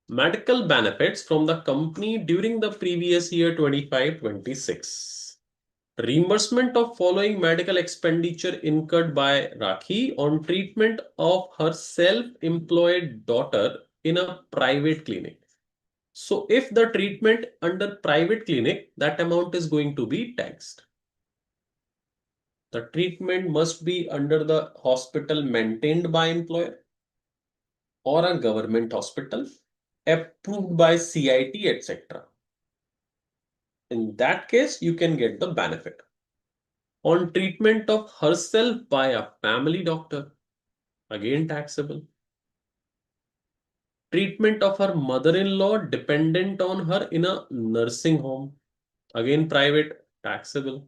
Speaker 1: medical benefits from the company during the previous year 25-26. Reimbursement of following medical expenditure incurred by Rakhi on treatment of her self-employed daughter in a private clinic. So if the treatment under private clinic, that amount is going to be taxed. The treatment must be under the hospital maintained by employer or a government hospital approved by CIT, etc. In that case, you can get the benefit. On treatment of herself by a family doctor, again taxable. Treatment of her mother-in-law dependent on her in a nursing home, again private, taxable.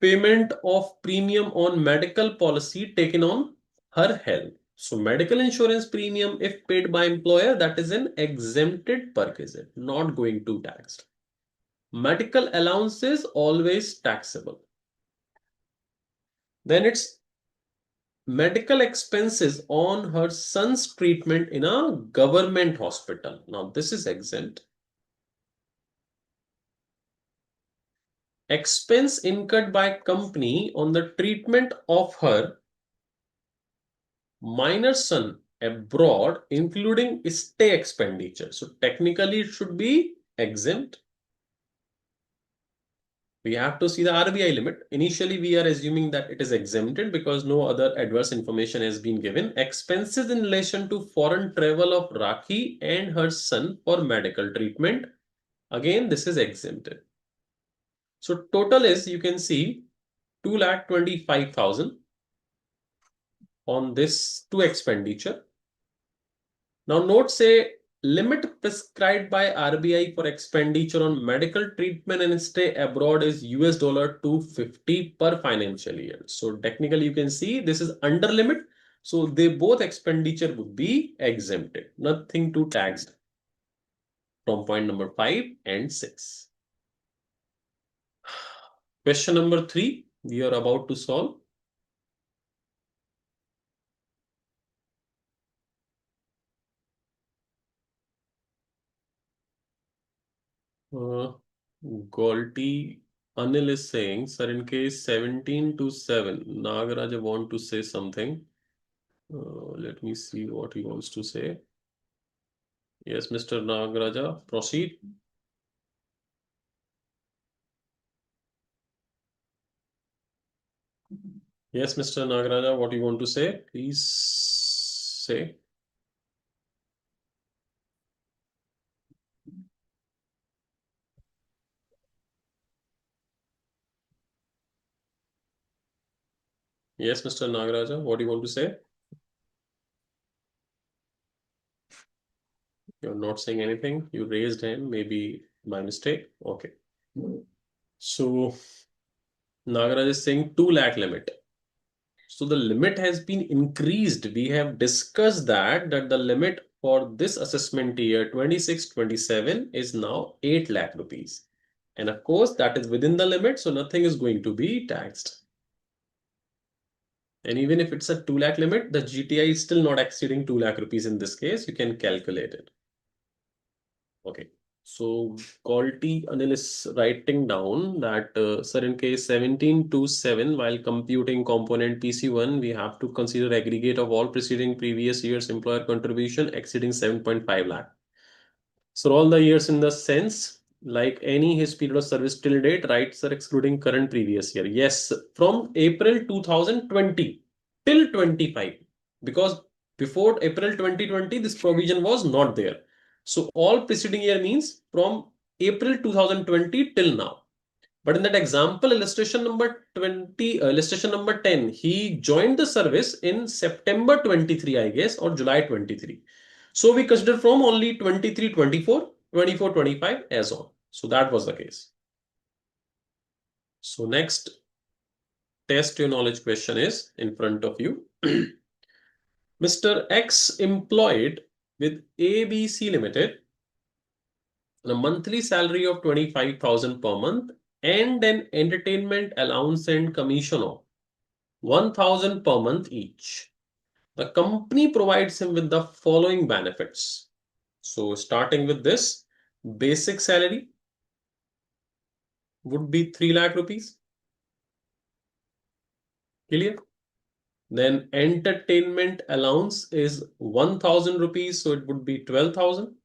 Speaker 1: Payment of premium on medical policy taken on her health. So medical insurance premium, if paid by employer, that is an exempted perquisite, not going to taxed. Medical allowances always taxable. Then it's medical expenses on her son's treatment in a government hospital. Now this is exempt. Expense incurred by company on the treatment of her minor son abroad, including stay expenditure. So technically it should be exempt. We have to see the RBI limit. Initially, we are assuming that it is exempted because no other adverse information has been given. Expenses in relation to foreign travel of Rakhi and her son for medical treatment. Again, this is exempted. So total is, you can see, 2,25,000 on this two expenditure. Now note say limit prescribed by RBI for expenditure on medical treatment and stay abroad is $250 per financial year. So technically you can see this is under limit. So they both expenditure would be exempted, nothing to taxed from point number 5 and 6. Question number 3, we are about to solve. Galti Anil is saying, sir, in case 17-7, Nagaraja want to say something. Let me see what he wants to say. Yes, Mr. Nagaraja, proceed. Yes, Mr. Nagaraja, what you want to say? Please say. Yes, Mr. Nagaraja, what do you want to say? You're not saying anything. You raised hand, maybe by mistake. Okay. So Nagaraj is saying 2 lakh limit. So the limit has been increased. We have discussed that the limit for this assessment year 26-27 is now 8 lakh rupees. And of course, that is within the limit, so nothing is going to be taxed. And even if it's a 2 lakh limit, the GTI is still not exceeding 2 lakh rupees in this case. You can calculate it. Okay. So quality Anil is writing down that, sir, in case 1727, while computing component PC1, we have to consider aggregate of all preceding previous years employer contribution exceeding 7.5 lakh. So all the years in the sense, like any his period of service till date, rights are excluding current previous year. Yes, from April 2020 till 25, because before April 2020, this provision was not there. So all preceding year means from April 2020 till now. But in that example, illustration number 20, illustration number 10, he joined the service in September 23, I guess, or July 23. So we consider from only 23, 24, 24, 25 as on. So that was the case. So next test your knowledge question is in front of you. Mr. X employed with ABC Limited on a monthly salary of 25,000 per month and an entertainment allowance and commission of 1,000 per month each. The company provides him with the following benefits. So starting with this, basic salary would be 3 lakh rupees. Clear? Then entertainment allowance is 1,000 rupees, so it would be 12,000.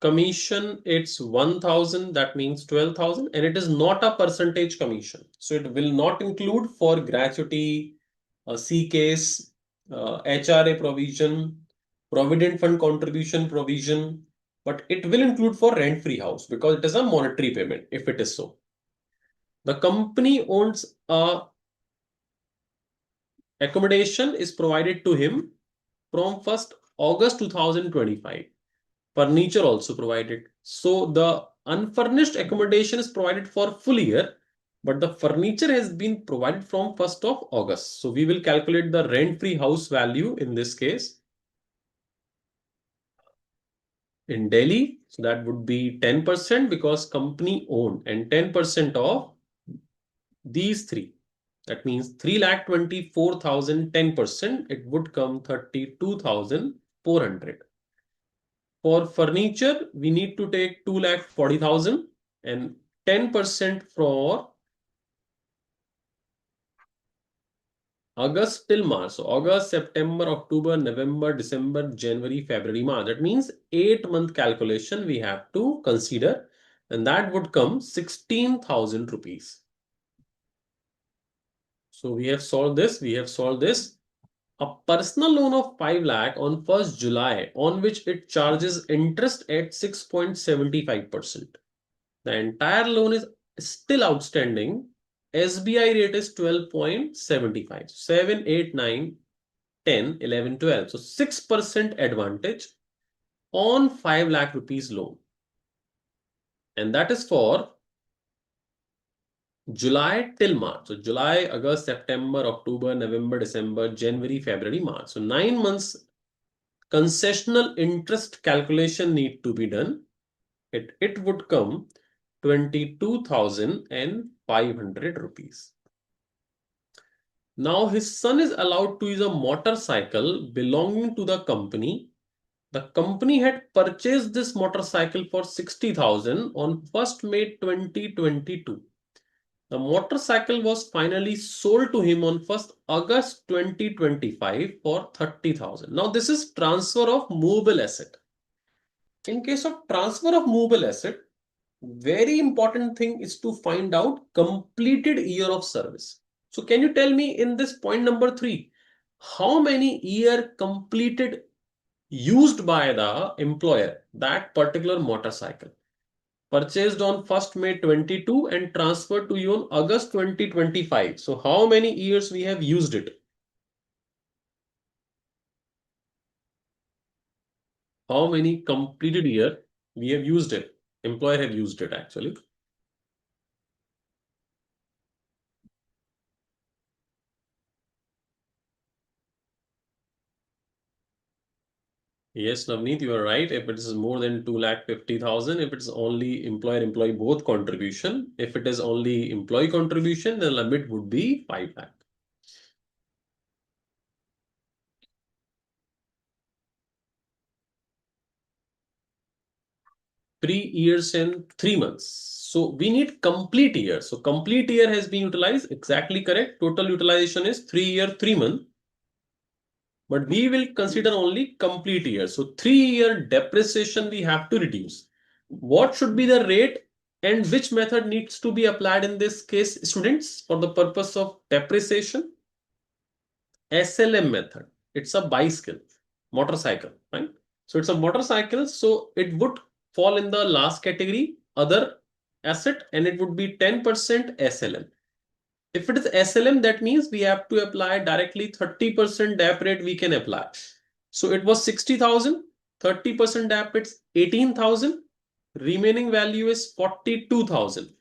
Speaker 1: Commission, it's 1,000, that means 12,000, and it is not a percentage commission. So it will not include for gratuity, C case, HRA provision, provident fund contribution provision, but it will include for rent-free house because it is a monetary payment if it is so. The company owns a accommodation is provided to him from 1st August 2025. Furniture also provided. So the unfurnished accommodation is provided for full year, but the furniture has been provided from 1st of August. So we will calculate the rent-free house value in this case in Delhi. So that would be 10% because company owned and 10% of these three. That means 3,24,000, 10%, it would come 32,400. For furniture, we need to take 2,40,000 and 10% for August till March. So August, September, October, November, December, January, February, March. That means 8-month calculation we have to consider, and that would come 16,000 rupees. So we have solved this. We have solved this. A personal loan of 5 lakh on 1st July, on which it charges interest at 6.75%. The entire loan is still outstanding. SBI rate is 12.75. 7, 8, 9, 10, 11, 12. So 6% advantage on 5 lakh rupees loan. And that is for July till March. So July, August, September, October, November, December, January, February, March. So 9 months concessional interest calculation need to be done. It would come 22,500 rupees. Now his son is allowed to use a motorcycle belonging to the company. The company had purchased this motorcycle for 60,000 on 1st May 2022. The motorcycle was finally sold to him on 1st August 2025 for 30,000. Now this is transfer of movable asset. In case of transfer of movable asset, very important thing is to find out completed year of service. So can you tell me in this point number 3, how many year completed used by the employer that particular motorcycle? Purchased on 1st May 22 and transferred to you on August 2025. So how many years we have used it? How many completed year we have used it? Employer have used it actually. Yes, Navneet, you are right. If it is more than 2,50,000, if it's only employer-employee both contribution, if it is only employee contribution, the limit would be 5 lakh. 3 years and 3 months. So we need complete year. So complete year has been utilized. Exactly correct. Total utilization is 3 year, 3 month. But we will consider only complete year. So 3-year depreciation we have to reduce. What should be the rate and which method needs to be applied in this case, students, for the purpose of depreciation? SLM method. It's a bicycle, motorcycle, right? So it's a motorcycle. So it would fall in the last category, other asset, and it would be 10% SLM. If it is SLM, that means we have to apply directly 30% DAP rate we can apply. So it was 60,000, 30% DAP it's 18,000, remaining value is 42,000.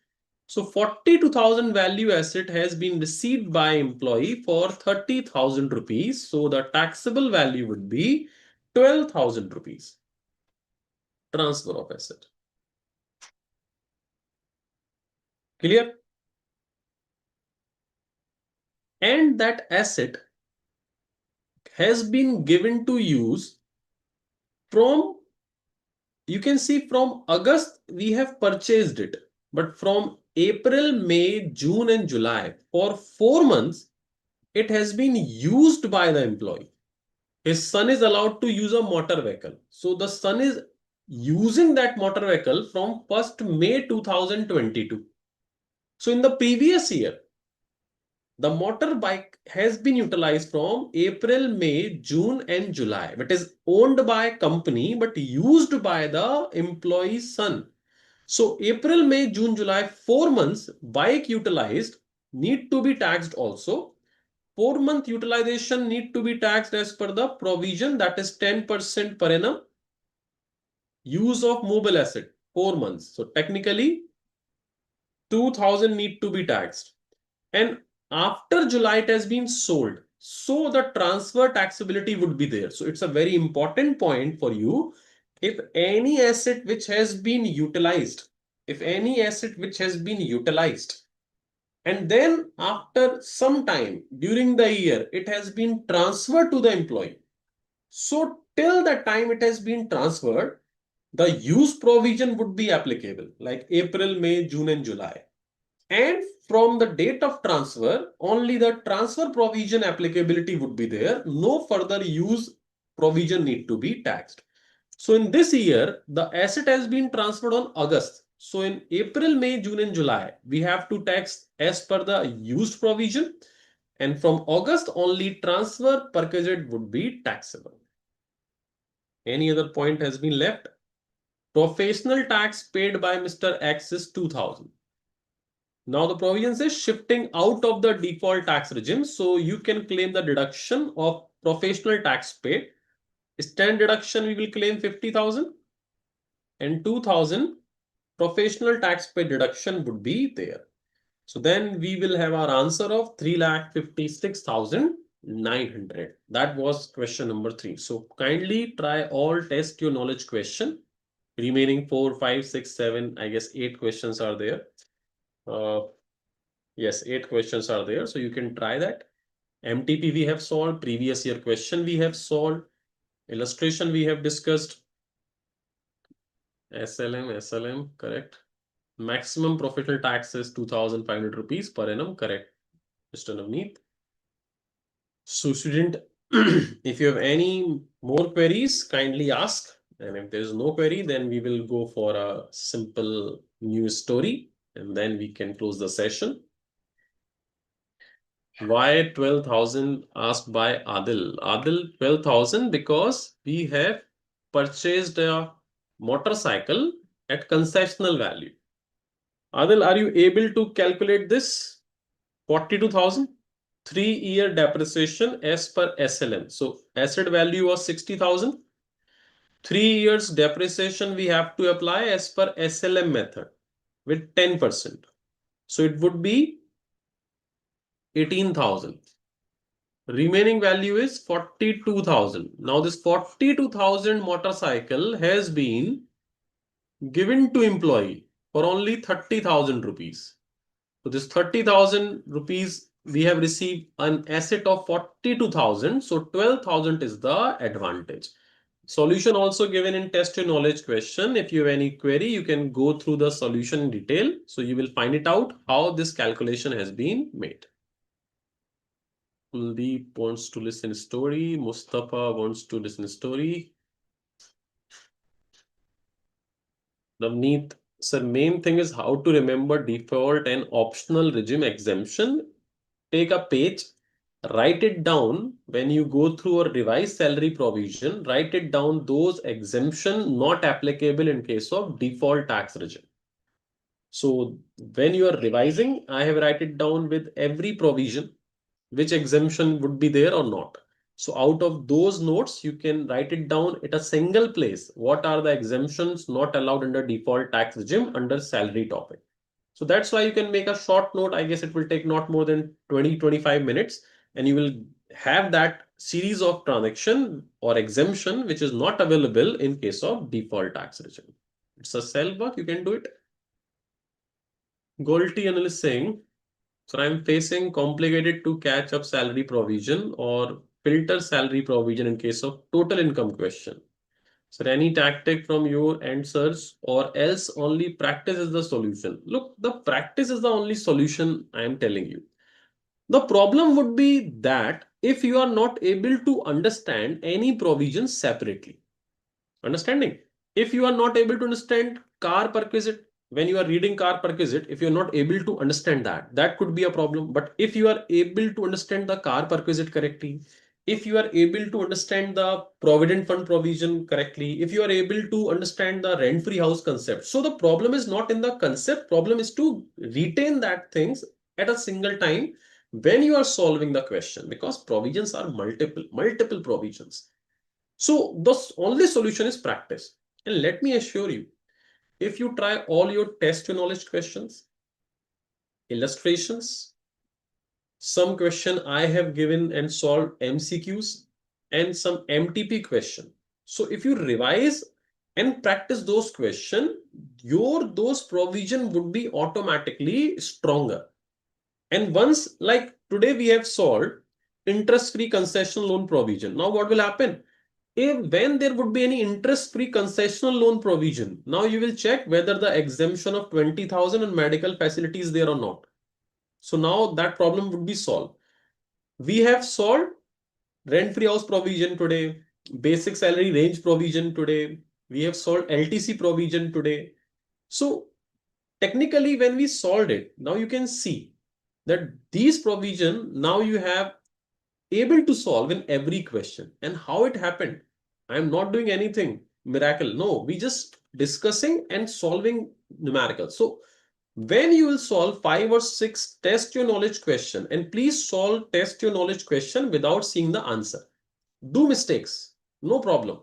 Speaker 1: So 42,000 value asset has been received by employee for 30,000 rupees. So the taxable value would be 12,000 rupees. Transfer of asset. Clear? And that asset has been given to use from, you can see from August we have purchased it, but from April, May, June and July, for 4 months it has been used by the employee. His son is allowed to use a motor vehicle. So the son is using that motor vehicle from 1st May 2022. So in the previous year, the motorbike has been utilized from April, May, June and July. It is owned by a company but used by the employee's son. So April, May, June, July, 4 months bike utilized need to be taxed also. 4-month utilization need to be taxed as per the provision, that is 10% per annum. Use of mobile asset 4 months. So technically 2,000 need to be taxed. And after July it has been sold. So the transfer taxability would be there. So it's a very important point for you. If any asset which has been utilized, and then after some time during the year, it has been transferred to the employee. So till the time it has been transferred, the use provision would be applicable, like April, May, June and July. And from the date of transfer, only the transfer provision applicability would be there. No further use provision need to be taxed. So in this year, the asset has been transferred on August. So in April, May, June and July, we have to tax as per the used provision. And from August, only transfer perquisite would be taxable. Any other point has been left? Professional tax paid by Mr. X is 2,000. Now the provision says shifting out of the default tax regime. So you can claim the deduction of professional tax paid. Stand deduction we will claim 50,000 and 2,000 professional tax paid deduction would be there. So then we will have our answer of 3,56,900. That was question number 3. So kindly try all test your knowledge question. Remaining 4, 5, 6, 7, I guess 8 questions are there. Yes, 8 questions are there. So you can try that. MTP we have solved. Previous year question we have solved. Illustration we have discussed. SLM, correct. Maximum profitable tax is 2,500 rupees per annum, correct. Mr. Navneet. So student, if you have any more queries, kindly ask. And if there is no query, then we will go for a simple news story and then we can close the session. Why 12,000 asked by Adil? Adil, 12,000 because we have purchased a motorcycle at concessional value. Adil, are you able to calculate this? 42,000, 3-year depreciation as per SLM. So asset value was 60,000. 3 years depreciation we have to apply as per SLM method with 10%. So it would be 18,000. Remaining value is 42,000. Now this 42,000 motorcycle has been given to employee for only 30,000 rupees. So this 30,000 rupees we have received an asset of 42,000. So 12,000 is the advantage. Solution also given in test your knowledge question. If you have any query, you can go through the solution in detail. So you will find it out how this calculation has been made. Kuldeep wants to listen story. Mustafa wants to listen story. Navneet, sir, main thing is how to remember default and optional regime exemption. Take a page, write it down. When you go through a revised salary provision, write it down those exemption not applicable in case of default tax regime. So when you are revising, I have write it down with every provision, which exemption would be there or not. So out of those notes, you can write it down at a single place. What are the exemptions not allowed under default tax regime under salary topic? So that's why you can make a short note. I guess it will take not more than 20-25 minutes, and you will have that series of transaction or exemption which is not available in case of default tax regime. It's a self work, you can do it. Golty analyst saying, so I'm facing complicated to catch up salary provision or filter salary provision in case of total income question. So any tactic from your end, sirs, or else only practice is the solution. Look, the practice is the only solution I am telling you. The problem would be that if you are not able to understand any provision separately. Understanding? If you are not able to understand car perquisite, when you are reading car perquisite, if you're not able to understand that, that could be a problem. But if you are able to understand the car perquisite correctly, if you are able to understand the provident fund provision correctly, if you are able to understand the rent-free house concept, so the problem is not in the concept, problem is to retain that things at a single time when you are solving the question, because provisions are multiple provisions. So the only solution is practice. And let me assure you, if you try all your test your knowledge questions, illustrations, some question I have given and solved MCQs, and some MTP question. So if you revise and practice those questions, those provision would be automatically stronger. And once, like today we have solved interest-free concessional loan provision. Now what will happen? When there would be any interest-free concessional loan provision, now you will check whether the exemption of 20,000 in medical facility is there or not. So now that problem would be solved. We have solved rent-free house provision today, basic salary range provision today. We have solved LTC provision today. So technically, when we solved it, now you can see that these provision now you have able to solve in every question. And how it happened, I'm not doing anything miracle. No, we just discussing and solving numerical. So when you will solve 5 or 6 test your knowledge question, and please solve test your knowledge question without seeing the answer. Do mistakes, no problem.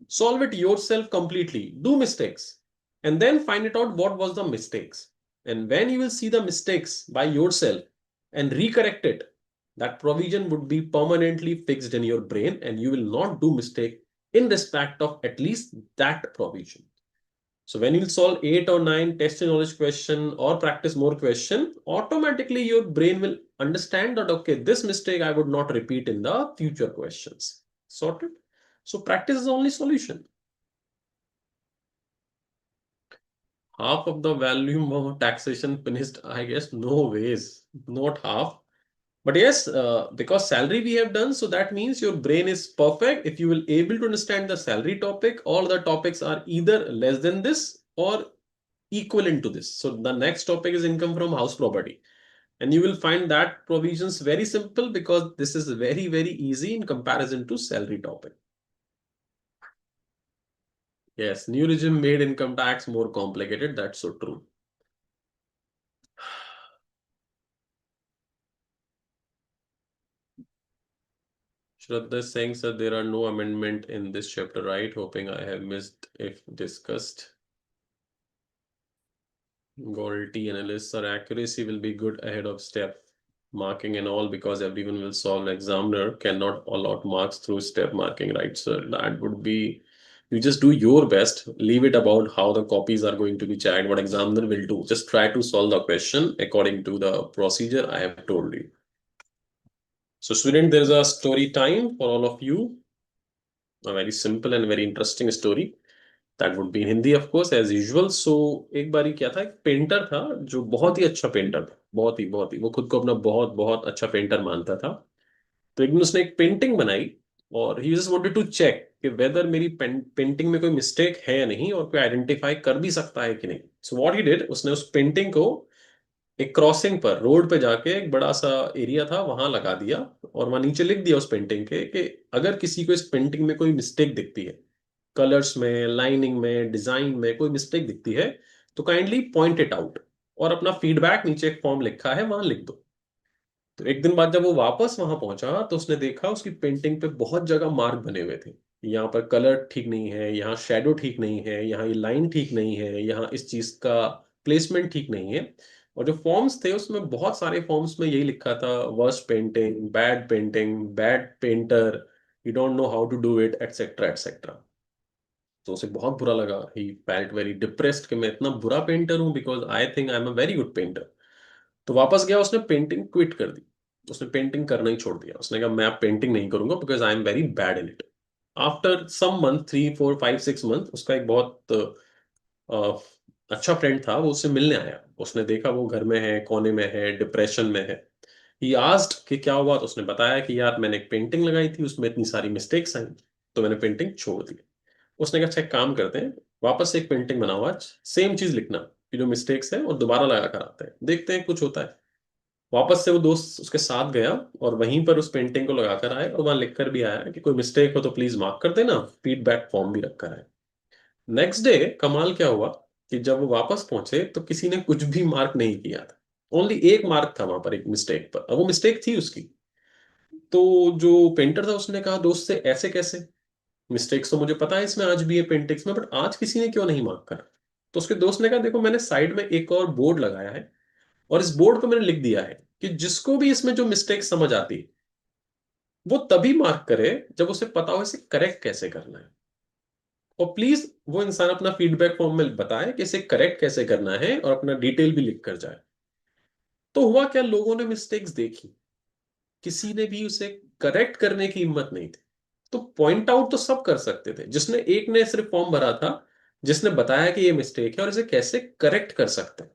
Speaker 1: Solve it yourself completely. Do mistakes and then find it out what was the mistakes. And when you will see the mistakes by yourself and recorrect it, that provision would be permanently fixed in your brain and you will not do mistake in respect of at least that provision. So when you solve 8 or 9 test your knowledge question or practice more question, automatically your brain will understand that, okay, this mistake I would not repeat in the future questions. Sorted? So practice is the only solution. Half of the volume of taxation finished, I guess, no ways, not half. But yes, because salary we have done, so that means your brain is perfect. If you will able to understand the salary topic, all the topics are either less than this or equivalent to this. So the next topic is income from house property. And you will find that provisions very simple because this is very easy in comparison to salary topic. Yes, new regime made income tax more complicated. That's so true. Shraddha is saying, sir, there are no amendment in this chapter, right? Hoping I have missed if discussed. Quality analysts or accuracy will be good ahead of step marking and all because everyone will solve. Examiner cannot allot marks through step marking, right? So that would be, you just do your best, leave it about how the copies are going to be checked, what examiner will do. Just try to solve the question according to the procedure I have told you. So student, there is a story time for all of you. a very simple and very interesting story. That would be in Hindi, of course, as usual. So एक बारी क्या था, एक painter था जो बहुत ही अच्छा painter था, बहुत ही वो खुद को अपना बहुत बहुत अच्छा पेंटर मानता था। तो एक दिन उसने एक पेंटिंग बनाई और ही जस्ट वांटेड टू चेक कि वेदर मेरी पेंटिंग में कोई मिस्टेक है या नहीं, और कोई आइडेंटिफाई कर भी सकता है कि नहीं। सो व्हाट ही डिड, उसने उस पेंटिंग को एक क्रॉसिंग पर, रोड पे जाके एक बड़ा सा एरिया था वहां लगा दिया, और वहां नीचे लिख दिया उस पेंटिंग के कि अगर किसी को इस पेंटिंग में कोई मिस्टेक दिखती है, कलर्स में, लाइनिंग में, डिजाइन में कोई मिस्टेक दिखती है, तो काइंडली पॉइंट इट आउट, और अपना फीडबैक नीचे एक फॉर्म लिखा है वहां लिख दो। तो एक दिन बाद जब वो वापस वहां पहुंचा तो उसने देखा उसकी पेंटिंग पे बहुत जगह मार्क बने हुए थे। यहाँ पर कलर ठीक नहीं है, यहाँ शेडो ठीक नहीं है, यहाँ ये लाइन ठीक नहीं है, यहाँ इस चीज का प्लेसमेंट ठीक नहीं है। और जो फॉर्म्स थे उसमें बहुत सारे फॉर्म्स में यही लिखा था, worst painting, bad painter, you don't know how to do it, et cetera et cetera. तो उसे बहुत बुरा लगा, ही फेल्ट वेरी डिप्रेस्ड कि मैं इतना बुरा पेंटर हूं, because I think I am a very good painter. तो वापस गया, उसने पेंटिंग क्विट कर दी, उसने पेंटिंग करना ही छोड़ दिया। उसने कहा मैं अब पेंटिंग नहीं करूंगा because I am very bad in it. After some month, 3 4 5 6 month, उसका एक बहुत अच्छा फ्रेंड था, वो उससे मिलने आया। उसने देखा वो घर में है, कोने में है, डिप्रेशन में है। ही आस्क्ड कि क्या हुआ, तो उसने बताया कि यार मैंने एक पेंटिंग लगाई थी, उसमें इतनी सारी मिस्टेक्स आई, तो मैंने पेंटिंग छोड़ दी। उसने कहा अच्छा एक काम करते हैं, वापस से एक पेंटिंग बनाओ आज, सेम चीज लिखना कि जो मिस्टेक्स है, और दोबारा लगा कर आते हैं, देखते हैं कुछ होता है। वापस से वो दोस्त उसके साथ गया और वहीं पर उस पेंटिंग को लगाकर आए, और वहां लिखकर भी आया कि कोई मिस्टेक हो तो प्लीज मार्क कर देना, फीडबैक फॉर्म भी रखकर आए। नेक्स्ट डे कमाल क्या हुआ कि जब वो वापस पहुंचे तो किसी ने कुछ भी मार्क नहीं किया था। ओनली एक मार्क था वहां पर, एक मिस्टेक पर, अब वो मिस्टेक थी उसकी। तो जो पेंटर था उसने कहा दोस्त से, ऐसे कैसे, मिस्टेक्स तो मुझे पता है इसमें आज भी है पेंटिंग्स में, बट आज किसी ने क्यों नहीं मार्क करा। तो उसके दोस्त ने कहा देखो मैंने साइड में एक और बोर्ड लगाया है, और इस बोर्ड पे मैंने लिख दिया है कि जिसको भी इसमें जो मिस्टेक समझ आती है वो तभी मार्क करे जब उसे पता हो इसे करेक्ट कैसे करना है। और प्लीज वो इंसान अपना फीडबैक फॉर्म में बताए कि इसे करेक्ट कैसे करना है, और अपना डिटेल भी लिख कर जाए। तो हुआ क्या, लोगों ने मिस्टेक्स देखी, किसी ने भी उसे करेक्ट करने की हिम्मत नहीं थी। तो पॉइंट आउट तो सब कर सकते थे, जिसने एक ने सिर्फ फॉर्म भरा था, जिसने बताया कि ये मिस्टेक है और इसे कैसे करेक्ट कर सकते हैं।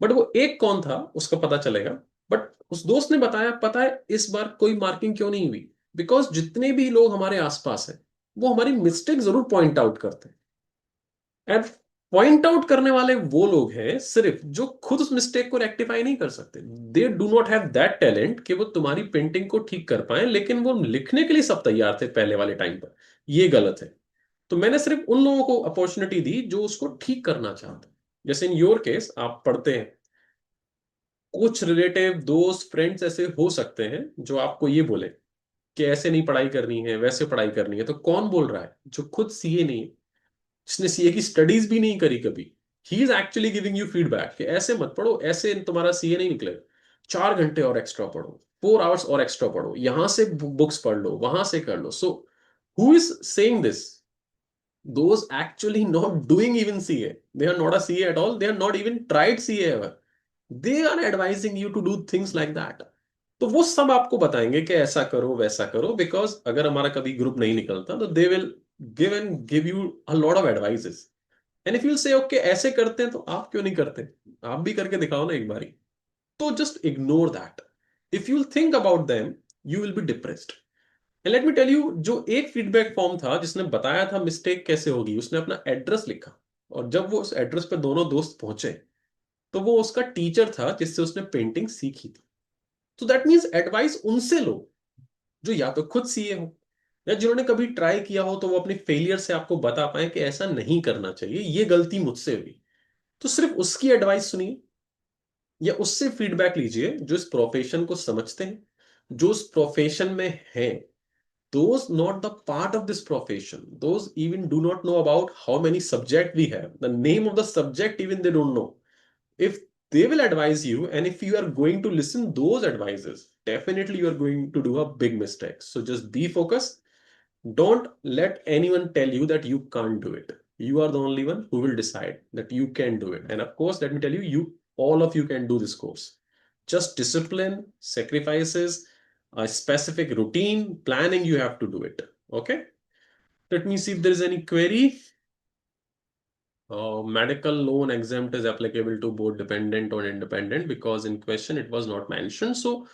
Speaker 1: बट वो एक कौन था उसका पता चलेगा। बट उस दोस्त ने बताया, पता है इस बार कोई मार्किंग क्यों नहीं हुई, बिकॉज जितने भी लोग हमारे आसपास हैं वो हमारी मिस्टेक जरूर पॉइंट आउट करते हैं। एंड पॉइंट आउट करने वाले वो लोग हैं सिर्फ जो खुद उस मिस्टेक को रेक्टिफाई नहीं कर सकते। They do not have that talent कि वो तुम्हारी पेंटिंग को ठीक कर पाए, लेकिन वो लिखने के लिए सब तैयार थे पहले वाले टाइम पर। ये गलत है। तो मैंने सिर्फ उन लोगों को अपॉर्चुनिटी दी जो उसको ठीक करना चाहते हैं। जैसे इन योर केस, आप पढ़ते हैं, कुछ रिलेटिव, दोस्त, फ्रेंड्स ऐसे हो सकते हैं जो आपको ये बोले कि ऐसे नहीं पढ़ाई करनी है, वैसे पढ़ाई करनी है। तो कौन बोल रहा है, जो खुद सीए नहीं है, जिसने सीए की स्टडीज भी नहीं करी कभी। He is actually giving you feedback कि ऐसे मत पढ़ो, ऐसे तुम्हारा सीए नहीं निकलेगा। 4 घंटे और एक्स्ट्रा पढ़ो, 4 आवर्स और एक्स्ट्रा पढ़ो, यहां से बुक्स पढ़ लो, वहां से कर लो। So who is saying this? Those actually not doing even CA. They are not a CA at all. They are not even tried CA ever. They are advising you to do things like that. तो वो सब आपको बताएंगे कि ऐसा करो वैसा करो, बिकॉज अगर हमारा कभी ग्रुप नहीं निकलता तो they will give you a lot of advices. And if you से ओके ऐसे करते हैं तो आप क्यों नहीं करते, आप भी करके दिखाओ ना एक बारी। तो just ignore that. If you think about them you will be depressed. Let me tell you, जो एक फीडबैक फॉर्म था जिसने बताया था मिस्टेक कैसे होगी, उसने अपना एड्रेस लिखा, और जब वो उस एड्रेस पे दोनों दोस्त पहुंचे तो वो उसका टीचर था जिससे उसने पेंटिंग सीखी थी। तो दैट मीन्स एडवाइस उनसे लो जो या तो खुद सीए हो, या जिन्होंने कभी ट्राई किया हो तो वो अपने फेलियर से आपको बता पाए कि ऐसा नहीं करना चाहिए, ये गलती मुझसे हुई। तो सिर्फ उसकी एडवाइस सुनिए, या उससे फीडबैक लीजिए जो इस प्रोफेशन को समझते हैं, जो उस प्रोफेशन में हैं। Those not the part of this profession, those even do not know about how many subject we have, the name of the subject even they don't know. If they will advise you, and if you are going to listen those advices, definitely you are going to do a big mistake. So just be focused. Don't let anyone tell you that you can't do it. You are the only one who will decide that you can do it. And of course, let me tell you, all of you can do this course. Just discipline, sacrifices, a specific routine, planning, you have to do it. Okay. Let me see if there is any query. Medical loan exempt is applicable to both dependent or independent, because in question it was not mentioned. So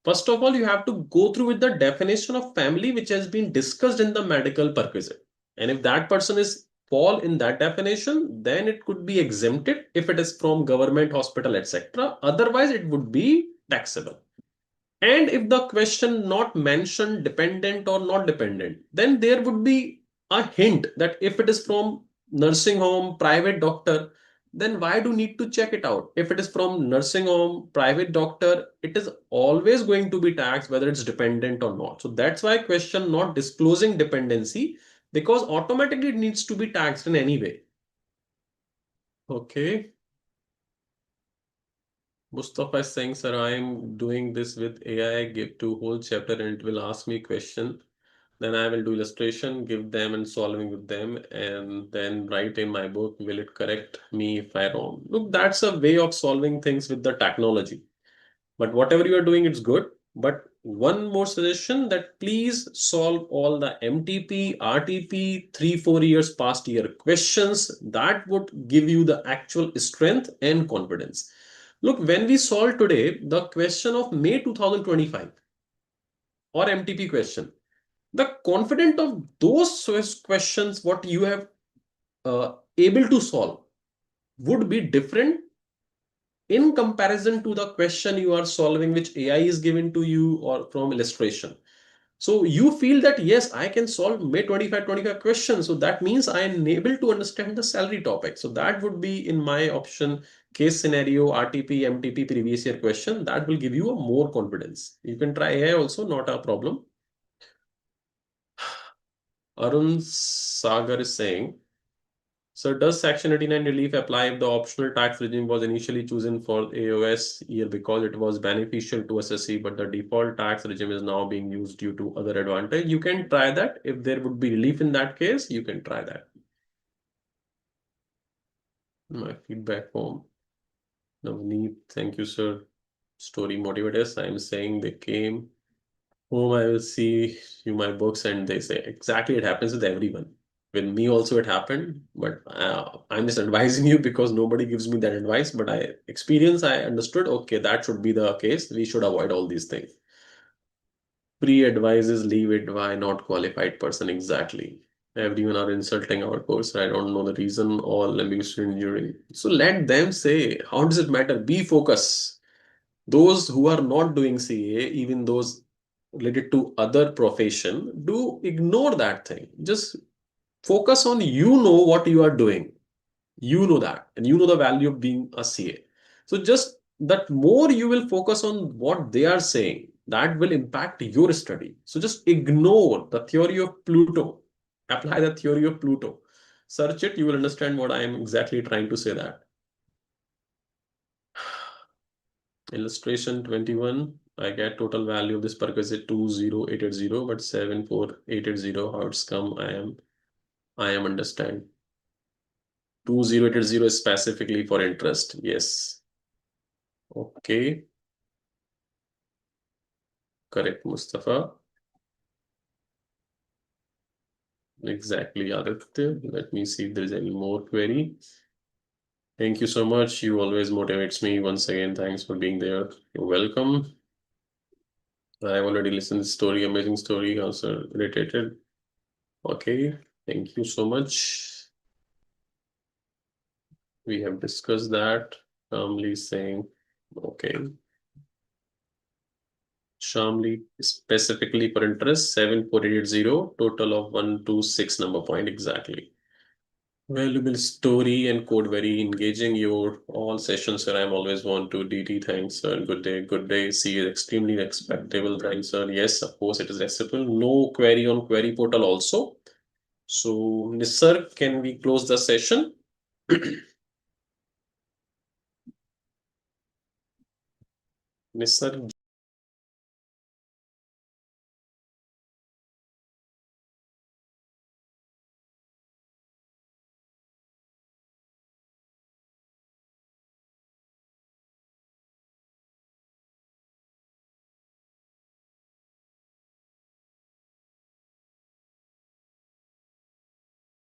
Speaker 1: first of all, you have to go through with the definition of family which has been discussed in the medical perquisite. And if that person is fall in that definition, then it could be exempted if it is from government, hospital, etc. Otherwise, it would be taxable. And if the question not mentioned dependent or not dependent, then there would be a hint that if it is from nursing home, private doctor, then why do need to check it out? If it is from nursing home, private doctor, it is always going to be taxed whether it's dependent or not. So that's why question not disclosing dependency, because automatically it needs to be taxed in any way. Okay. Mustafa is saying, sir, I am doing this with AI, give to whole chapter and it will ask me question. Then I will do illustration, give them and solving with them, and then write in my book, will it correct me if I wrong? Look, that's a way of solving things with the technology. But whatever you are doing, it's good. But one more suggestion, that please solve all the MTP, RTP, 3-4 years past year questions. That would give you the actual strength and confidence. Look, when we solve today the question of May 2025 or MTP question, the confidence of those questions, what you have able to solve, would be different in comparison to the question you are solving, which AI is given to you or from illustration. So you feel that, yes, I can solve May 25 questions. So that means I am able to understand the salary topic. So that would be in my option, case scenario, RTP, MTP, previous year question. That will give you a more confidence. You can try AI also, not a problem. Arun Sagar is saying, so does Section 89 relief apply if the optional tax regime was initially chosen for AOS year because it was beneficial to assessee, but the default tax regime is now being used due to other advantage? You can try that. If there would be relief in that case, you can try that. My feedback form. Navneet, thank you, sir. Story motivators. I'm saying they came home, I will see you my books, and they say exactly it happens with everyone. With me also it happened, but I'm just advising you because nobody gives me that advice. But I understood, okay, that should be the case. We should avoid all these things. Pre-advises leave it, why not qualified person? Exactly. Everyone are insulting our course. I don't know the reason, all ambiguous enduring. So let them say, how does it matter? Be focused. Those who are not doing CA, even those related to other profession, do ignore that thing. Just focus on, you know what you are doing. You know that, and you know the value of being a CA. So just that more you will focus on what they are saying, that will impact your study. So just ignore the theory of Pluto. Apply the theory of Pluto. Search it, you will understand what I am exactly trying to say that. Illustration 21. I get total value of this perquisite 20880, but 74880. How it's come? I am understand. 20880 is specifically for interest. Yes. Okay. Correct, Mustafa. Exactly, Aditya. Let me see if there's any more query. Thank you so much. You always motivates me. Once again, thanks for being there. You're welcome. I've already listened to the story, amazing story, answer irritated. Okay, thank you so much. We have discussed that. Shamli saying, okay. Shamli specifically for interest, 74880, total of 126 number point exactly. Valuable story and code, very engaging. Your all sessions, sir. I'm always want to DT. Thanks, sir. Good day. Good day. See you. Extremely respectable. Thanks, sir. Yes, of course, it is acceptable. No query on query portal also. So, Nisar, can we close the session? Nisar.